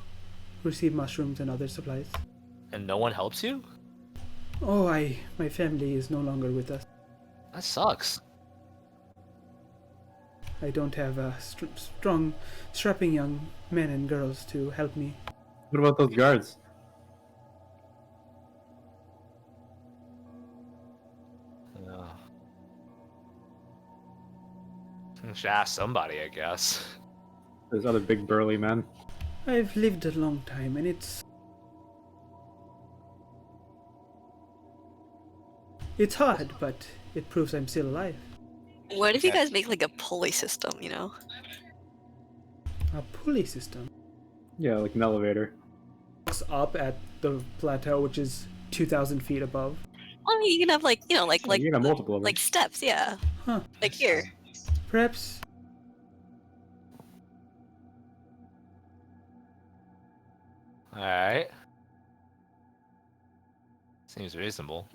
receive mushrooms and other supplies. And no one helps you? Oh, my family is no longer with us. That sucks. I don't have strong, strapping young men and girls to help me. What about those guards? Should ask somebody, I guess. Those other big burly men. I've lived a long time, and it's hard, but it proves I'm still alive. What if you guys make like a pulley system, you know? A pulley system. Yeah, like an elevator. Looks up at the plateau, which is 2,000 feet above. Well, I mean, you can have like, you know, like You got multiple of them. like steps, yeah. Huh. Like here. Perhaps. Alright. Seems reasonable.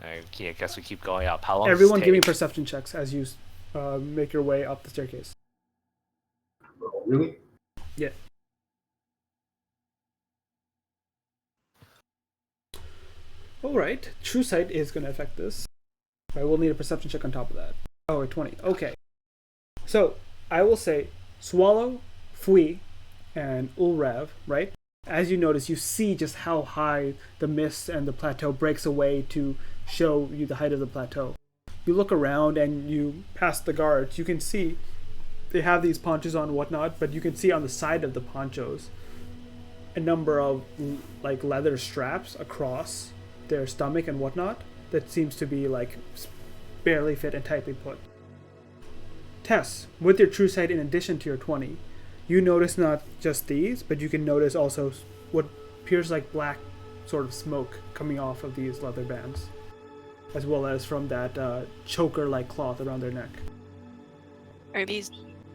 Alright, I guess we keep going up. How long Everyone does it give me take? perception checks as you make your way up the staircase. Oh, really? Yeah. Alright, True Sight is going to affect this. I will need a perception check on top of that. Oh, 20. Okay. So, I will say Swallow, Fui, and Ulrev, right? As you notice, you see just how high the mist and the plateau breaks away to show you the height of the plateau. You look around and you pass the guards. You can see they have these ponchos on and whatnot, but you can see on the side of the ponchos a number of like leather straps across their stomach and whatnot that seems to be like barely fit and tightly put. Tess, with your true sight in addition to your 20, you notice not just these, but you can notice also what appears like black sort of smoke coming off of these leather bands, as well as from that choker-like cloth around their neck. Are these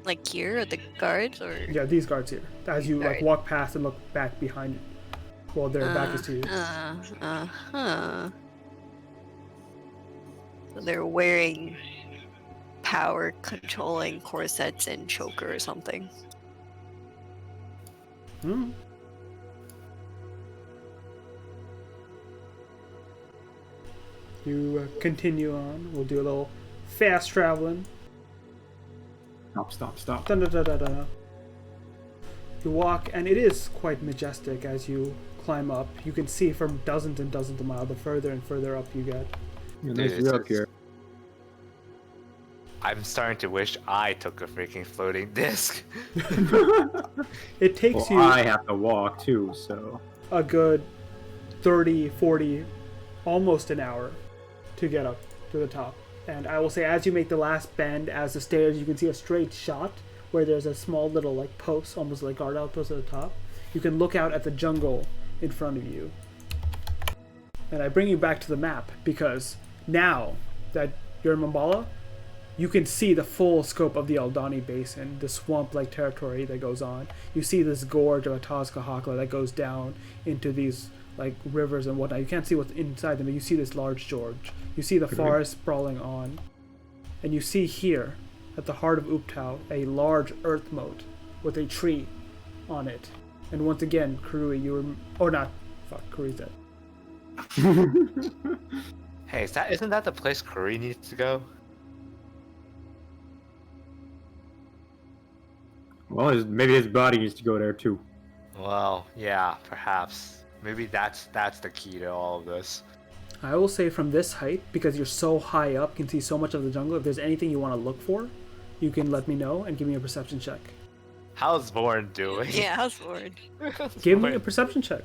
like here at the guards or? Yeah, these guards here. As you like Guard. walk past and look back behind, well, their back is to you. Uh-huh. So they're wearing power controlling corsets and choker or something. Hmm. You continue on. We'll do a little fast traveling. Stop. Dun, dun, dun, dun, dun. You walk, and it is quite majestic as you climb up. You can see from dozens and dozens of miles the further and further up you get. Nice Dude, view up it's- here. I'm starting to wish I took a freaking floating disc. It takes Well, you I have to walk too, so. a good 30, 40, almost an hour to get up to the top. And I will say, as you make the last bend, as the stairs, you can see a straight shot where there's a small little like post, almost like guard outpost at the top. You can look out at the jungle in front of you. And I bring you back to the map because now that you're in Mambala, you can see the full scope of the Aldani Basin, the swamp-like territory that goes on. You see this gorge of Atazcahuatl that goes down into these like rivers and whatnot. You can't see what's inside them, but you see this large gorge. You see the forest sprawling on. And you see here, at the heart of Uptau, a large earth moat with a tree on it. And once again, Karui, you were... Or not. Fuck, Karui's dead. Hey, isn't that the place Curry needs to go? Well, maybe his body needs to go there too. Well, yeah, perhaps. Maybe that's the key to all of this. I will say from this height, because you're so high up, you can see so much of the jungle, if there's anything you want to look for, you can let me know and give me a perception check. How's Vorn doing? Yeah, how's Lord? Give me a perception check.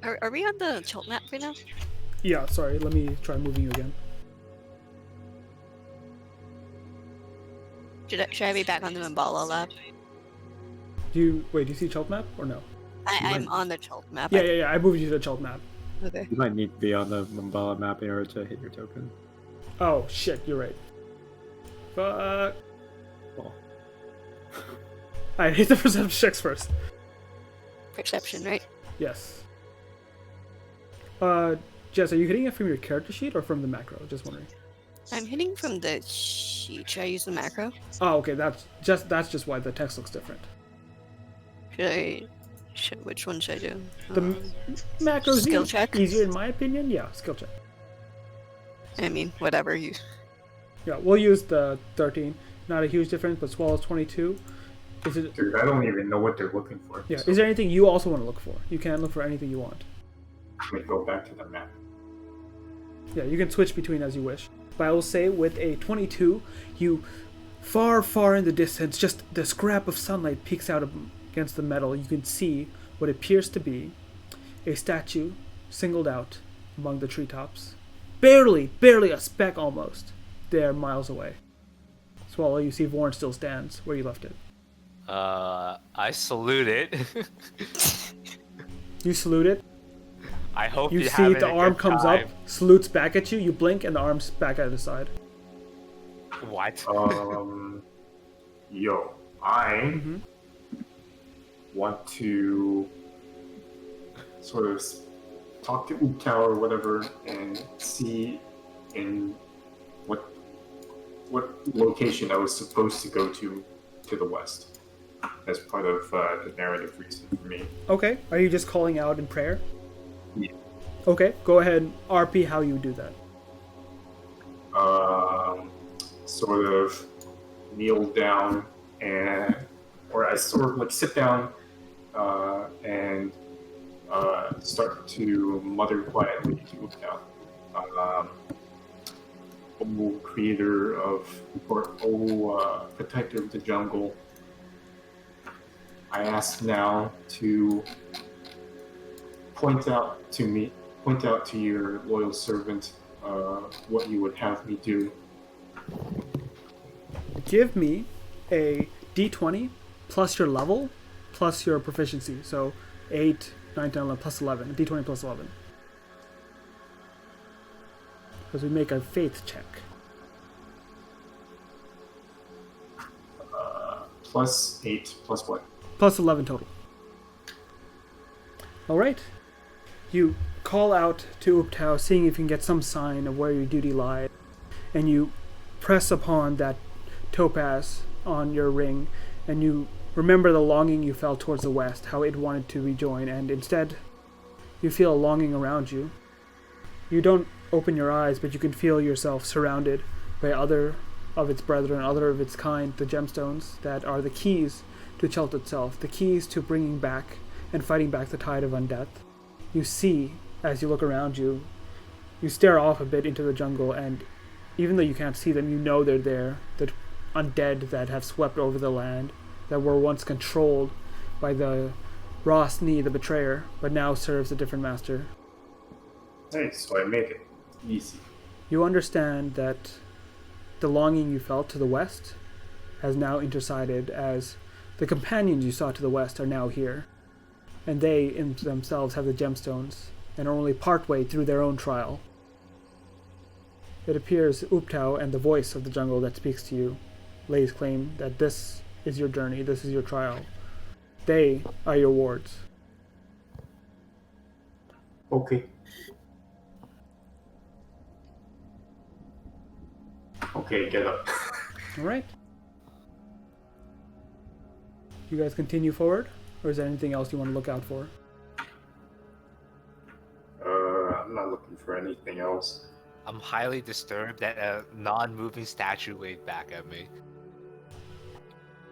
Are we on the Chult map right now? Yeah, sorry, let me try moving you again. Should I be back on the Mambala lab? Do you see Chult map or no? I'm on the Chult map. Yeah, I moved you to the Chult map. Okay. You might need to be on the Mambala map in order to hit your token. Oh, shit, you're right. Fuck. Well, Alright, hit the perception checks first. Perception, right? Yes. Jess, are you hitting it from your character sheet or from the macro? Just wondering. I'm hitting from the sheet. Should I use the macro? Oh, okay, that's just why the text looks different. Which one should I do? The macro's skill check? easier in my opinion. Yeah, skill check. I mean, whatever you. Yeah, we'll use the 13. Not a huge difference, but Swallow's 22. Is it? Dude, I don't even know what they're looking for. Yeah. so Is there anything you also want to look for? You can look for anything you want. I'm gonna go back to the map. Yeah, you can switch between as you wish. But I will say, with a 22, you far, far in the distance, just the scrap of sunlight peeks out against the metal. You can see what appears to be a statue singled out among the treetops. Barely a speck almost. They're miles away. Swallow, you see Vorn still stands where you left it. I salute it. You salute it. I hope You you see having the a arm good comes time. up, salutes back at you. You blink, and the arm's back at the side. What? Yo, I want to sort of talk to Uptau or whatever and see in what location I was supposed to go to the west as part of the narrative reason for me. Okay. Are you just calling out in prayer? Yeah. Okay. Go ahead. RP how you do that. Sort of kneel down or I sort of like sit down and start to mutter quietly to Uptau. O creator of, or O protector of the jungle, I ask now to point out to your loyal servant what you would have me do. Give me a d20 plus your level plus your proficiency. So 8, 9, 10, 11 plus 11. A d20 plus 11. Because we make a faith check. Plus 8, plus what? Plus 11 total. Alright. You call out to Uptao, seeing if you can get some sign of where your duty lies. And you press upon that topaz on your ring, and you remember the longing you felt towards the west, how it wanted to rejoin, and instead you feel a longing around you. You don't open your eyes, but you can feel yourself surrounded by other of its brethren, other of its kind, the gemstones that are the keys to Chult itself, the keys to bringing back and fighting back the tide of undeath. You see, as you look around you, you stare off a bit into the jungle, and even though you can't see them, you know they're there, the undead that have swept over the land, that were once controlled by the Rosni, the betrayer, but now serves a different master. Hey, so I made it. Easy. You understand that the longing you felt to the west has now intersided, as the companions you saw to the west are now here, and they in themselves have the gemstones and are only partway through their own trial. It appears Uptao and the voice of the jungle that speaks to you lays claim that this is your journey, this is your trial. They are your wards. Okay. Okay, get up. Alright. You guys continue forward, or is there anything else you want to look out for? I'm not looking for anything else. I'm highly disturbed that a non-moving statue waved back at me.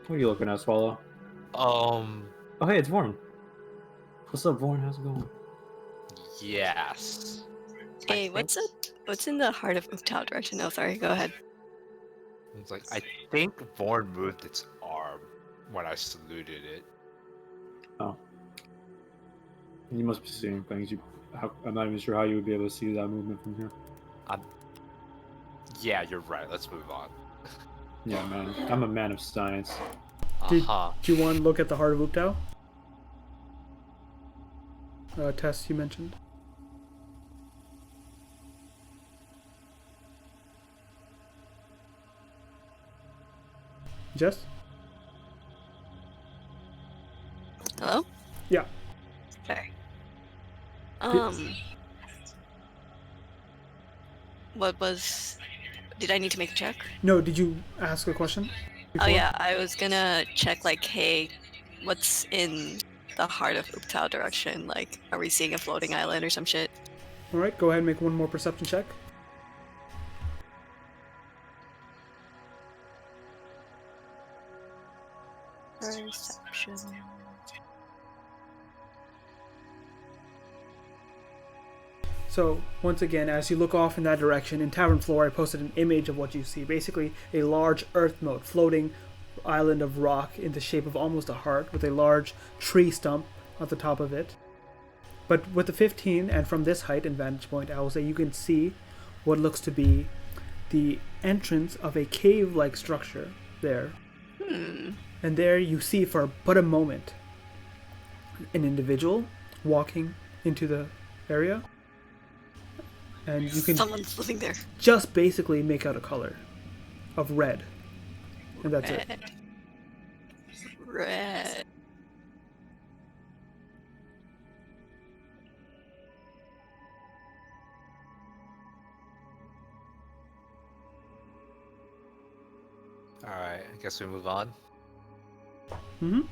What are you looking at, Swallow? Oh, hey, it's Vorn. What's up, Vorn? How's it going? Yes. Hey, what's in the heart of Uptao direction? Oh, sorry, go ahead. It's like, I think Vorn moved its arm when I saluted it. Oh. You must be seeing things. I'm not even sure how you would be able to see that movement from here. Yeah, you're right. Let's move on. Yeah, man. I'm a man of science. Do you want to look at the heart of Uptao? Tess, you mentioned. Jess? Hello? Yeah. Okay. What was... Did I need to make a check? No, did you ask a question? Oh yeah, I was gonna check, like, hey, what's in the heart of Uptao direction? Like, are we seeing a floating island or some shit? Alright, go ahead and make one more perception check. Perception. So, once again, as you look off in that direction, in Tavern Floor, I posted an image of what you see. Basically, a large earth moat, floating island of rock in the shape of almost a heart, with a large tree stump at the top of it. But with the 15, and from this height and vantage point, I will say you can see what looks to be the entrance of a cave-like structure there. And there you see for but a moment an individual walking into the area. And you can Someone's living there. just basically make out a color of red. And that's it. Red. Alright, I guess we move on. Mm-hmm.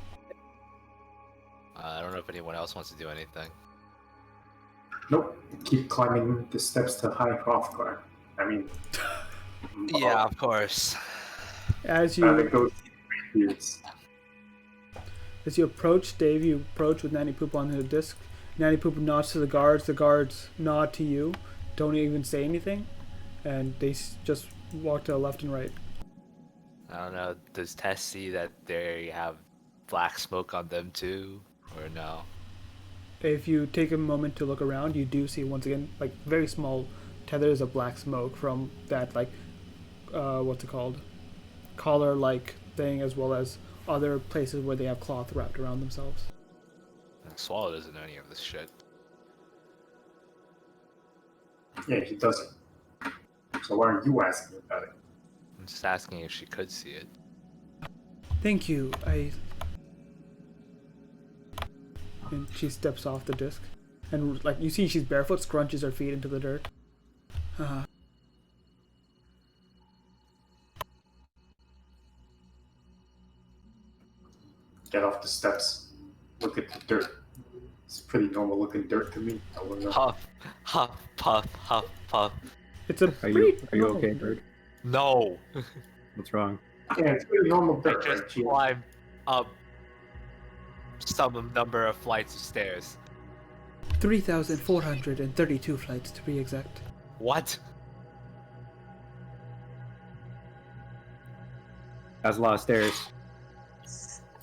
I don't know if anyone else wants to do anything. Nope. Keep climbing the steps to High Hrothgar. I mean... Yeah, of course. As Rather you go years. approach, Dave, you approach with Nanny Poop on the disc. Nanny Poop nods to the guards nod to you, don't even say anything, and they just walk to the left and right. I don't know, does Tess see that they have black smoke on them too? Or no? if you take a moment to look around, you do see once again like very small tethers of black smoke from that like what's it called, collar like thing, as well as other places where they have cloth wrapped around themselves. Swallow doesn't know any of this shit. Yeah, he doesn't. So why are you asking about it? I'm just asking if she could see it. Thank you. And she steps off the disc, and like you see, she's barefoot, scrunches her feet into the dirt. Get off the steps. Look at the dirt. It's pretty normal looking dirt to me. I wouldn't know. Huff, huff, puff, huff, puff. It's a Are pretty you normal okay, dirt. bird? No! What's wrong? Yeah, it's pretty normal I dirt, just right? She- climbed up some number of flights of stairs. 3,432 flights to be exact. What? That's a lot of stairs.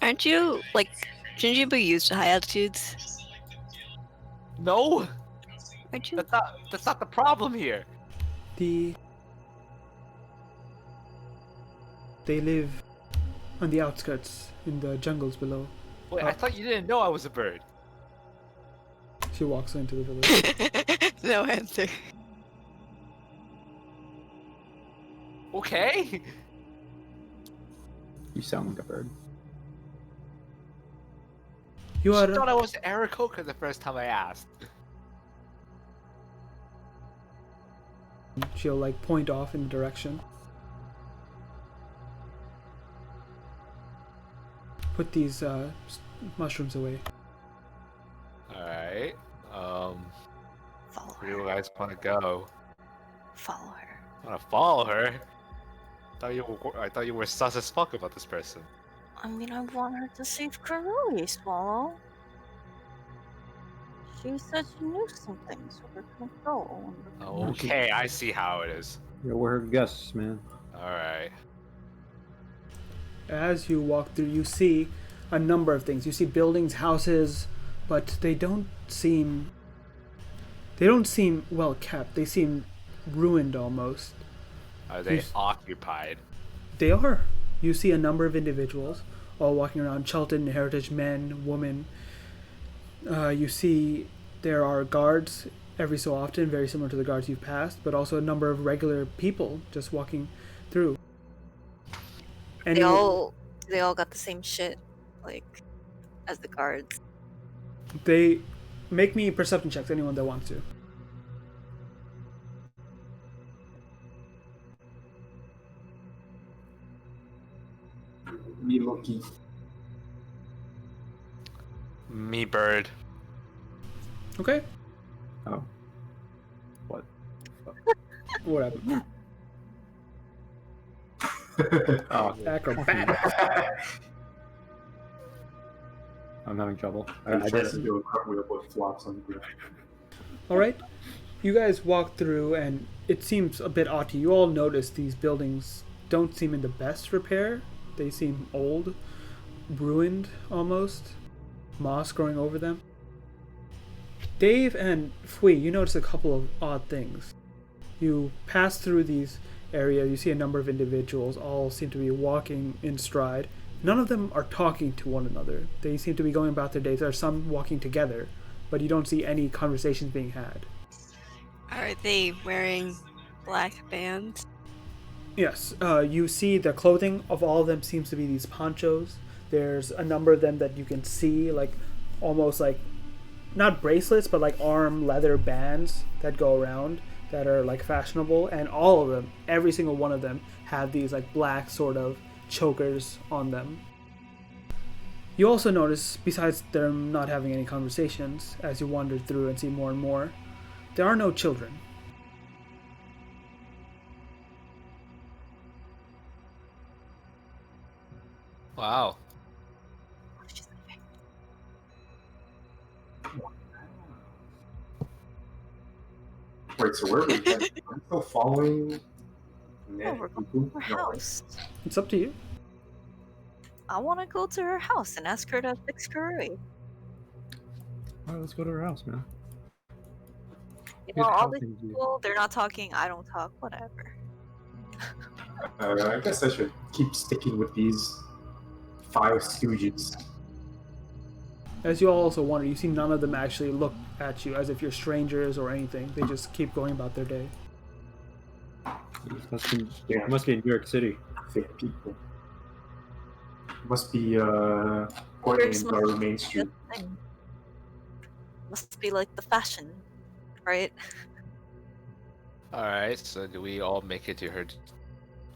Aren't you like? Shouldn't you be used to high altitudes? No! Aren't you? That's not the problem here. They live on the outskirts in the jungles below. Wait, I thought you didn't know I was a bird. She walks into the village. No answer. Okay? You sound like a bird. You I are thought I was Aarakocra the first time I asked. She'll like point off in the direction. Put these mushrooms away. Alright. Follow Where do you her. guys want to go? Follow her. Want to follow her? I thought you were sus as fuck about this person. I mean, I want her to save Karui, Swallow. She said she knew something, so we're gonna go. Okay, I see how it is. Yeah, we're her guests, man. Alright. As you walk through, you see a number of things. You see buildings, houses, but they don't seem well kept. They seem ruined almost. Are they Yes. occupied? They are. You see a number of individuals all walking around, Chelton heritage men, women. You see there are guards every so often, very similar to the guards you've passed, but also a number of regular people just walking through. And They all got the same shit, like, as the guards. they make me perception checks, anyone that wants to. Me lucky. Me bird. Okay. Oh. What? Whatever. Oh, Acrobatics. I'm having trouble. I I tried did to it. do a cartwheel but flops on the ground. Alright. You guys walk through and it seems a bit odd to you. You all notice these buildings don't seem in the best repair. They seem old, ruined almost, moss growing over them. Dave and Fui, you notice a couple of odd things. You pass through these areas, you see a number of individuals, all seem to be walking in stride. None of them are talking to one another. They seem to be going about their days. There are some walking together, but you don't see any conversations being had. Are they wearing black bands? Yes, you see the clothing of all of them seems to be these ponchos. There's a number of them that you can see, like almost like not bracelets, but like arm leather bands that go around that are like fashionable, and all of them, every single one of them, have these like black sort of chokers on them. You also notice, besides them not having any conversations, as you wander through and see more and more, there are no children. Wow. Wait, so where are we headed? I'm still following. Oh, we're going to her house. It's up to you. I want to go to her house and ask her to fix Karui. Alright, let's go to her house, man. You Good know, all these helping you. people, they're not talking, I don't talk, whatever. I guess I should keep sticking with these five stooges. As you all also wonder, you see none of them actually look at you as if you're strangers or anything. They just keep going about their day. Must be in New York City. Fake people. Must be pointing our main street. Thing. Must be like the fashion, right? Alright, so do we all make it to her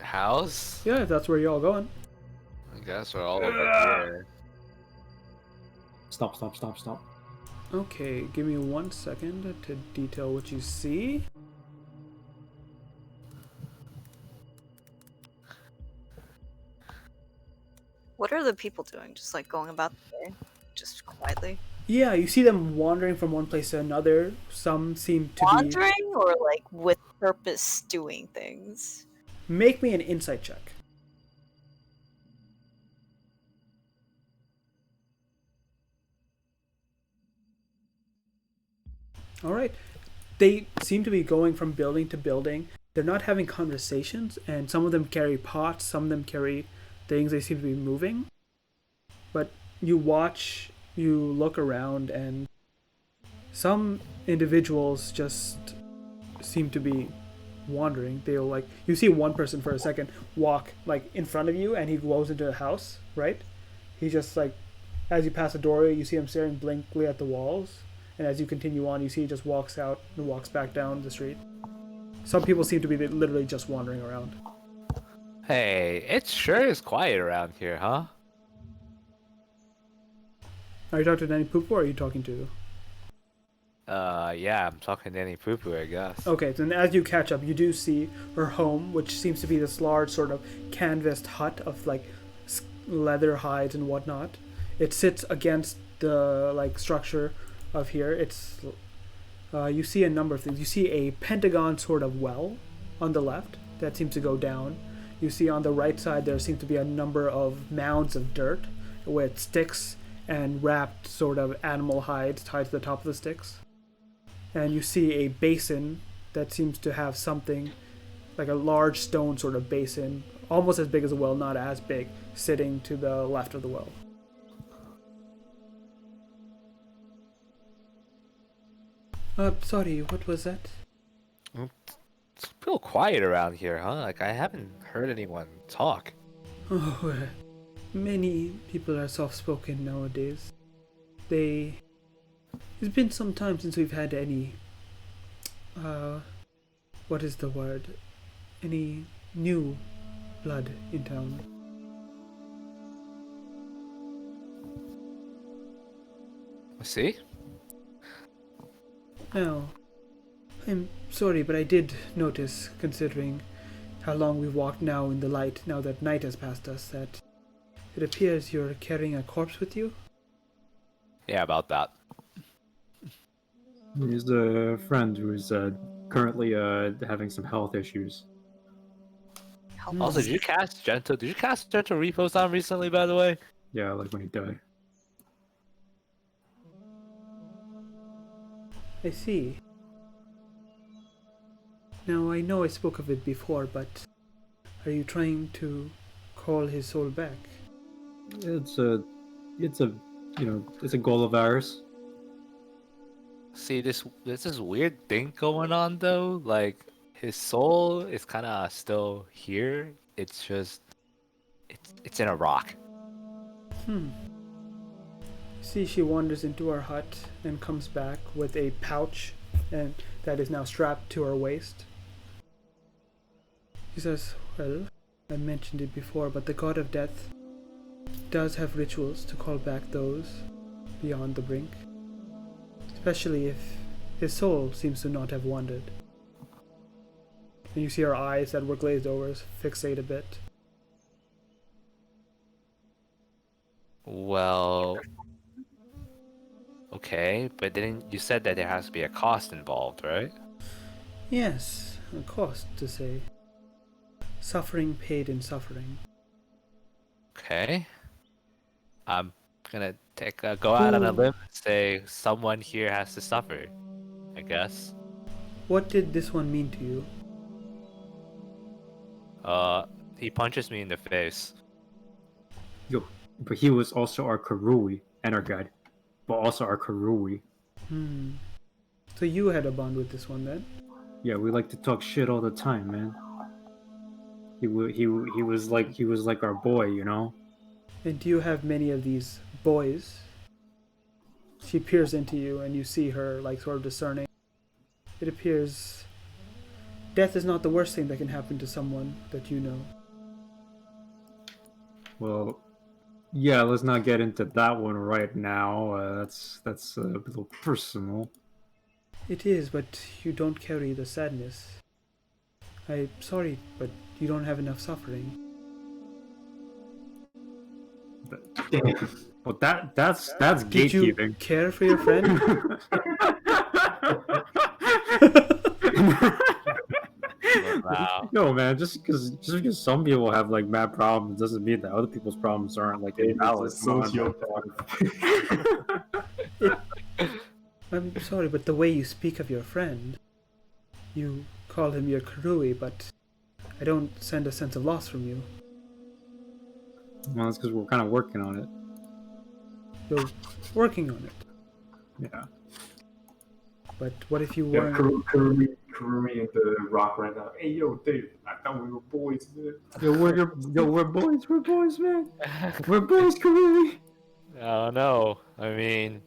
house? Yeah, if that's where you're all going. I guess we're all over here. Stop. Okay, give me 1 second to detail what you see. What are the people doing? Just like going about their day? Just quietly? Yeah, you see them wandering from one place to another. Some seem to Wandering or like with purpose doing things? Make me an insight check. Alright. They seem to be going from building to building. They're not having conversations, and some of them carry pots, some of them carry things. They seem to be moving. But you watch, you look around, and some individuals just seem to be wandering. They'll like, you see one person for a second walk like in front of you, and he goes into the house, right? He just like, as you pass the doorway, you see him staring blankly at the walls, and as you continue on, you see he just walks out and walks back down the street. Some people seem to be literally just wandering around. Hey, it sure is quiet around here, huh? Are you talking to Danny Poopo, or are you talking to? Yeah, I'm talking to any poo-poo, I guess. Okay, then as you catch up, you do see her home, which seems to be this large sort of canvased hut of like leather hides and whatnot. It sits against the like structure of here. It's you see a number of things. You see a pentagon sort of well on the left that seems to go down. You see on the right side there seems to be a number of mounds of dirt with sticks and wrapped sort of animal hides tied to the top of the sticks. And you see a basin that seems to have something like a large stone sort of basin, almost as big as a well, not as big, sitting to the left of the well. Sorry, what was that? It's real quiet around here, huh? Like, I haven't heard anyone talk. Oh, many people are soft-spoken nowadays. It's been some time since we've had any, what is the word? Any new blood in town. See? Now, I'm sorry, but I did notice, considering how long we've walked now in the light, now that night has passed us, that it appears you're carrying a corpse with you? Yeah, about that. He's a friend who's currently having some health issues. Also, did you cast Gentle Repos on recently, by the way? Yeah, like when he died. I see. Now, I know I spoke of it before, but are you trying to call his soul back? It's a goal of ours. See, there's this weird thing going on, though. Like, his soul is kind of still here. It's just... It's in a rock. See, she wanders into our hut and comes back with a pouch and that is now strapped to her waist. She says, well, I mentioned it before, but the god of death does have rituals to call back those beyond the brink. Especially if his soul seems to not have wandered. And you see her eyes that were glazed over fixate a bit. Well... Okay, but then you said that there has to be a cost involved, right? Yes, a cost to say. Suffering paid in suffering. Okay. I'm gonna go out on a Who- limb and say someone here has to suffer. I guess. What did this one mean to you? He punches me in the face. Yo, but he was also our Karui and our guide, but also our Karui. So you had a bond with this one then? Yeah, we like to talk shit all the time, man. He was like our boy, you know. And do you have many of these boys? She peers into you and you see her like sort of discerning. It appears death is not the worst thing that can happen to someone that you know. Well, yeah, let's not get into that one right now. That's a little personal. It is, but you don't carry the sadness. I'm sorry, but you don't have enough suffering. Damn. But that's Did you gatekeeping. care for your friend? Wow. No, man, just because some people have like mad problems doesn't mean that other people's problems aren't like Dave invalid. is a sociopath. I'm sorry, but the way you speak of your friend, you call him your Karui, but I don't send a sense of loss from you. Well, that's because we're kind of working on it. You're working on it. Yeah. But what if you Yeah, weren't? Karumi and the Rock right now. Hey, yo, Dave, I thought we were boys, man. We're boys, man. We're boys, Karui. Oh no. I mean,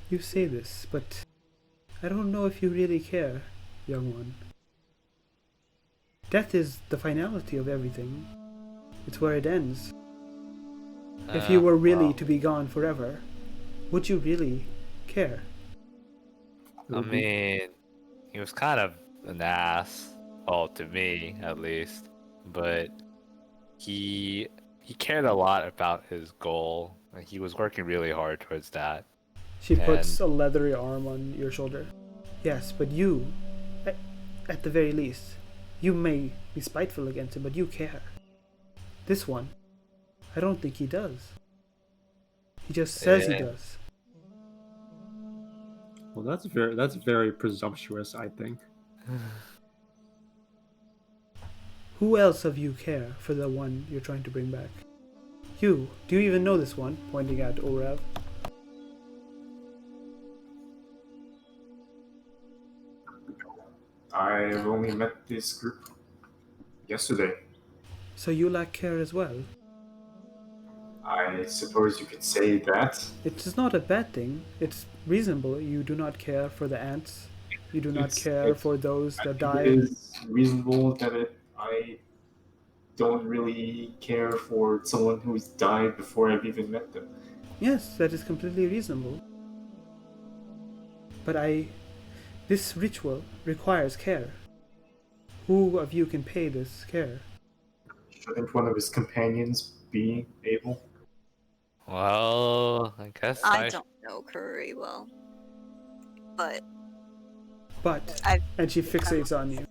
You say this, but I don't know if you really care, young one. Death is the finality of everything. It's where it ends. If you were really well, to be gone forever, would you really care? I mean, he was kind of an ass. Well, to me, at least. But he cared a lot about his goal. And he was working really hard towards that. She puts And- a leathery arm on your shoulder. Yes, but you, at the very least, you may be spiteful against him, but you care. This one, I don't think he does. He just says he Yeah. does. Well, that's very presumptuous, I think. Who else of you care for the one you're trying to bring back? You, do you even know this one? Pointing at Orev. I've only met this group yesterday. So you lack care as well. I suppose you could say that. It is not a bad thing. It's reasonable. You do not care for the ants. You do not It's- care it's- for those I that think die. It is reasonable that I don't really care for someone who's died before I've even met them. Yes, that is completely reasonable. But this ritual requires care. Who of you can pay this care? Shouldn't one of his companions be able? Well, I guess I don't know Curry well, but But, I- and she fixates on you.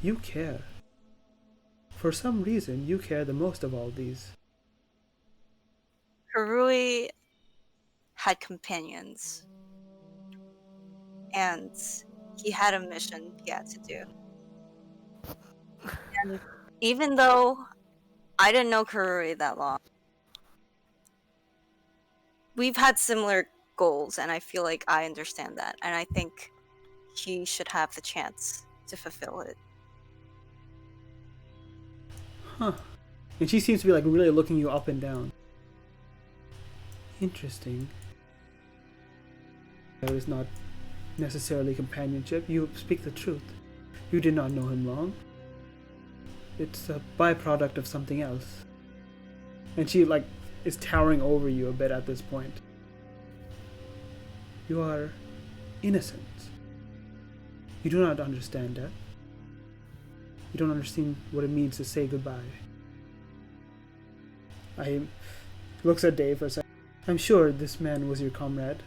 You care. For some reason, you care the most of all these. Karui had companions, and he had a mission he had to do. And even though I didn't know Karui that long, we've had similar goals, and I feel like I understand that, and I think he should have the chance to fulfill it. Huh. And she seems to be like really looking you up and down. Interesting. There is not necessarily companionship. You speak the truth. You did not know him long. It's a byproduct of something else. And she like is towering over you a bit at this point. You are innocent. You do not understand that. You don't understand what it means to say goodbye. I looks at Dave for a second. I'm sure this man was your comrade.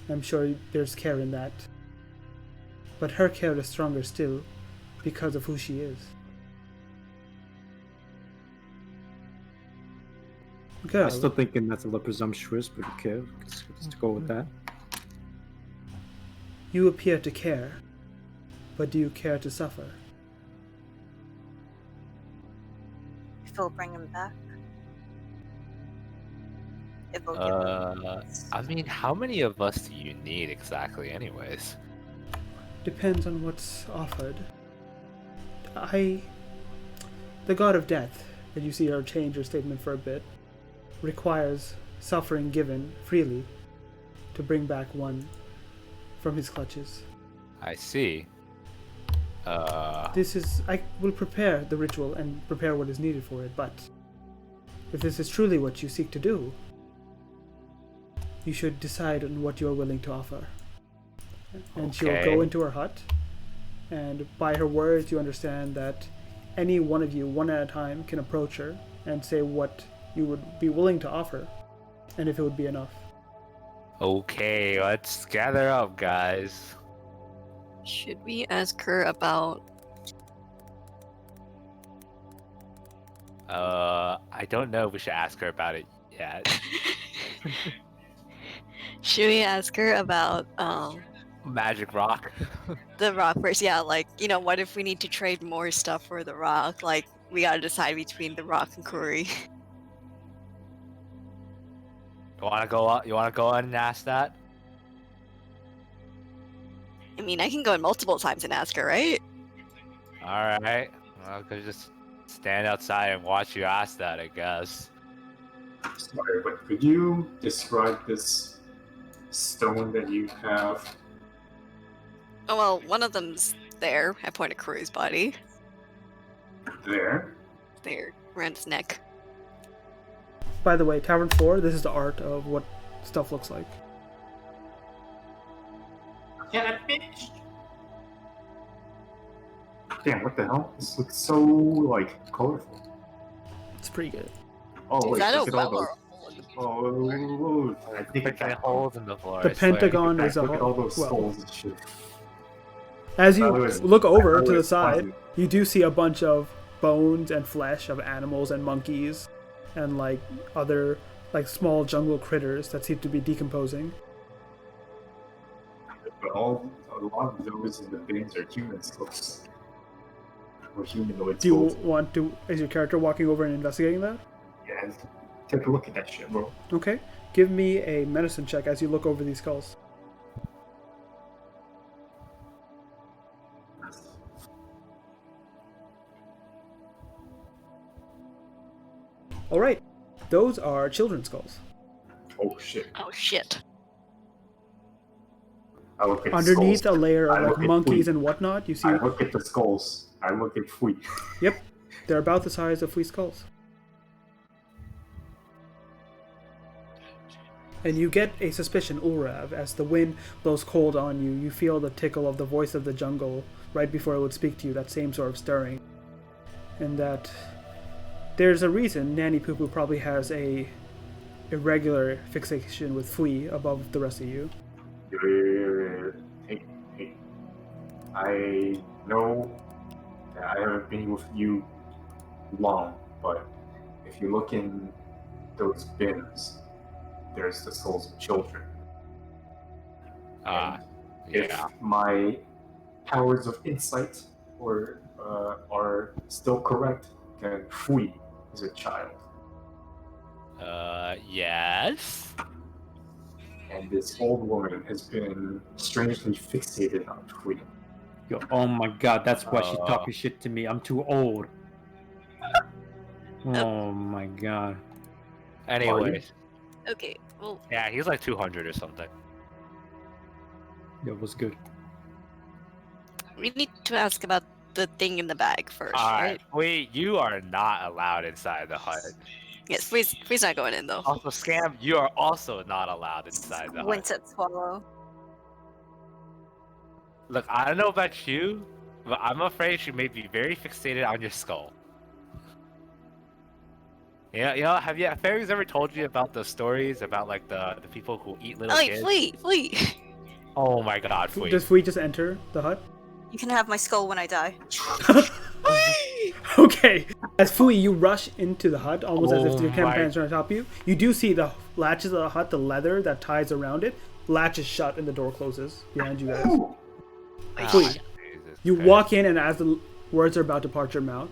I'm sure there's care in that. But her care is stronger still because of who she is. Good. I'm still thinking that's a little presumptuous, but okay, let's go with that. You appear to care, but do you care to suffer? If we'll bring him back. If we'll give him... I mean, how many of us do you need exactly, anyways? Depends on what's offered. The god of death, that you see her change her statement for a bit, requires suffering given freely to bring back one from his clutches. I see. I will prepare the ritual and prepare what is needed for it, but if this is truly what you seek to do, you should decide on what you are willing to offer. And she'll go Okay. into her hut, and by her words you understand that any one of you, one at a time, can approach her and say what you would be willing to offer, and if it would be enough. Okay, let's gather up, guys. Should we ask her about? I don't know if we should ask her about it yet. Should we ask her about Magic rock. the rock first? Yeah, like, what if we need to trade more stuff for the rock? Like, we gotta decide between the rock and Kuri. You wanna go on and ask that? I mean, I can go in multiple times and ask her, right? Alright. Well, could just stand outside and watch you ask that, I guess. Sorry, but could you describe this stone that you have? Oh, well, one of them's there. I point at Kuri's body. There. There, around his neck. By the way, Tavern 4, this is the art of what stuff looks like. Yeah, bitch. Damn, what the hell? This looks so, like, colorful. It's pretty good. Oh, Is wait, that a look at all well those. or a hole in the floor? Oh, I think Put I that holes in the floor. The I swear. pentagon is a Look at all those well. skulls and shit. As you By the way, look over by the to way, the side, funny. you do see a bunch of bones and flesh of animals and monkeys and like other like small jungle critters that seem to be decomposing. But a lot of those in the bins are human skulls. Or humanoid Do you skulls. want to, is your character walking over and investigating that? Yeah, take a look at that shit, bro. Okay. Give me a medicine check as you look over these skulls. Alright. Those are children's skulls. Oh shit. Oh, shit. I look at Underneath skulls. a layer I of like look at monkeys Fui. and whatnot, you see, I look at the skulls. I look at Fui. yep, they're about the size of Fui's skulls. And you get a suspicion, Ulrav, as the wind blows cold on you. You feel the tickle of the voice of the jungle right before it would speak to you, that same sort of stirring. And that there's a reason Nanny Poo Poo probably has a irregular fixation with Fui above the rest of you. Hey, hey. I know that I haven't been with you long, but if you look in those bins, there's the skulls of children. If Yeah. my powers of insight are still correct, then Fui is a child. Yes. And this old woman has been strangely fixated on Fui. Yo, oh my god, that's why she's Uh. talking shit to me. I'm too old. Oh my god. Anyways. Okay, well, Yeah, he's like 200 or something. That was good. we need to ask about the thing in the bag first, Alright. right? Wait, you are not allowed inside the hut. Yes, please not going in, though. Also, Scam, you are also not allowed inside the hut. Winsett Swallow. Look, I don't know about you, but I'm afraid she may be very fixated on your skull. Yeah, have fairies ever told you about the stories about like the people who eat little Oh, kids? flee! Oh my god, Fui. Does Fui just enter the hut? You can have my skull when I die. Okay, as Fui, you rush into the hut, almost as if Oh your my- companions are on top of you. You do see the latches of the hut, the leather that ties around it, latches shut and the door closes behind you guys. Fui, Jesus you Christ. walk in, and as the words are about to part your mouth,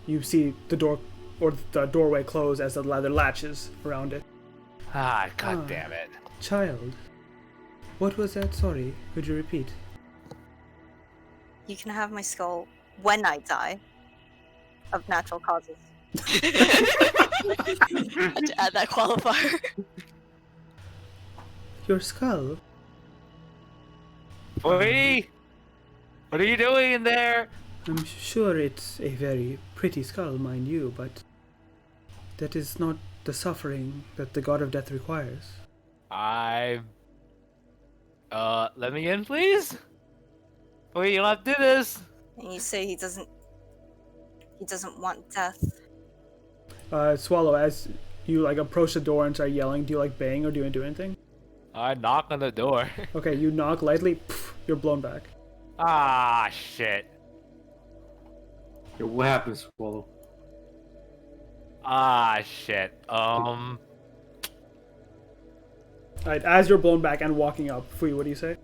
you see the door or the doorway close as the leather latches around it. God damn it. Child, what was that? Sorry, could you repeat? You can have my skull when I die of natural causes. Had to add that qualifier. Your skull? Boy! What are you doing in there? I'm sure it's a very pretty skull, mind you, but that is not the suffering that the god of death requires. Let me in, please? Boy, you don't have to do this. And you say he doesn't want death. Swallow, as you like approach the door and start yelling, do you like bang or do you do anything? I knock on the door. Okay, you knock lightly, you're blown back. Shit. Yo, what happened, Swallow? Shit. Alright, as you're blown back and walking up, Fui, what do you say?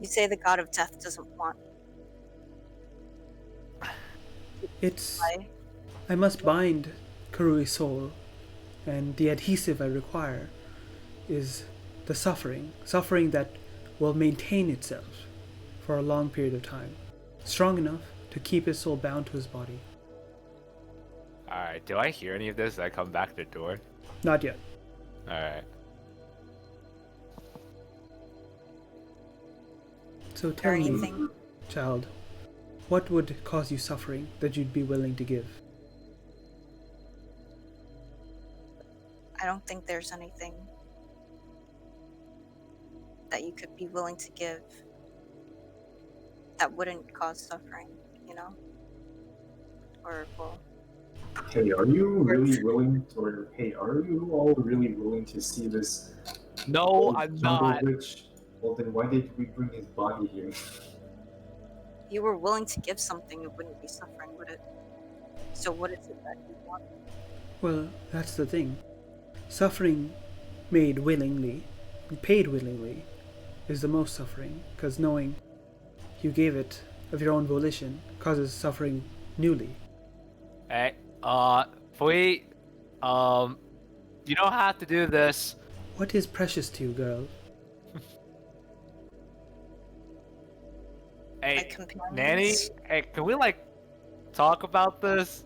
You say the god of death doesn't want It's... life. I must bind Karui's soul, and the adhesive I require is the suffering that will maintain itself for a long period of time, strong enough to keep his soul bound to his body. Alright, do I hear any of this as I come back to the door? Not yet. Alright. So Or tell me, anything. child, what would cause you suffering that you'd be willing to give? I don't think there's anything that you could be willing to give that wouldn't cause suffering, you know? Or, well, Hey, are you really willing, or hey, are you all really willing to see this No, old I'm jungle not. witch? Well, then why did we bring his body here? if you were willing to give something, it wouldn't be suffering, would it? So what is it that you want? Well, that's the thing. Suffering made willingly, paid willingly, is the most suffering, because knowing you gave it of your own volition causes suffering newly. Hey, Fui, you don't have to do this. What is precious to you, girl? My Hey, companions? Nanny, hey, can we, like, talk about this?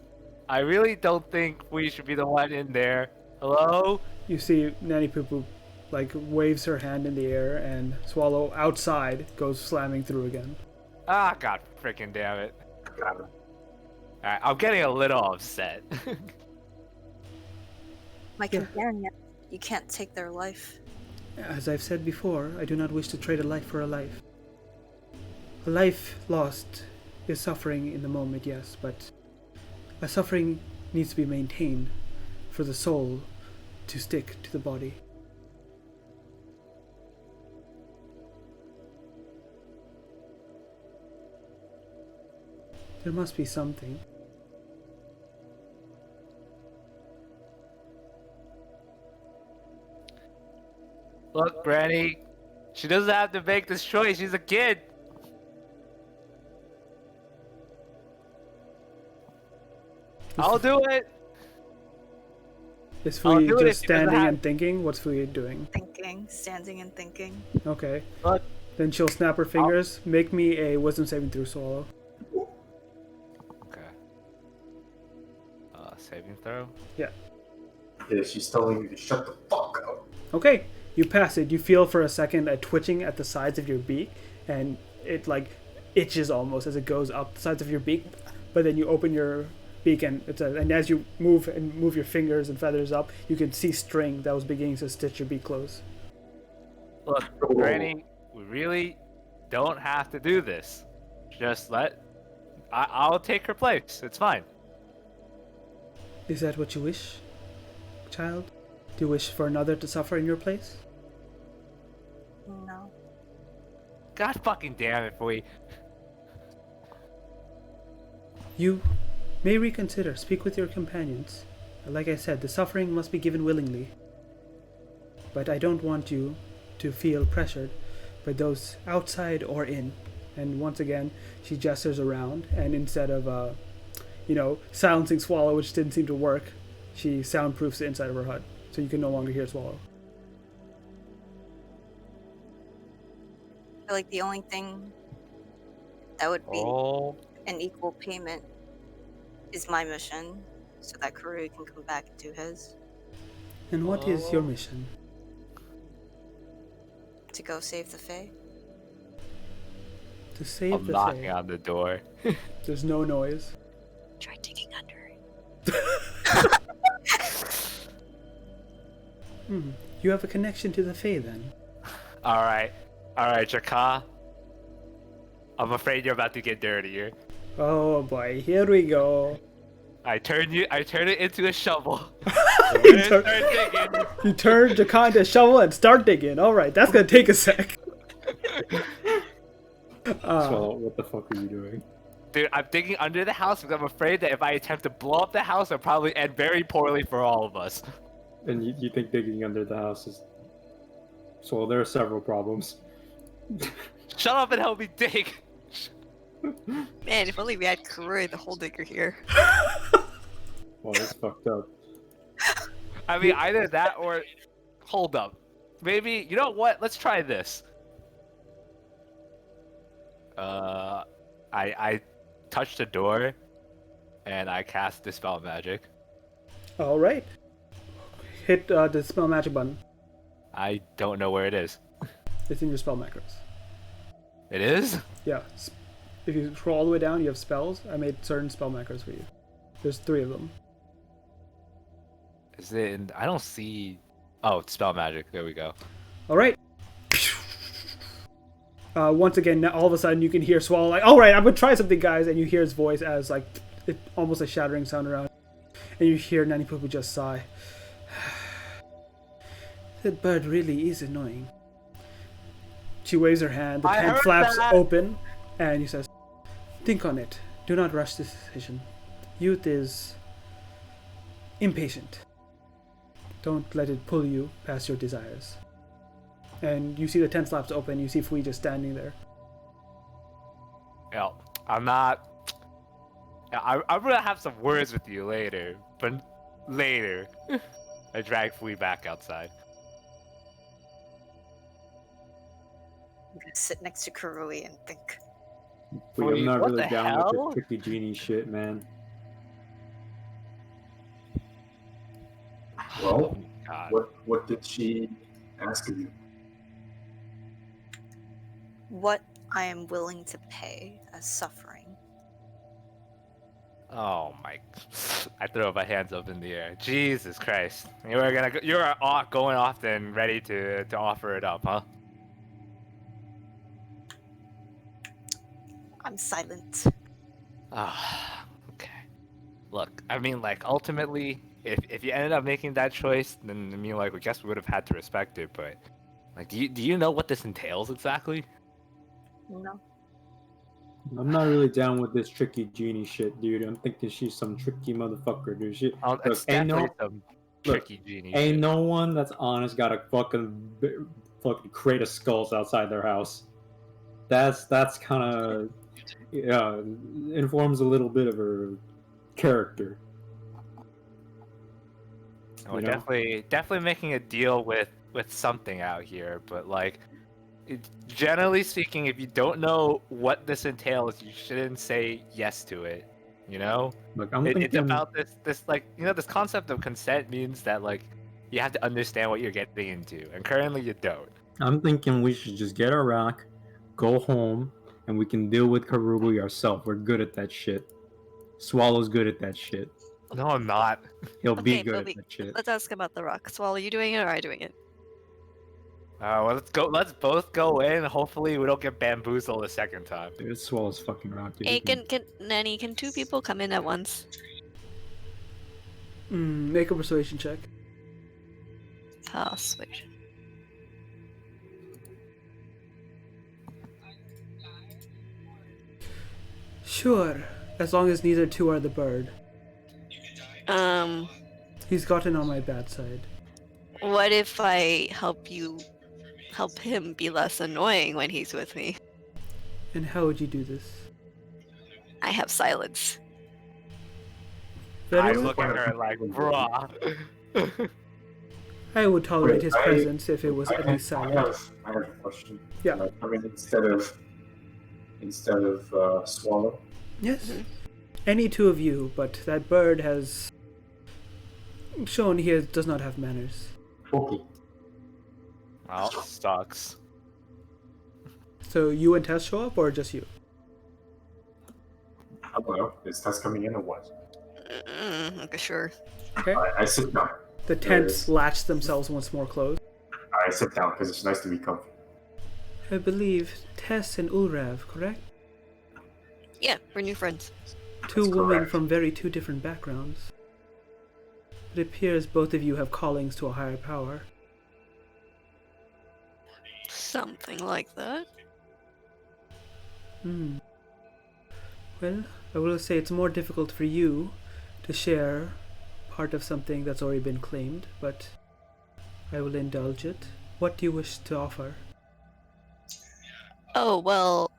I really don't think we should be the one in there. Hello? You see Nanny Poo Poo like waves her hand in the air and Swallow outside goes slamming through again. God freaking damn it. Alright, I'm getting a little upset. My Yeah. companion, you can't take their life. As I've said before, I do not wish to trade a life for a life. A life lost is suffering in the moment, yes, but a suffering needs to be maintained for the soul to stick to the body. There must be something. Look, Granny, she doesn't have to make this choice. She's a kid. I'll do it. Is I'll Fui do it just if he doesn't standing have- and thinking? What's Fui doing? Thinking, standing and thinking. Okay. Look. Then she'll snap her fingers. Make me a wisdom saving throw, Swallow. Okay. Saving throw. Yeah, she's telling you to shut the fuck up. Okay, you pass it. You feel for a second a twitching at the sides of your beak, and it like itches almost as it goes up the sides of your beak. But then you open your beak, and and as you move your fingers and feathers up, you can see string that was beginning to stitch your beak close. Look, Granny, we really don't have to do this. Just I'll take her place. It's fine. Is that what you wish, child? Do you wish for another to suffer in your place? No. God fucking damn it, boy. You may reconsider. Speak with your companions. Like I said, the suffering must be given willingly. But I don't want you to feel pressured by those outside or in. And once again, she gestures around, and instead of, silencing Swallow, which didn't seem to work, she soundproofs the inside of her hut, so you can no longer hear Swallow. I feel like the only thing that would be an equal payment is my mission, so that Karui can come back and do his. And what is your mission? To go save the Fae. To save I'm the knocking Fae. on the door. There's no noise. Try digging under. You have a connection to the Fae then. Alright, Jaka. I'm afraid you're about to get dirtier. Oh boy, here we go. I turn it into a shovel. You Start turn- digging. You turn Jakan to a shovel and start digging. Alright, that's gonna take a sec. So what the fuck are you doing? Dude, I'm digging under the house because I'm afraid that if I attempt to blow up the house, it'll probably end very poorly for all of us. And you think digging under the house is... So there are several problems. Shut up and help me dig. Man, if only we had Karui the whole digger here. Well, that's fucked up. I mean, either that or... Hold up. Maybe, you know what? Let's try this. I touch the door, and I cast Dispel Magic. Alright. Hit the spell magic button. I don't know where it is. It's in your spell macros. It is? Yeah. If you scroll all the way down, you have spells. I made certain spell macros for you. There's 3 of them. Is it in... I don't see... Oh, it's Spell Magic. There we go. Alright. Once again, now all of a sudden you can hear Swallow like, alright, I'm gonna try something, guys. And you hear his voice as like, almost a shattering sound around. And you hear Nani Pupu just sigh. That bird really is annoying. She waves her hand, the hand flaps open, and he says, think on it. Do not rush this decision. Youth is impatient. Don't let it pull you past your desires. And you see the tent flaps open, you see Fui just standing there. Yeah, I'm not... Yeah, I'm gonna have some words with you later, but later. I drag Fui back outside. I'm gonna sit next to Karui and think. Wait, I'm not What really the down hell? with this tricky genie shit, man. Well, God. what did she ask of you? What I am willing to pay as suffering. Oh my! I throw my hands up in the air. Jesus Christ! You're going off then, ready to offer it up, huh? I'm silent. Ah, okay. Look, I mean, like, ultimately, if you ended up making that choice, then I mean, like, I guess we would have had to respect it. But, like, do you know what this entails exactly? No. I'm not really down with this tricky genie shit, dude. I'm thinking she's some tricky motherfucker, dude. She, Oh, it's ain't definitely no, some tricky genie. ain't shit. no one that's honest got a fucking crate of skulls outside their house. That's kind of informs a little bit of her character. Oh, you know? definitely making a deal with something out here, but like, generally speaking, if you don't know what this entails, you shouldn't say yes to it. You know, Look, I'm it's thinking about this like, you know, this concept of consent means that like you have to understand what you're getting into, and currently you don't. I'm thinking we should just get our rock, go home, and we can deal with Karubu ourselves. We're good at that shit. Swallow's good at that shit. No, I'm not. He'll be Okay, good Toby, at that shit. let's ask about the rock. Swallow, are you doing it or am I doing it? Well, let's go. Let's both go in. Hopefully, we don't get bamboozled a second time. Dude, it's Swallow's fucking rock, dude. Hey, can Nanny, can 2 people come in at once? Make a persuasion check. Persuasion. Sure, As long as neither two are the bird. Um, He's gotten on my bad side. what if I help him be less annoying when he's with me? And how would you do this? I have silence. Very I well. look at her like, bruh. I would tolerate his Wait, presence if it was at least I silent. have a question. Yeah. I mean, instead of swallow. Yes. Any two of you, but that bird has shown he does not have manners. Okay. Well, sucks. So you and Tess show up, or just you? I don't know. Is Tess coming in or what? Okay, sure. Okay. I sit down. The tents latch themselves once more closed. I sit down because it's nice to be comfy. I believe Tess and Ulrav, correct? Yeah, we're new friends. Two That's women correct. from very two different backgrounds. It appears both of you have callings to a higher power. Something like that. Well, I will say it's more difficult for you to share part of something that's already been claimed, but I will indulge it. What do you wish to offer? Oh, well,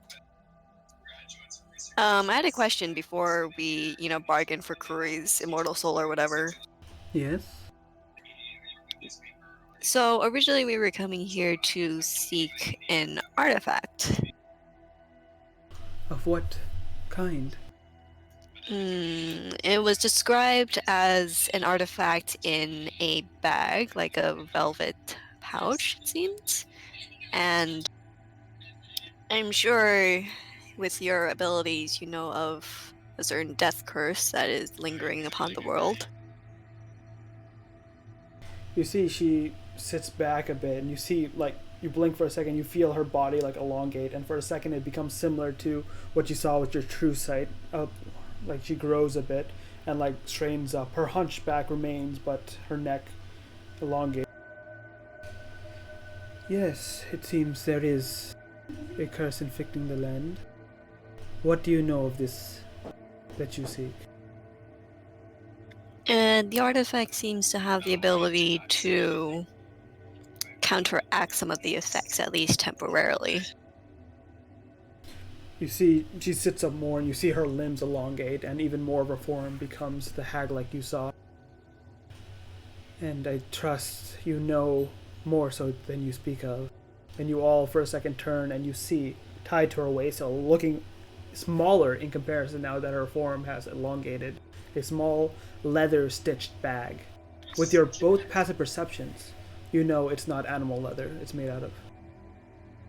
I had a question before we, bargain for Kuri's immortal soul or whatever. Yes? So, originally we were coming here to seek an artifact. Of what kind? It was described as an artifact in a bag, like a velvet pouch, it seems. And I'm sure with your abilities, you know of a certain death curse that is lingering upon the world. You see she sits back a bit, and you see, you blink for a second, you feel her body, elongate, and for a second it becomes similar to what you saw with your true sight. She grows a bit, and, strains up. Her hunchback remains, but her neck elongates. Yes, it seems there is a curse inflicting the land. What do you know of this that you seek? And the artifact seems to have the ability to counteract some of the effects, at least temporarily. You see, she sits up more, and you see her limbs elongate, and even more of her form becomes the hag like you saw. And I trust you know more so than you speak of. And you all, for a second, turn, and you see, tied to her waist, so looking smaller in comparison now that her form has elongated, a small leather-stitched bag. With your both passive perceptions, you know it's not animal leather it's made out of.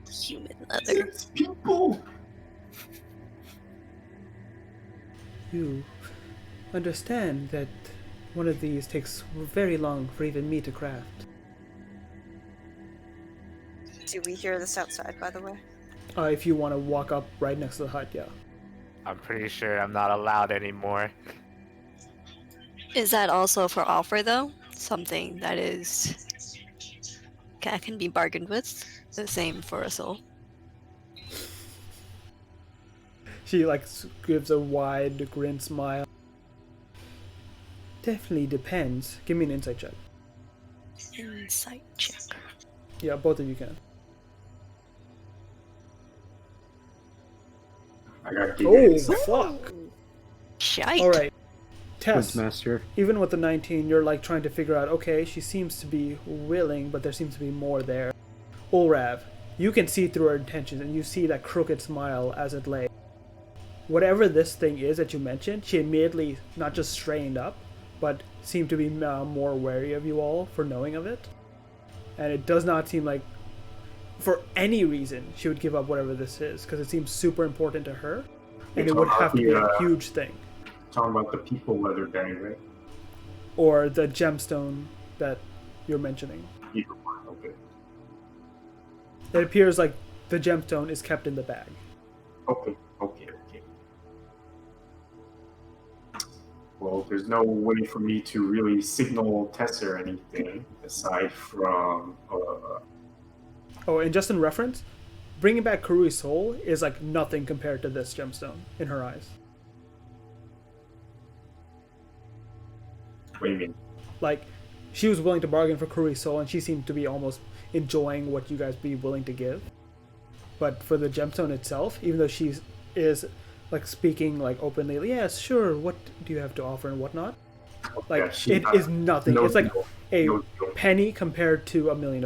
Human leather. It's people. You understand that one of these takes very long for even me to craft. Do we hear this outside, by the way? If you want to walk up right next to the hut, yeah. I'm pretty sure I'm not allowed anymore. Is that also for offer, though? Something that can be bargained with? The same for a soul. She gives a wide grin smile. Definitely depends. Give me an insight check. Insight check. Yeah, both of you can. I got Oh, giggles. fuck! Shite. Alright. Tess, Master. even with the 19, you're trying to figure out, okay, she seems to be willing, but there seems to be more there. Ulrav, you can see through her intentions, and you see that crooked smile as it lay. Whatever this thing is that you mentioned, she immediately not just straightened up, but seemed to be more wary of you all for knowing of it. And it does not seem like, for any reason, she would give up whatever this is, because it seems super important to her, and it would have to be a huge thing. Talking about the people leather bag, right? Or the gemstone that you're mentioning. Either one, okay. It appears like the gemstone is kept in the bag. Okay. Well, there's no way for me to really signal Tess or anything aside from. Oh, and just in reference, bringing back Kurui's soul is nothing compared to this gemstone in her eyes. What do you mean? Like, she was willing to bargain for Kurui's soul, and she seemed to be almost enjoying what you guys be willing to give. But for the gemstone itself, even though she is like speaking like openly, yes, sure, what do you have to offer and whatnot? Like, Yeah, she it got is nothing. no It's like deal. a No deal. penny compared to $1 million.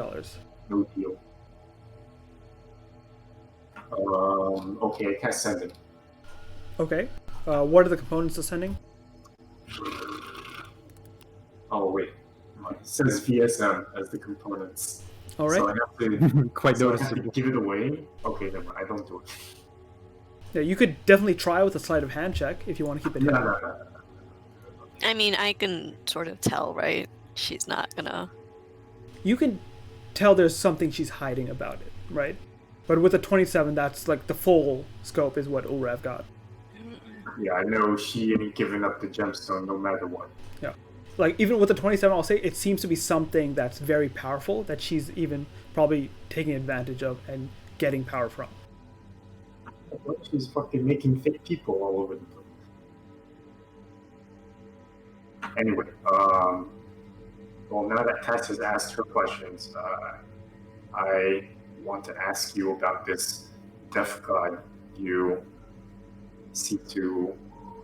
No deal. Okay, I can't send it. Okay. What are the components of sending? Oh wait, it says VSM as the components. All right. So I have to Quite so I have to noticeable. give it away. Okay, never mind. I don't do it. Yeah, you could definitely try with a sleight of hand check if you want to keep it No, hidden. no. I mean, I can sort of tell, right? She's not gonna. You can tell there's something she's hiding about it, right? But with a 27, that's like the full scope is what Ulrev got. Yeah, I know she ain't giving up the gemstone no matter what. Yeah. Like, even with the 27, I'll say it seems to be something that's very powerful that she's even probably taking advantage of and getting power from. She's fucking making fake people all over the place. Anyway, well, now that Tess has asked her questions, I want to ask you about this death god you seek to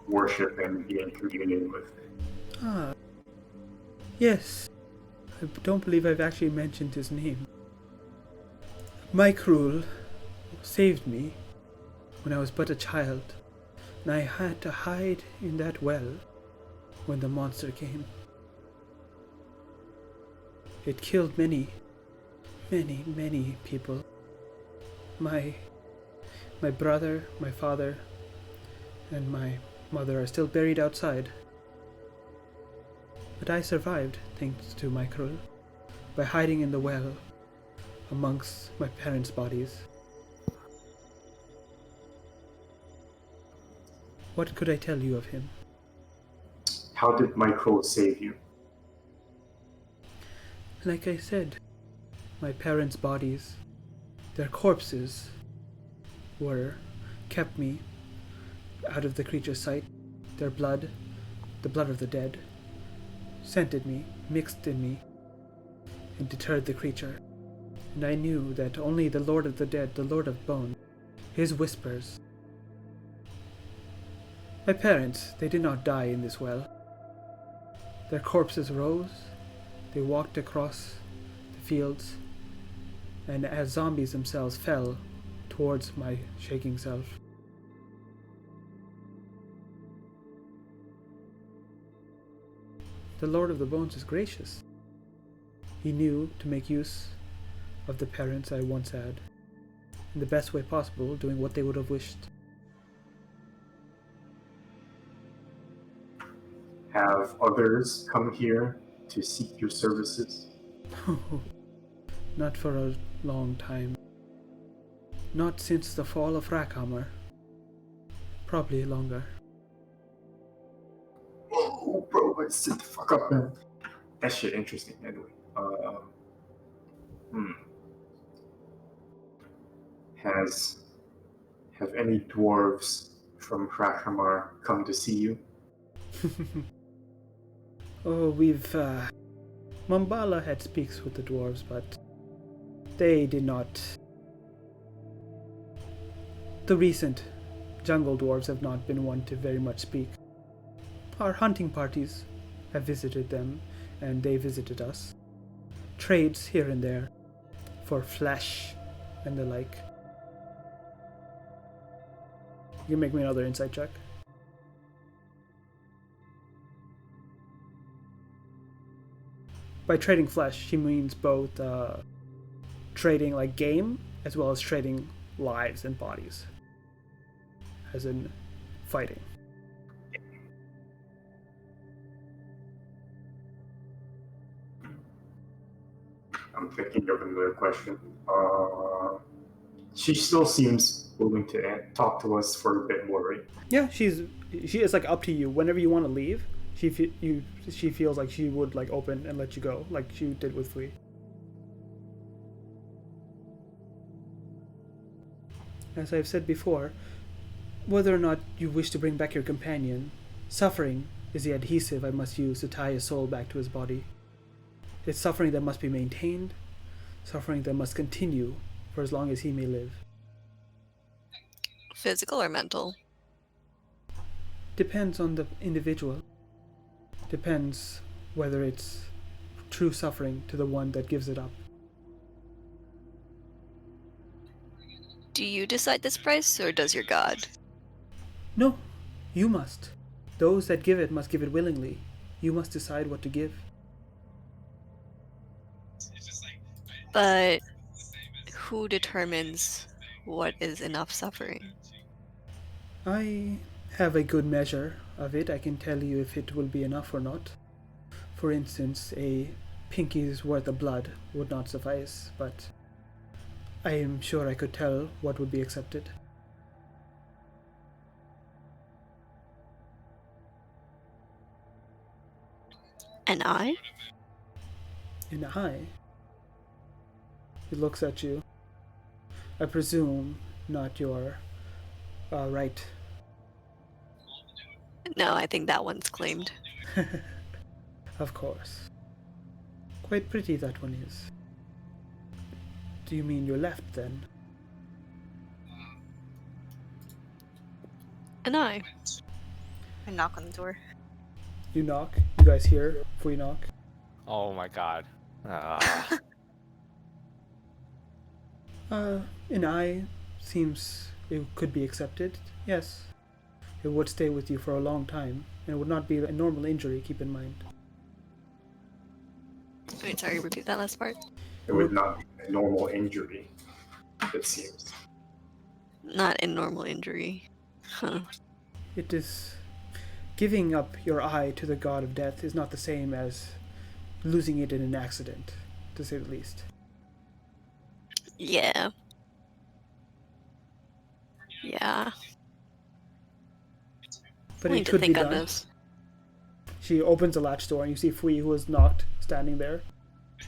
worship and be in communion with. Ah. Yes. I don't believe I've actually mentioned his name. My Krul saved me when I was but a child, and I had to hide in that well when the monster came. It killed many people. My brother, my father, and my mother are still buried outside. But I survived, thanks to my Krul, by hiding in the well amongst my parents' bodies. What could I tell you of him? How did Michael save you? Like I said, my parents' bodies, their corpses, kept me out of the creature's sight. Their blood, the blood of the dead, scented me, mixed in me, and deterred the creature. And I knew that only the Lord of the Dead, the Lord of Bone, his whispers. My parents, they did not die in this well. Their corpses rose, they walked across the fields, and as zombies themselves fell towards my shaking self. The Lord of the Bones is gracious. He knew to make use of the parents I once had in the best way possible, doing what they would have wished. Have others come here to seek your services? Not for a long time. Not since the fall of Rackhammer. Probably longer. Oh, bro, sit the fuck up, man. That shit interesting, anyway. Have any dwarves from Rackhammer come to see you? Oh, Mambala had speaks with the dwarves, but they did not. The recent jungle dwarves have not been one to very much speak. Our hunting parties have visited them, and they visited us. Trades here and there for flesh and the like. You can make me another insight check. By trading flesh, she means both trading like game as well as trading lives and bodies, as in fighting. I'm thinking of another question. She still seems willing to talk to us for a bit more, right? Yeah, she is like up to you. Whenever you want to leave, she feels like she would like open and let you go, like she did with Fui. As I've said before, whether or not you wish to bring back your companion, suffering is the adhesive I must use to tie his soul back to his body. It's suffering that must be maintained, suffering that must continue for as long as he may live. Physical or mental? Depends on the individual. Depends whether it's true suffering to the one that gives it up. Do you decide this price, or does your god? No, you must. Those that give it must give it willingly. You must decide what to give. But who determines what is enough suffering? I have a good measure of it. I can tell you if it will be enough or not. For instance, a pinky's worth of blood would not suffice, but I am sure I could tell what would be accepted. An eye? An eye? He looks at you. I presume not your right. No, I think that one's claimed. Of course. Quite pretty that one is. Do you mean your left then? An eye. I knock on the door. You knock. You guys hear before you knock. Oh my god. An eye seems it could be accepted. Yes. It would stay with you for a long time, and it would not be a normal injury, keep in mind. Wait, sorry, repeat that last part. It would not be a normal injury, it seems. Not a normal injury. Huh. It is... Giving up your eye to the god of death is not the same as losing it in an accident, to say the least. Yeah. Yeah. But I it need to could be think on done. this. She opens the latch door and you see Fui, who was knocked, standing there.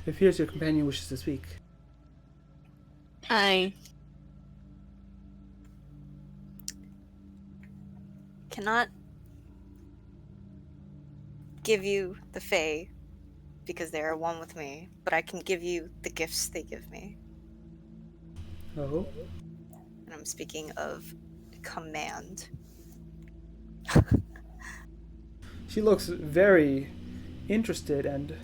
It appears your companion wishes to speak. I Cannot give you the Fae because they are one with me, but I can give you the gifts they give me. Oh? And I'm speaking of command. She looks very interested and...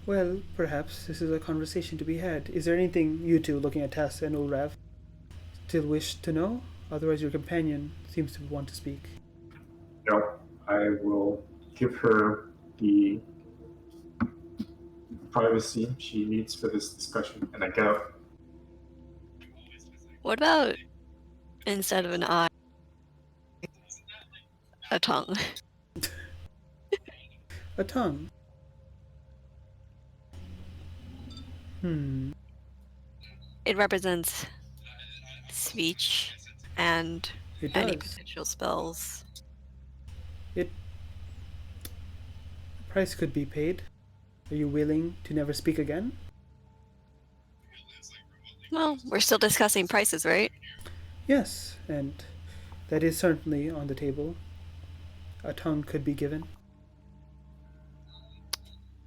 Well, perhaps this is a conversation to be had. Is there anything you two, looking at Tess and Ulrav, still wish to know? Otherwise your companion seems to want to speak. No, I will give her the privacy she needs for this discussion, and I get out. What about instead of an eye, a tongue? A tongue. It represents speech and It any does. potential spells. The price could be paid. Are you willing to never speak again? Well, we're still discussing prices, right? Yes, and that is certainly on the table. A tongue could be given.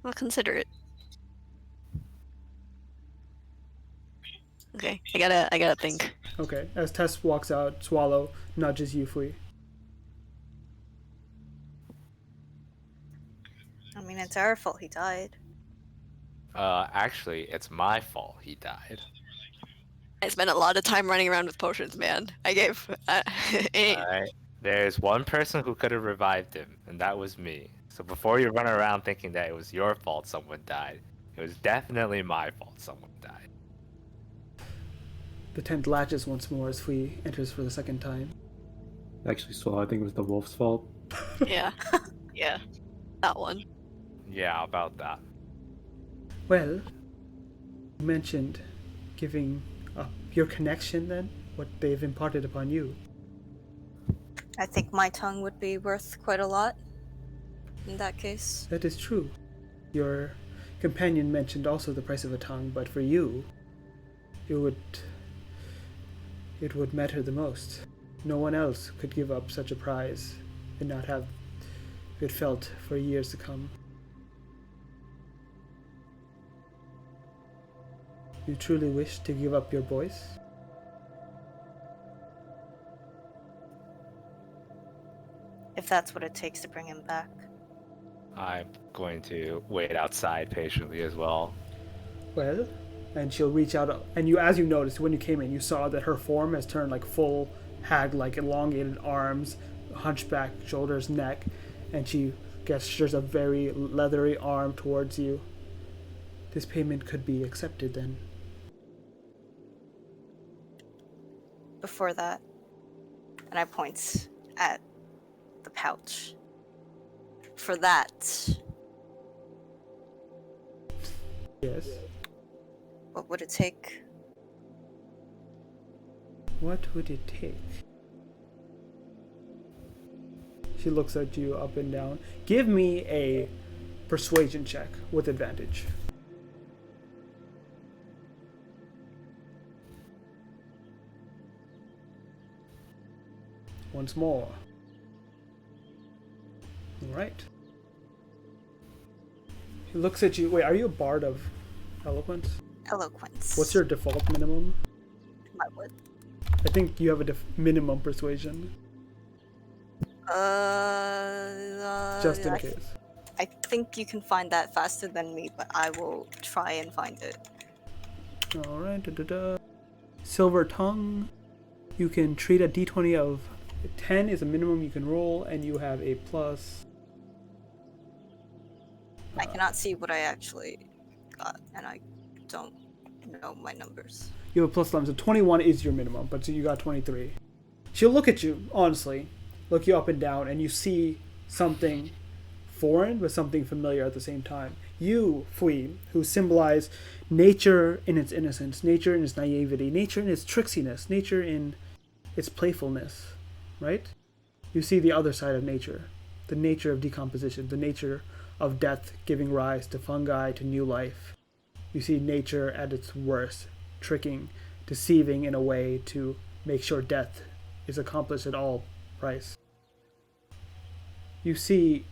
I'll consider it. Okay, I gotta think. Okay, as Tess walks out, Swallow nudges Yufui. I mean, it's our fault he died. Actually, it's my fault he died. I spent a lot of time running around with potions, man. I gave. Alright. There's one person who could have revived him, and that was me. So before you run around thinking that it was your fault someone died, it was definitely my fault someone died. The tent latches once more as Fui enters for the second time. Actually, so I think it was the wolf's fault. Yeah, yeah, that one. Yeah, about that. Well, you mentioned giving up your connection then? What they've imparted upon you. I think my tongue would be worth quite a lot in that case. That is true. Your companion mentioned also the price of a tongue, but for you, it would matter the most. No one else could give up such a prize and not have it felt for years to come. You truly wish to give up your voice? If that's what it takes to bring him back. I'm going to wait outside patiently as well. Well, and she'll reach out, and as you noticed when you came in, you saw that her form has turned like full hag, like elongated arms, hunchback shoulders, neck, and she gestures a very leathery arm towards you. This payment could be accepted then. Before that, and I point at the pouch. For that, Yes. what would it take? What would it take? She looks at you up and down. Give me a persuasion check with advantage. Once more. Alright. He looks at you. Wait, are you a bard of eloquence? Eloquence. What's your default minimum? My what? I think you have a minimum persuasion. Just in case. I think you can find that faster than me, but I will try and find it. Alright. Silver tongue. You can treat a d20 of 10 is a minimum you can roll, and you have a plus. I cannot see what I actually got, and I don't know my numbers. You have a plus 11, so 21 is your minimum, but so you got 23. She'll look at you, honestly, look you up and down, and you see something foreign, but something familiar at the same time. You, Fui, who symbolize nature in its innocence, nature in its naivety, nature in its tricksiness, nature in its playfulness, right? You see the other side of nature, the nature of decomposition, the nature of death giving rise to fungi, to new life. You see nature at its worst, tricking, deceiving in a way to make sure death is accomplished at all price. You see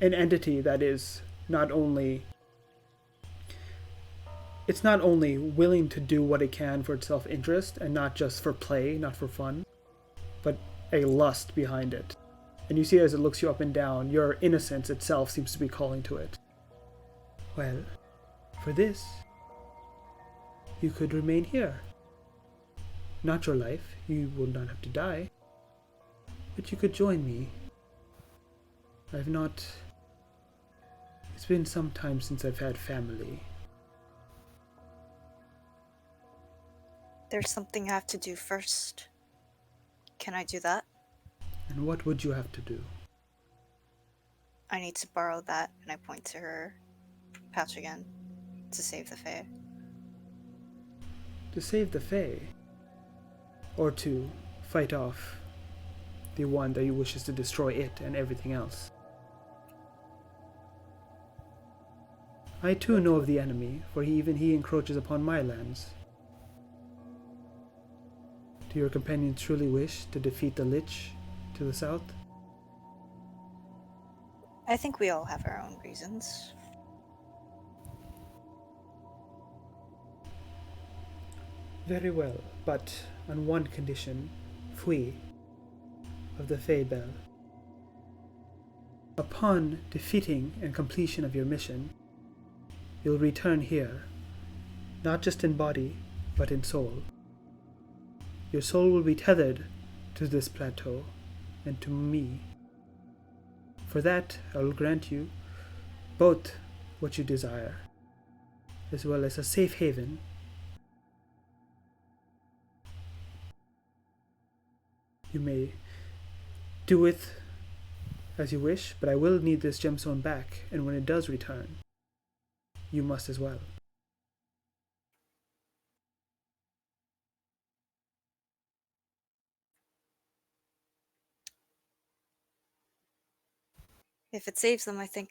an entity that is not only willing to do what it can for its self-interest and not just for play, not for fun, but a lust behind it. And you see as it looks you up and down, your innocence itself seems to be calling to it. Well, for this, you could remain here. Not your life, you will not have to die. But you could join me. It's been some time since I've had family. There's something I have to do first. Can I do that? And what would you have to do? I need to borrow that, and I point to her pouch again, to save the Fae. To save the Fae? Or to fight off the one that wishes to destroy it and everything else? I too know of the enemy, for even he encroaches upon my lands. Do your companions truly wish to defeat the Lich to the south? I think we all have our own reasons. Very well, but on one condition, Fui, of the Fae Bell. Upon defeating and completion of your mission, you'll return here, not just in body, but in soul. Your soul will be tethered to this plateau and to me. For that, I will grant you both what you desire, as well as a safe haven. You may do it as you wish, but I will need this gemstone back, and when it does return, you must as well. If it saves them, I think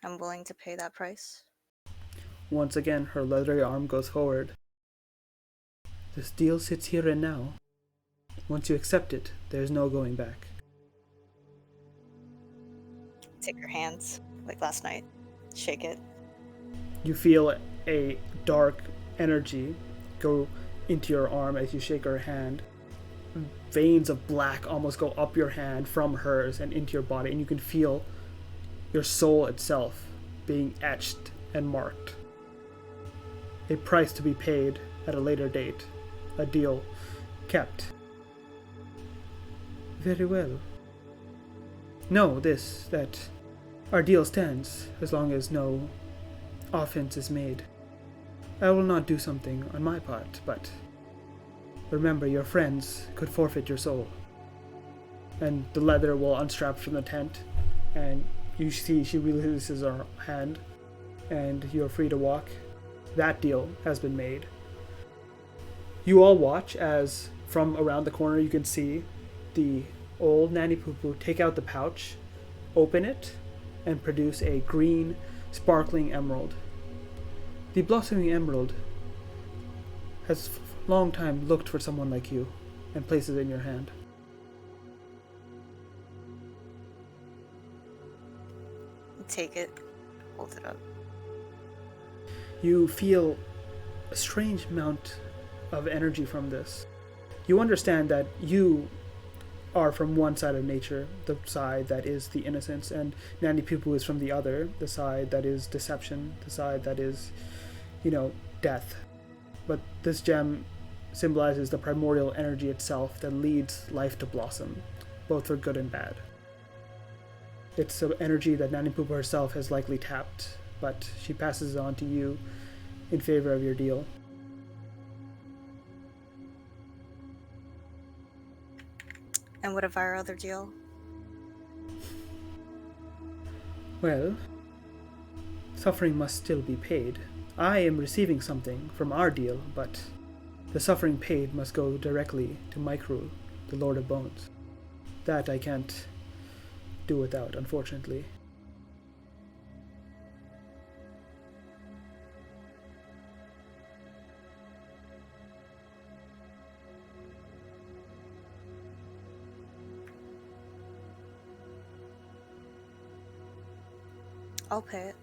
I'm willing to pay that price. Once again, her leathery arm goes forward. This deal sits here and now. Once you accept it, there's no going back. Take her hands, like last night. Shake it. You feel a dark energy go into your arm as you shake her hand. Veins of black almost go up your hand from hers and into your body, and you can feel your soul itself being etched and marked. A price to be paid at a later date. A deal kept. Very well. Know this, that our deal stands as long as no offense is made. I will not do something on my part, but remember your friends could forfeit your soul. And the leather will unstrap from the tent, and you see she releases her hand, and you're free to walk. That deal has been made. You all watch as from around the corner you can see the old Nanny Poo Poo take out the pouch, open it, and produce a green, sparkling emerald. The blossoming emerald has long time looked for someone like you and places it in your hand. Take it. Hold it up. You feel a strange amount of energy from this. You understand that you are from one side of nature, the side that is the innocence, and Nanny Poo Poo is from the other, the side that is deception, the side that is, death. But this gem symbolizes the primordial energy itself that leads life to blossom, both for good and bad. It's an energy that Nanny Poo Poo herself has likely tapped, but she passes it on to you in favor of your deal. And what of our other deal? Well, suffering must still be paid. I am receiving something from our deal, but the suffering paid must go directly to Micro, the Lord of Bones. That I can't do without, unfortunately. I'll pay it.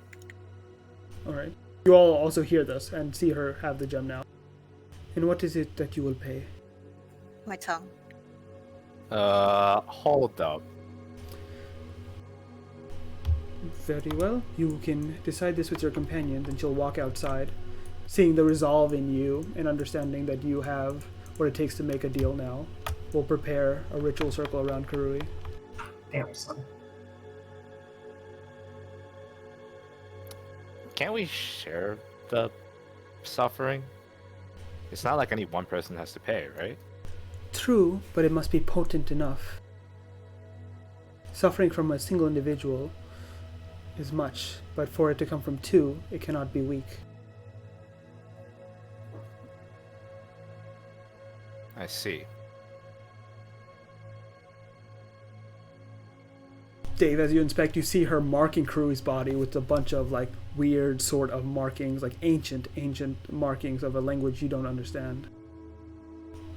Alright. You all also hear this and see her have the gem now. And what is it that you will pay? My tongue. Hold up. Very well. You can decide this with your companions, and she'll walk outside, seeing the resolve in you and understanding that you have what it takes to make a deal now. We'll prepare a ritual circle around Karui. Damn, son. Can't we share the suffering? It's not like any one person has to pay, right? True, but it must be potent enough. Suffering from a single individual is much, but for it to come from two, it cannot be weak. I see. Dave, as you inspect, you see her marking Karui's body with a bunch of weird sort of markings, ancient markings of a language you don't understand.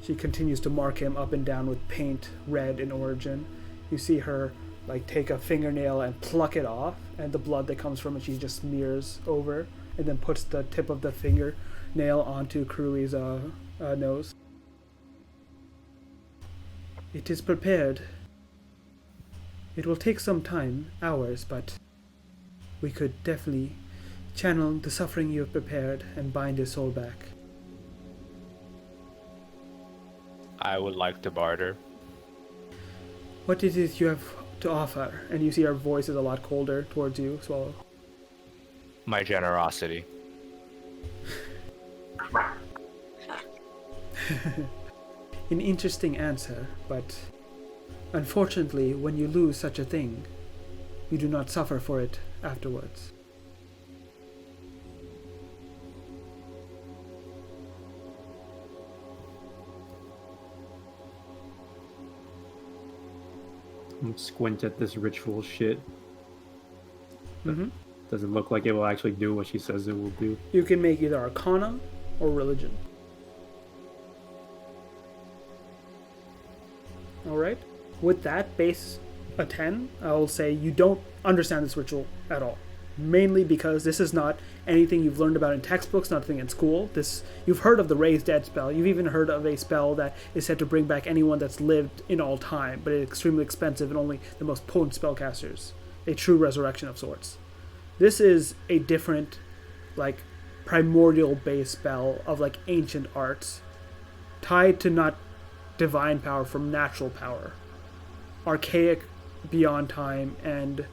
She continues to mark him up and down with paint, red in origin. You see her take a fingernail and pluck it off, and the blood that comes from it she just smears over, and then puts the tip of the fingernail onto Karui's nose. It is prepared. It will take some time, hours, but we could definitely channel the suffering you have prepared and bind his soul back. I would like to barter. What is it you have to offer? And you see her voice is a lot colder towards you, Swallow. My generosity. An interesting answer, but unfortunately, when you lose such a thing, you do not suffer for it afterwards. Squint at this ritual shit. Mm-hmm. Doesn't look like it will actually do what she says it will do. You can make either Arcana or Religion. All right. With that base a 10, I will say you don't understand this ritual at all. Mainly because this is not anything you've learned about in textbooks, nothing in school. You've heard of the Raise Dead spell. You've even heard of a spell that is said to bring back anyone that's lived in all time, but it's extremely expensive and only the most potent spellcasters. A true resurrection of sorts. This is a different, like, primordial base spell of, like, ancient arts, tied to not divine power from natural power. Archaic beyond time, and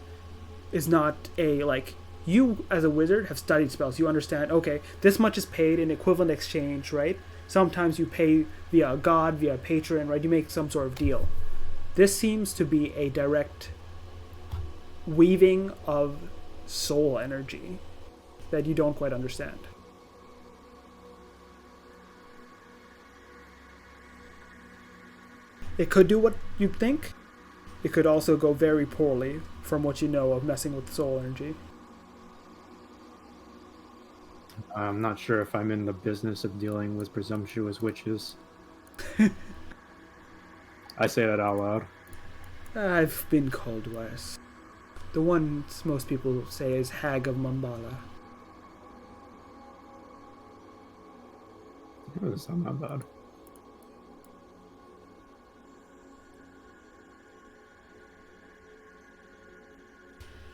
is not a, like, you as a wizard have studied spells. You understand, okay, this much is paid in equivalent exchange, right? Sometimes you pay via a god, via a patron, right? You make some sort of deal. This seems to be a direct weaving of soul energy that you don't quite understand. It could do what you think. It could also go very poorly from what you know of messing with soul energy. I'm not sure if I'm in the business of dealing with presumptuous witches. I say that out loud. I've been called worse. The ones most people say is Hag of Mambala. It doesn't sound that bad.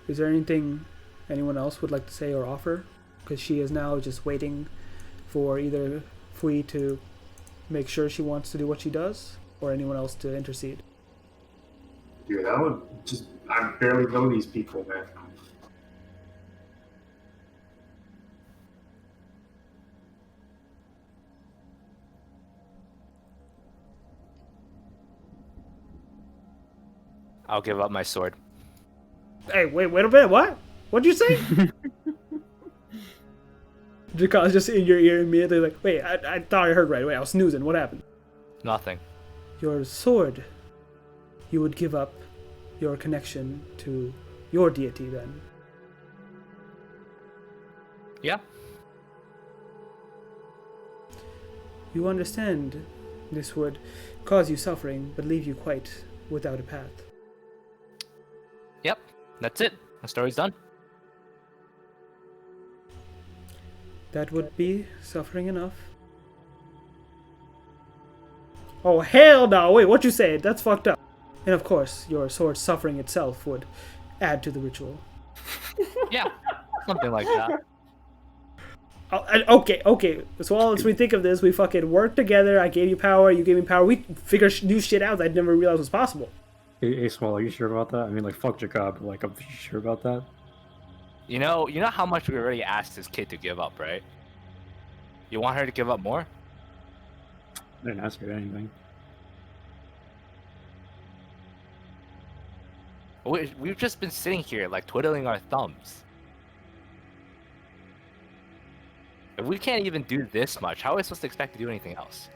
Is there anything anyone else would like to say or offer? Because she is now just waiting for either Fui to make sure she wants to do what she does, or anyone else to intercede. Dude, that would just... I barely know these people, man. I'll give up my sword. Hey, wait a minute, what? What'd you say? Jakal's just in your ear immediately like, wait, I thought I heard right. Wait, I was snoozing. What happened? Nothing. Your sword. You would give up your connection to your deity then. Yeah. You understand this would cause you suffering, but leave you quite without a path. Yep. That's it. The story's done. That would be suffering enough. Oh, hell no! Wait, what you said? That's fucked up. And of course, your sword suffering itself would add to the ritual. Yeah. Something like that. Okay. So let's rethink of this. We fucking worked together. I gave you power. You gave me power. We figured new shit out that I never realized was possible. Hey, Swallow, are you sure about that? I mean, like, fuck Jacob, but, like, are you sure about that? You know how much we already asked this kid to give up, right? You want her to give up more? I didn't ask her anything. We've just been sitting here, like, twiddling our thumbs. If we can't even do this much, how are we supposed to expect to do anything else?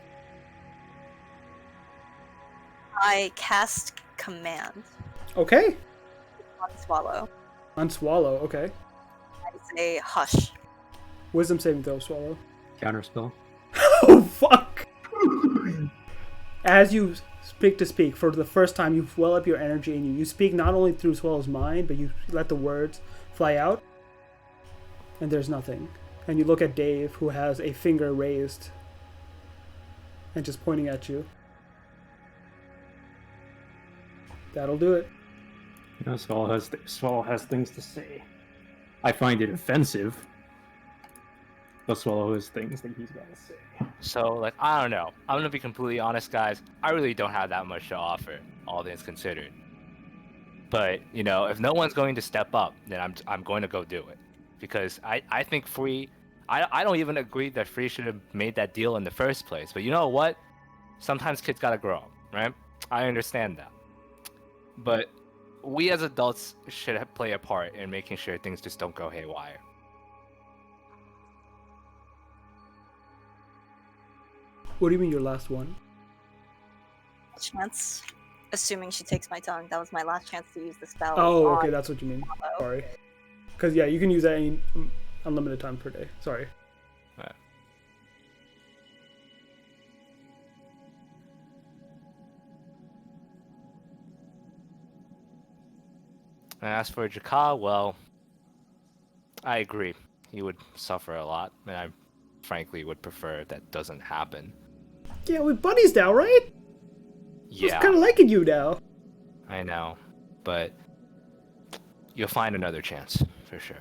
I cast command Okay. on Swallow. On Swallow, okay. I say hush. Wisdom saving throw, Swallow. Counterspell. Oh, fuck! As you speak for the first time, you well up your energy and you speak not only through Swallow's mind, but you let the words fly out, and there's nothing. And you look at Dave, who has a finger raised and just pointing at you. That'll do it. You know, Swallow has things to say. I find it offensive, but Swallow has things that he's got to say. So, like, I don't know. I'm gonna be completely honest, guys. I really don't have that much to offer, all things considered. But, you know, if no one's going to step up, then I'm going to go do it. Because I think I don't even agree that Free should have made that deal in the first place. But you know what? Sometimes kids gotta grow up, right? I understand that. But we as adults should play a part in making sure things just don't go haywire. What do you mean your last one? Chance. Assuming she takes my tongue. That was my last chance to use the spell. Oh, okay, on that's what you mean. Swallow. Sorry. Because, yeah, you can use that any unlimited time per day. Sorry. Right. And as for Jakar, well, I agree. He would suffer a lot, and I frankly would prefer that doesn't happen. Yeah, we're buddies now, right? I was Yeah, kind of liking you now. I know, but you'll find another chance, for sure.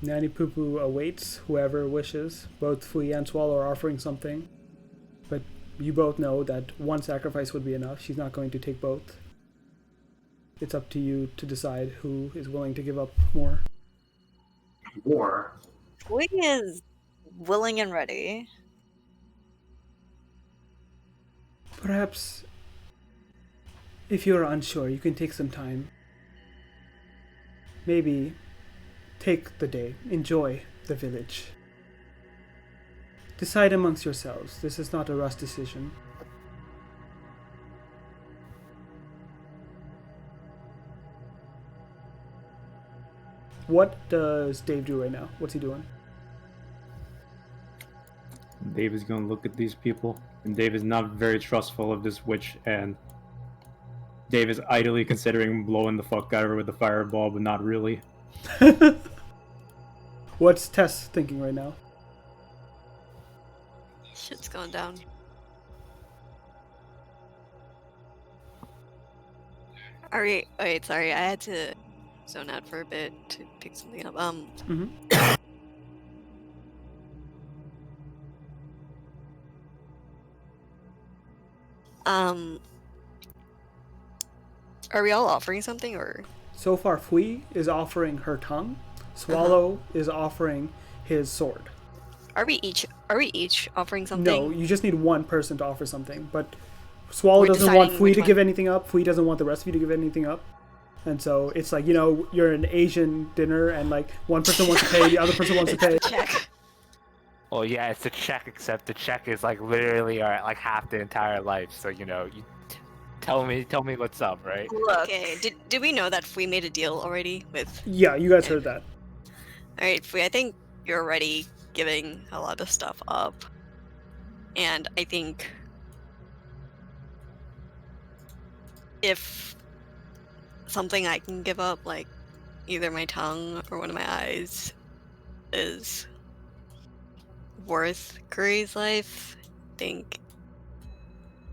Nanny Poo Poo awaits whoever wishes. Both Fui and Swallow are offering something. But you both know that one sacrifice would be enough. She's not going to take both. It's up to you to decide who is willing to give up more. War. Fui is willing and ready. Perhaps, if you're unsure, you can take some time. Maybe take the day. Enjoy the village. Decide amongst yourselves. This is not a rush decision. What does Dave do right now? What's he doing? Dave is going to look at these people, and Dave is not very trustful of this witch, and Dave is idly considering blowing the fuck out of her with the fireball, but not really. What's Tess thinking right now? Shit's going down. Alright, wait, sorry, I had to zone out for a bit to pick something up. Are we all offering something, or? So far, Fui is offering her tongue. Swallow is offering his sword. Are we each offering something? No, you just need one person to offer something. But Swallow We're doesn't want deciding Fui which to one. give anything up. Fui doesn't want the rest of you to give anything up. And so it's like, you know, you're an Asian dinner and like one person wants to pay, the other person wants to pay. Check. Oh yeah, it's a check, except the check is like literally like half the entire life. So you know, you tell me what's up, right? Look, Okay, did we know that we made a deal already with? Yeah, you guys heard that. Alright, Fui, I think you're already giving a lot of stuff up. And I think if something I can give up, like either my tongue or one of my eyes, is worth Curry's life, I think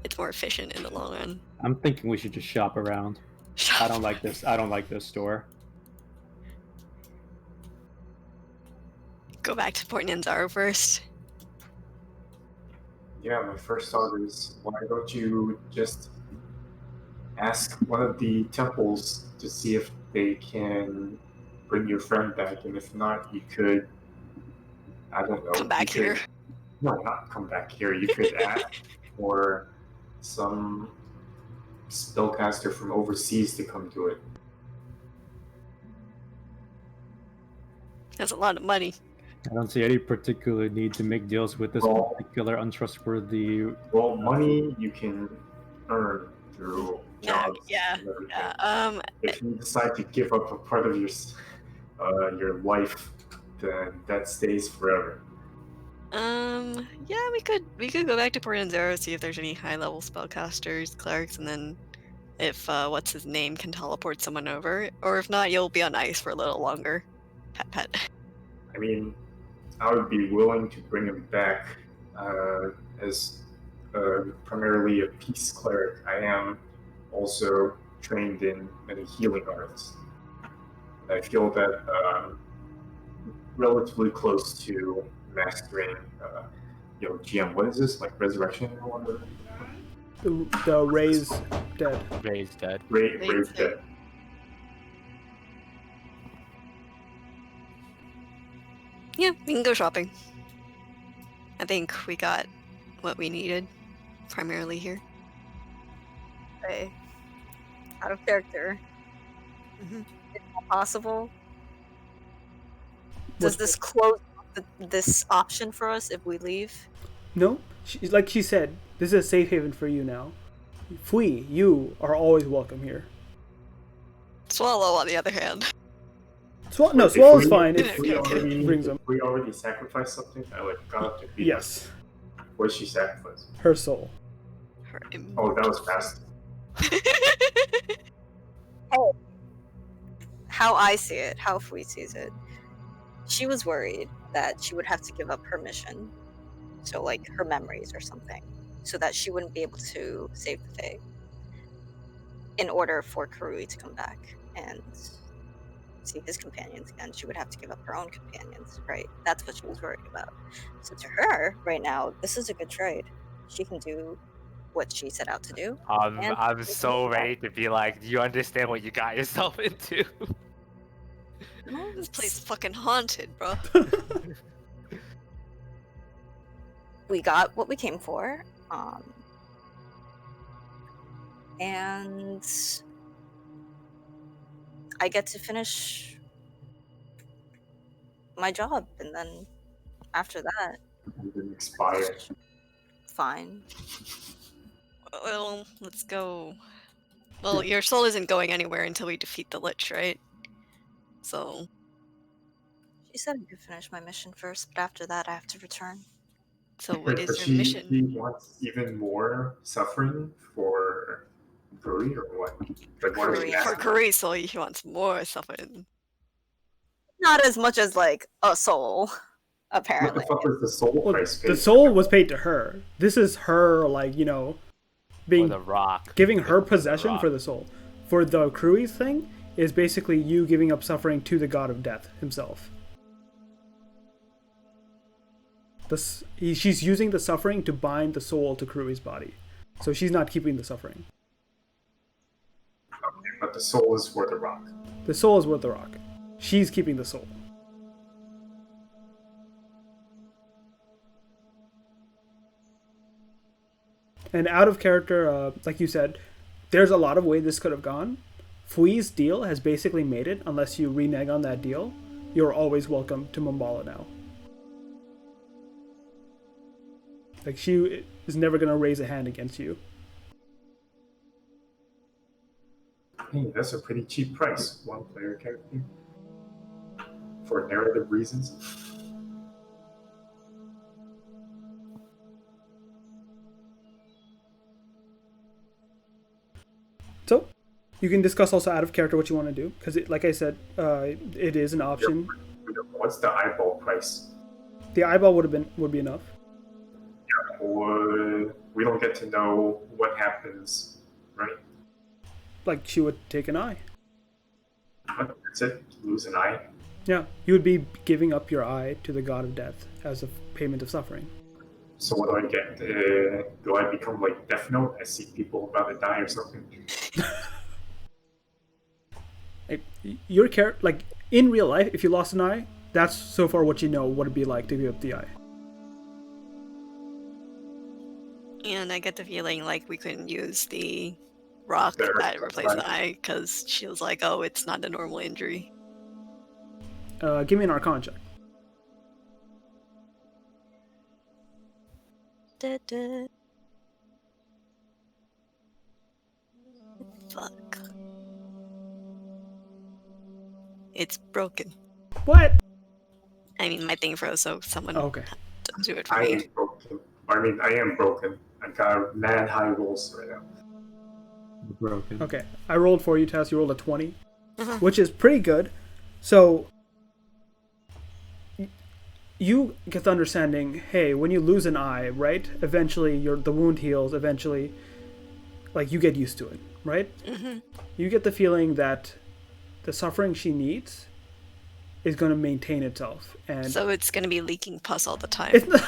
it's more efficient in the long run. I'm thinking we should just shop around. I don't like this. I don't like this store. Go back to Port Nyanzaru first. Yeah, my first thought is, why don't you just ask one of the temples to see if they can bring your friend back, and if not, you could, I don't know. Come back you could- here. No, not come back here. You could ask for some spellcaster from overseas to come do it. That's a lot of money. I don't see any particular need to make deals with this Well- particular untrustworthy. Well, money you can earn through Yeah, jobs. yeah, and everything. Yeah. If you decide to give up a part of your life, then that stays forever. Yeah, we could go back to Port Nyanzaru, see if there's any high level spellcasters, clerics, and then if what's his name can teleport someone over, or if not, you'll be on ice for a little longer. Pet pet. I mean, I would be willing to bring him back as primarily a peace cleric. I am also trained in many healing arts. I feel that relatively close to mastering, GM. What is this, like resurrection or whatever? The Ray's dead. Ray's dead. Raise dead. Yeah, we can go shopping. I think we got what we needed, primarily here. okay. Out of character. Mhm. Is that possible? Does What's- this close this option for us if we leave? No, like she said, this is a safe haven for you now. Fui, you are always welcome here. Swallow, on the other hand. No, If Swallow's we- fine. If we, already, brings if them. we already sacrificed something, I like got up to beat Yes, What did she sacrifice? her soul. Her Oh, that was fast. How I see it, how Fui sees it, she was worried that she would have to give up her mission, so like her memories or something, so that she wouldn't be able to save the Fae in order for Karui to come back and see his companions again. She would have to give up her own companions, right? That's what she was worried about. So to her, right now, this is a good trade. She can do what she set out to do. And I'm we so can ready to be like, do you understand what you got yourself into? Well, This place is fucking haunted, bro. we got what we came for. And I get to finish my job, and then after that, It didn't expire. fine. Well, let's go. Well, your soul isn't going anywhere until we defeat the Lich, right? So, She said I could finish my mission first, but after that, I have to return. so what But is your she mission? wants even more suffering for Brody or what? Like, what is she Korea. For asking? Karui soul, he wants more suffering. Not as much as like a soul, What apparently. the fuck was the soul Well, price paid? the soul was paid to her. This is her, like, you know, Or being the rock. giving her The possession rock. for the soul. For the Cruise thing is basically you giving up suffering to the god of death himself. She's using the suffering to bind the soul to Crui's body, so she's not keeping the suffering. Okay, but the soul is for the rock. The soul is with the rock. She's keeping the soul. And out of character, like you said, there's a lot of ways this could have gone. Fui's deal has basically made it, unless you renege on that deal, you're always welcome to Mambala now. Like, she is never going to raise a hand against you. Hey, that's a pretty cheap price. One player character. For narrative reasons. So, you can discuss also out of character what you want to do, because like I said, it is an option. What's the eyeball price? The eyeball would be enough. We don't get to know what happens, right? Like, she would take an eye. But that's it. Lose an eye. Yeah, you would be giving up your eye to the god of death as a payment of suffering. So what do I get? Do I become like Death Note? I see people about to die or something. Like, your character, like in real life, if you lost an eye, that's so far what you know what it'd be like to give up the eye. And I get the feeling like we couldn't use the rock There, that replaced right. the eye because she was like, oh, it's not a normal injury. Give me an Arcana check. Da-da. Fuck. It's broken. What? I mean, my thing froze, so someone Oh, okay. do it for I me. am broken. I am broken. I got mad high rolls right now. Broken. Okay. I rolled for you, Tess. You rolled a 20, Uh-huh. which is pretty good. So, you get the understanding, hey, when you lose an eye, right? Eventually, the wound heals. Eventually, like, you get used to it, right? Mm-hmm. You get the feeling that the suffering she needs is going to maintain itself, and So it's gonna be leaking pus all the time. it's not,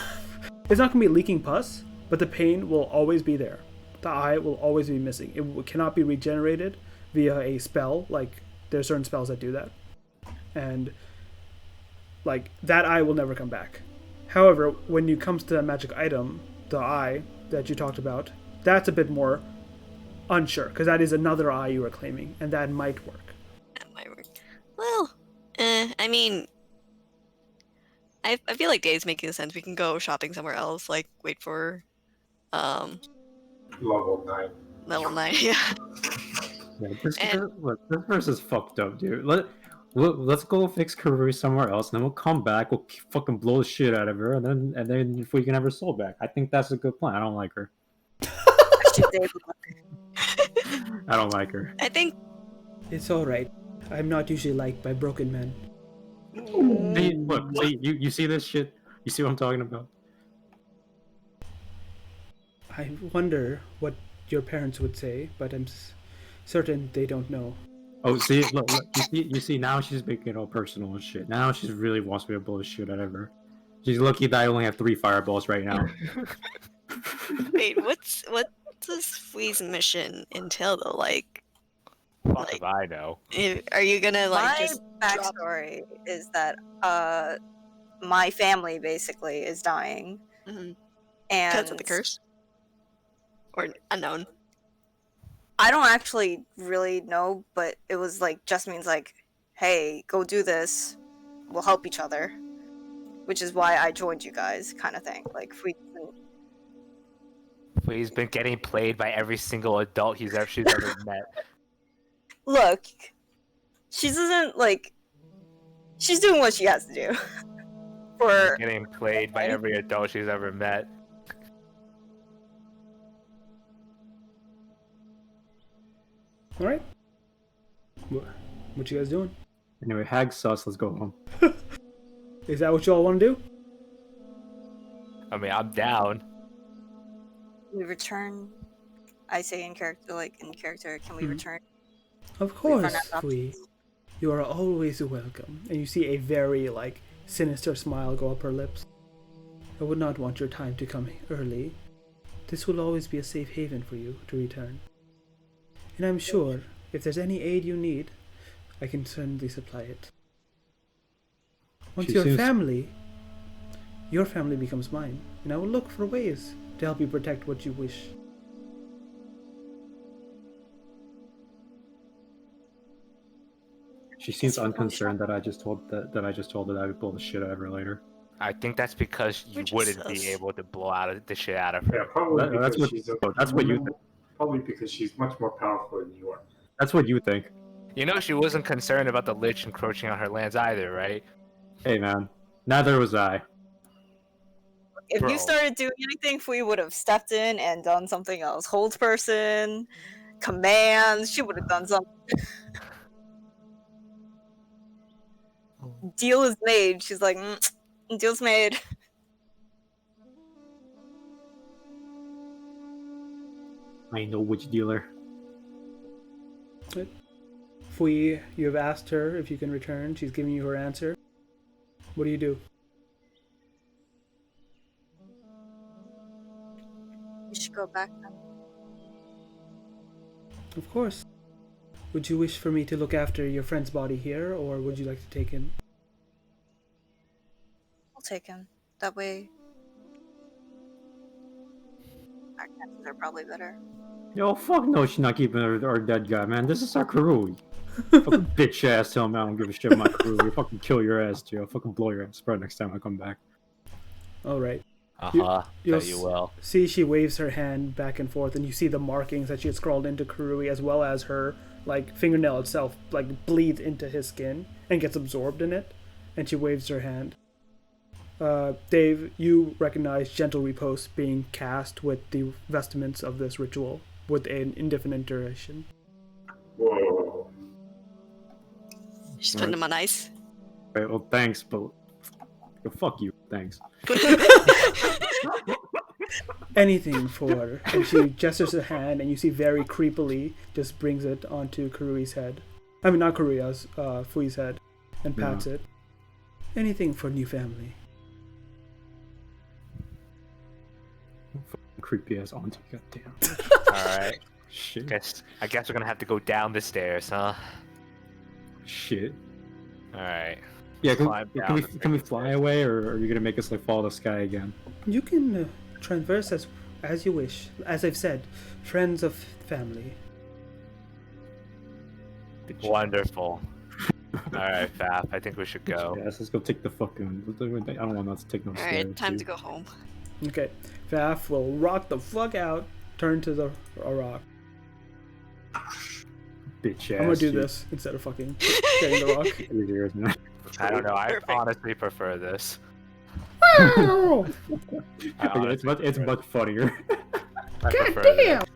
it's not going to be leaking pus, but the pain will always be there. The eye will always be missing. It cannot be regenerated via a spell. Like, there are certain spells that do that, and like that eye will never come back. However, when it comes to that magic item, the eye that you talked about, that's a bit more unsure, because that is another eye you are claiming, and that might work. That might work. Well, I mean, I feel like Dave's making sense. We can go shopping somewhere else, like wait for Level 9. level 9. Yeah. Yeah, this And- verse is fucked up, dude. let's go fix Karuri somewhere else, and then we'll come back. We'll fucking blow the shit out of her, and then if we can have her soul back, I think that's a good plan. I don't like her. Actually, Dave, I don't like her. I think It's alright. I'm not usually liked by broken men. See, look, see, you see this shit? You see what I'm talking about? I wonder what your parents would say, but I'm certain they don't know. Oh, see, look, you see, now she's making it all personal and shit. Now she really wants me to blow the shit out of her. She's lucky that I only have 3 fireballs right now. wait, what does Flea's mission entail though? Like, Fuck if I know. are you gonna like my just drop- backstory is that my family basically is dying, Mhm. and because of the curse? Or unknown? I don't actually really know, but it was like just means like, hey, go do this. We'll help each other, which is why I joined you guys, kind of thing. Like, if we He's been getting played by every single adult she's ever met. look, she doesn't like. She's doing what she has to do. For Getting played by every adult she's ever met. Alright? What you guys doing? Anyway, hag sus, let's go home. Is that what you all want to do? I mean, I'm down. we return, I say in character, can we Mhm. return? Of We course, run out of Fui. options. You are always welcome. And you see a very, sinister smile go up her lips. I would not want your time to come early. This will always be a safe haven for you to return. And I'm sure, if there's any aid you need, I can certainly supply it. Once She your seems- family becomes mine, and I will look for ways to help you protect what you wish. She seems unconcerned that I just told her that I would blow the shit out of her later. I think that's because you Which is wouldn't sus. be able to blow out the shit out of Yeah, her. probably That's because what- she's a that's what you woman, probably because she's much more powerful than you are. That's what you think. You know she wasn't concerned about the Lich encroaching on her lands either, right? Hey man, neither was I. If Bro. you started doing anything, we would have stepped in and done something else. Hold person, commands, she would have done something. Deal is made. She's like, deal's made. I know which dealer. Fui, you have asked her if you can return. She's giving you her answer. What do you do? We should go back then. Of course. Would you wish for me to look after your friend's body here, or would you like to take him? We'll take him. That way, our chances are probably better. Yo, fuck no, she's not keeping our dead guy, man. This is our Karui. Fucking bitch ass, tell me I don't give a shit about my Karui. Fucking kill your ass, Joe. Fucking blow your ass spread next time I come back. Alright. Uh-huh. You'll Bet you will. See, she waves her hand back and forth, and you see the markings that she had scrawled into Karui, as well as her, fingernail itself, bleeds into his skin and gets absorbed in it. And she waves her hand. Dave, you recognize gentle repose being cast with the vestments of this ritual with an indefinite duration. Whoa. Just putting them on ice. Right, well, thanks, but yo, fuck you. Thanks. Anything for her. And she gestures a hand, and you see very creepily just brings it onto Karui's head. I mean, not Karui's, Fui's head, and pats it. Anything for new family. Creepy ass auntie, goddamn. Alright. Shit. I guess we're gonna have to go down the stairs, huh? Shit. Alright. Yeah, Climb down the can we fly away, or are you gonna make us follow the sky again? You can transverse as you wish. As I've said, friends of family. Wonderful. Alright, Faf, I think we should go. Yes, let's go take the fucking. I don't want us to take no stairs. Alright, time dude. to go home. Okay, Faf will rock the fuck out, turn to a rock. Bitch Bitch ass. I'm gonna do dude. this instead of fucking getting the rock. It was yours, man. I don't know. I Perfect. honestly prefer this. Wow! Okay, it's much funnier. I prefer damn! this.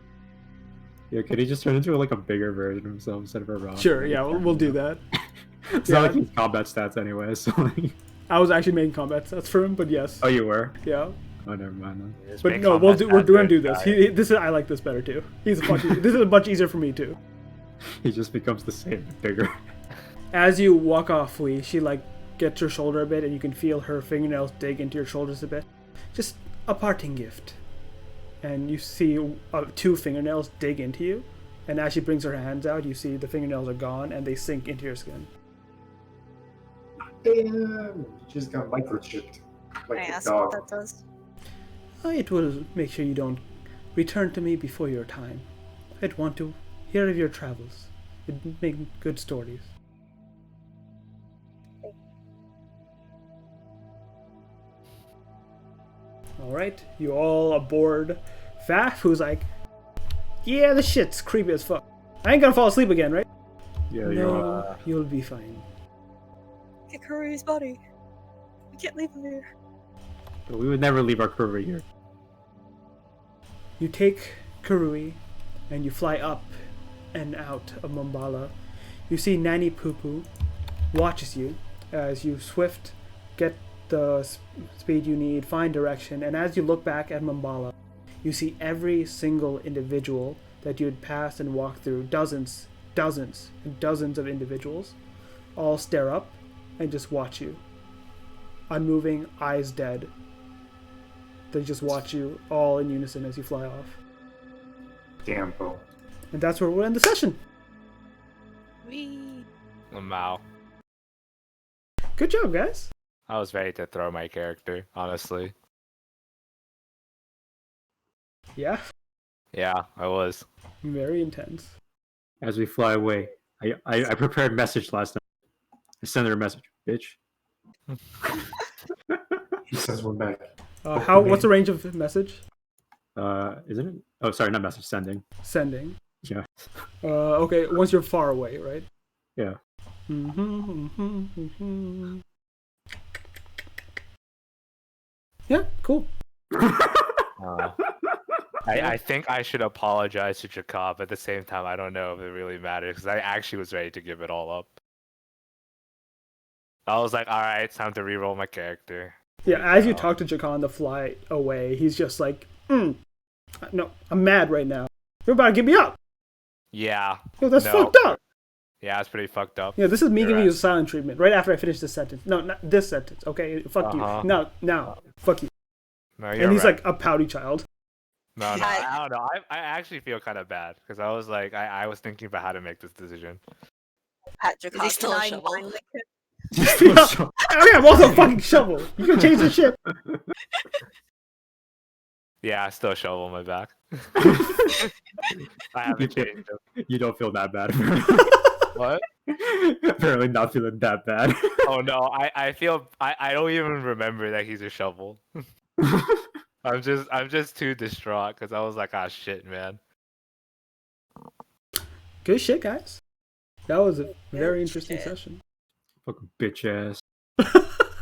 Yeah, could he just turn into like a bigger version of himself instead of a rock? Sure, yeah, we'll do that. It's Yeah. not like he's combat stats anyway, so like... I was actually making combat stats for him, but yes. Oh, you were? Yeah. Oh, never mind then. Just But make no, combat we're stats gonna do very this. high. I like this better too. This is much easier for me too. He just becomes the same, but bigger. As you walk off, she like gets your shoulder a bit, and you can feel her fingernails dig into your shoulders a bit. Just a parting gift. And you see 2 fingernails dig into you, and as she brings her hands out, you see the fingernails are gone and they sink into your skin. Damn, you just got microchipped. Can I Like a ask what dog. that does? It will make sure you don't return to me before your time. I'd want to hear of your travels. It'd make good stories. Alright, you all aboard Faf, who's like, yeah, this shit's creepy as fuck. I ain't gonna fall asleep again, right? Yeah, No, you'll be fine. Get Kurui's body. We can't leave him here. we would never leave our crew right here. You take Karui and you fly up and out of Mambala. You see Nani Poo watches you as you swift get the speed you need, find direction, and as you look back at Mambala, you see every single individual that you had passed and walked through, dozens and dozens of individuals, all stare up and just watch you. Unmoving, eyes dead. They just watch you all in unison as you fly off. Damn, bro. And that's where we'll end the session. Wee. Wow. Good job, guys. I was ready to throw my character, honestly. Yeah, Yeah, I was. very intense. As we fly away, I prepared a message last night. I sent her a message, bitch. He says we're back. What's the range of message? Isn't it? Oh, sorry, not message, sending. Sending. Yeah. Okay, once you're far away, right? Yeah. Yeah, cool. I think I should apologize to Jacob. At the same time, I don't know if it really matters because I actually was ready to give it all up. I was like, all right, it's time to reroll my character. Yeah, as you talk to Jakan on the fly away, he's just like, no, I'm mad right now. You're about to get me up. Yeah. Yo, that's No. fucked up. Yeah, it's pretty fucked up. Yeah, this is me You're giving you right. a silent treatment right after I finish this sentence. No, not this sentence. Okay, fuck Uh-huh. you. Now, fuck you. No, you're And he's right. like a pouty child. No, I- I don't know. I actually feel kind of bad because I was like, I was thinking about how to make this decision. Patrick, Is he how still can a I shovel? mind the kid? Oh yeah, I'm also a fucking shovel. You can change the shit. Yeah, I still shovel on my back. I haven't changed them. You don't feel that bad. What? Apparently not feeling that bad. Oh no, I feel I don't even remember that he's a shovel. I'm just too distraught because I was like, ah shit, man. Good shit, guys. That was a very Good interesting shit. session. Fucking bitch ass.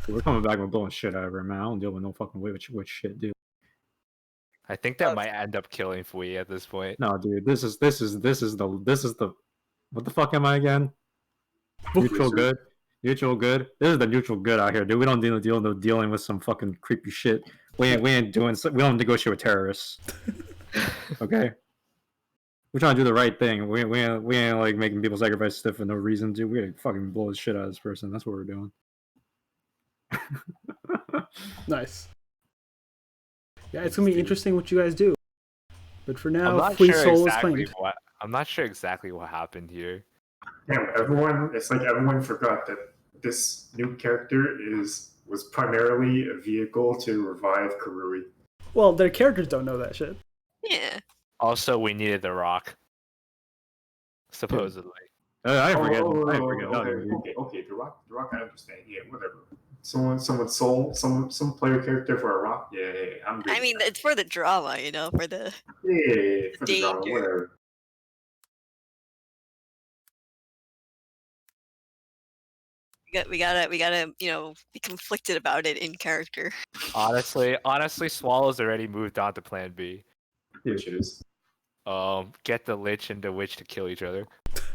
We're coming back and we're blowing shit out of her, man. I don't deal with no fucking way with shit, dude. I think that might end up killing Fui at this point. No, dude, this is the what the fuck am I again? Neutral good. Neutral good. This is the neutral good out here, dude. We don't dealing with some fucking creepy shit. We ain't doing. We don't negotiate with terrorists. Okay. We're trying to do the right thing. We ain't like making people sacrifice stuff for no reason, dude. We're gonna fucking blow the shit out of this person. That's what we're doing. Nice. Yeah, it's gonna be interesting what you guys do. But for I'm now, not Fleet sure Soul is exactly claimed. what. I'm not sure exactly what happened here. Damn, it's like everyone forgot that this new character was primarily a vehicle to revive Karui. Well, their characters don't know that shit. Yeah. Also, we needed the rock. Supposedly. I didn't forget. Oh, I didn't forget. No, dude. okay, the rock, I understand. Yeah, whatever. Someone's soul, some player character for a rock. Yeah, I'm good. I mean, it's for the drama, you know, for the yeah, for the drama, danger. whatever. We gotta, be conflicted about it in character. Honestly, Swallow's already moved on to Plan B. Which is Get the Lich and the Witch to kill each other.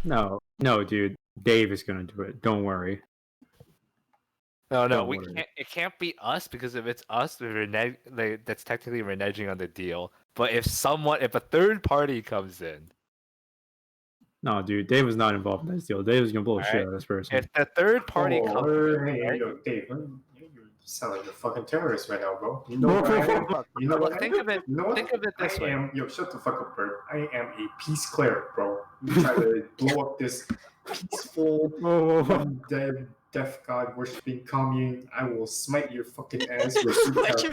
No, dude. Dave is gonna do it. Don't worry. No, Don't we worry. can't. It can't be us because if it's us, that's technically reneging on the deal. But if a third party comes in, No, dude. Dave was not involved in this deal. Dave was gonna blow the shit Alright. out of this person. if the third party oh, comes in, hey, right? yo, Dave, you sound like a fucking terrorist right now, bro. You know what I am? You know what I am? Think of it. You know what? Think of it this way. Yo, shut the fuck up, Bert. I am a peace cleric, bro. You try to blow up this peaceful, one dead, deaf god worshipping commune. I will smite your fucking ass with Smite your-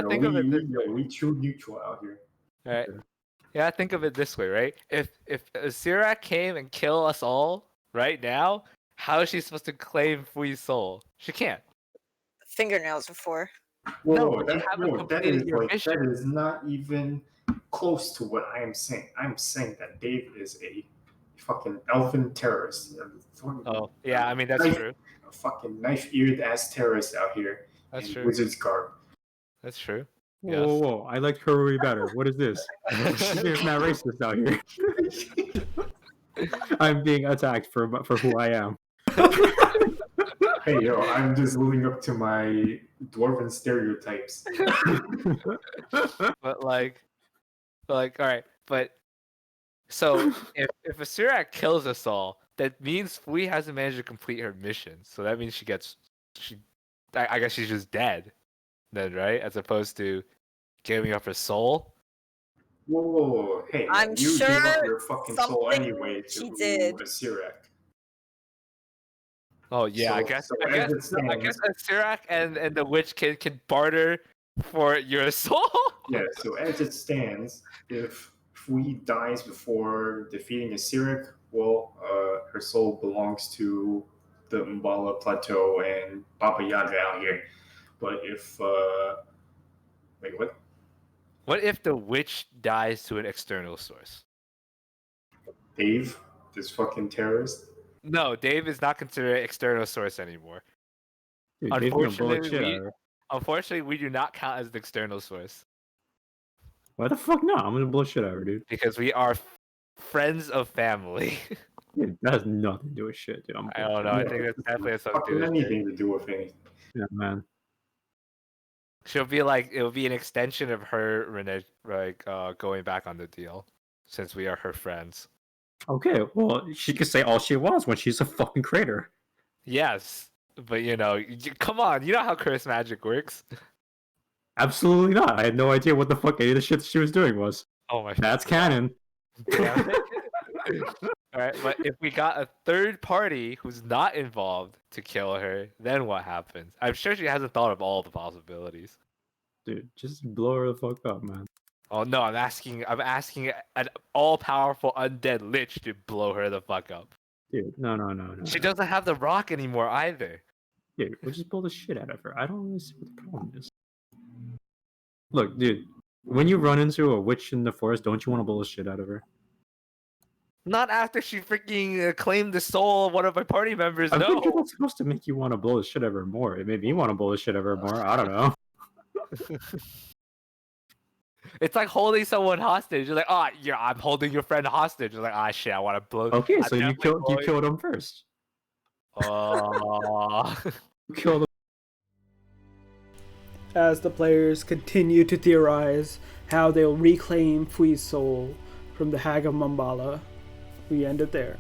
Think of it this we true neutral out here. Right. Yeah, think of it this way, right? If Sirak came and kill us all right now, how is she supposed to claim Fui's soul? She can't. Fingernails before. Whoa, but you haven't completed your mission. that is not even close to what I am saying. I'm saying that Dave is a fucking elfin terrorist. Oh, yeah, I mean that's true. A fucking knife-eared ass terrorist out here. That's in true. Wizard's garb. That's true. Whoa. I like Haruri better. What is this? It's not racist out here. I'm being attacked for who I am. Hey, yo, I'm just living up to my dwarven stereotypes. But all right. But so if a Sirak kills us all, that means Fui hasn't managed to complete her mission. So that means I guess she's just dead, then, right? As opposed to giving up her soul. Whoa. Hey, I'm you gave up sure your fucking soul something anyway she to did. a Sirak. Oh yeah, I guess a Sirak and the witch can barter for your soul. Yeah, so as it stands, if Fui dies before defeating a Sirak, well, her soul belongs to the Umbala Plateau and Baba Yaga out here. But if wait, what? What if the witch dies to an external source? Dave, this fucking terrorist. No, Dave is not considered an external source anymore. Dude, Dave's gonna blow the shit out of her. Unfortunately, we do not count as an external source. Why the fuck not? I'm gonna blow shit out of her, dude. Because we are friends of family. Dude, that has nothing to do with shit, dude. I don't know. I think that's definitely has something to do with it. Anything to do with anything. Yeah, man. She'll be like, it'll be an extension of her going back on the deal, since we are her friends. Okay, well, she can say all she wants when she's a fucking crater. Yes, but come on, you know how curse magic works. Absolutely not. I had no idea what the fuck any of the shit she was doing was. Oh my. That's canon. Alright, but if we got a third party who's not involved to kill her, then what happens? I'm sure she hasn't thought of all the possibilities. Dude, just blow her the fuck up, man. Oh no, I'm asking an all-powerful undead lich to blow her the fuck up. Dude, no. She doesn't have the rock anymore either. Dude, we'll just blow the shit out of her. I don't really see what the problem is. Look, dude, when you run into a witch in the forest, don't you want to blow the shit out of her? Not after she freaking claimed the soul of one of my party members. I No, think that's supposed to make you want to blow the shit out of her more. It made me want to blow the shit out of her more. I don't know. it's like holding someone hostage. You're like, oh, yeah, I'm holding your friend hostage. You're like, ah, shit, I want to blow. Okay, so you killed him first. Oh. You killed him. As the players continue to theorize how they'll reclaim Fui's soul from the Hag of Mambala, we end it there.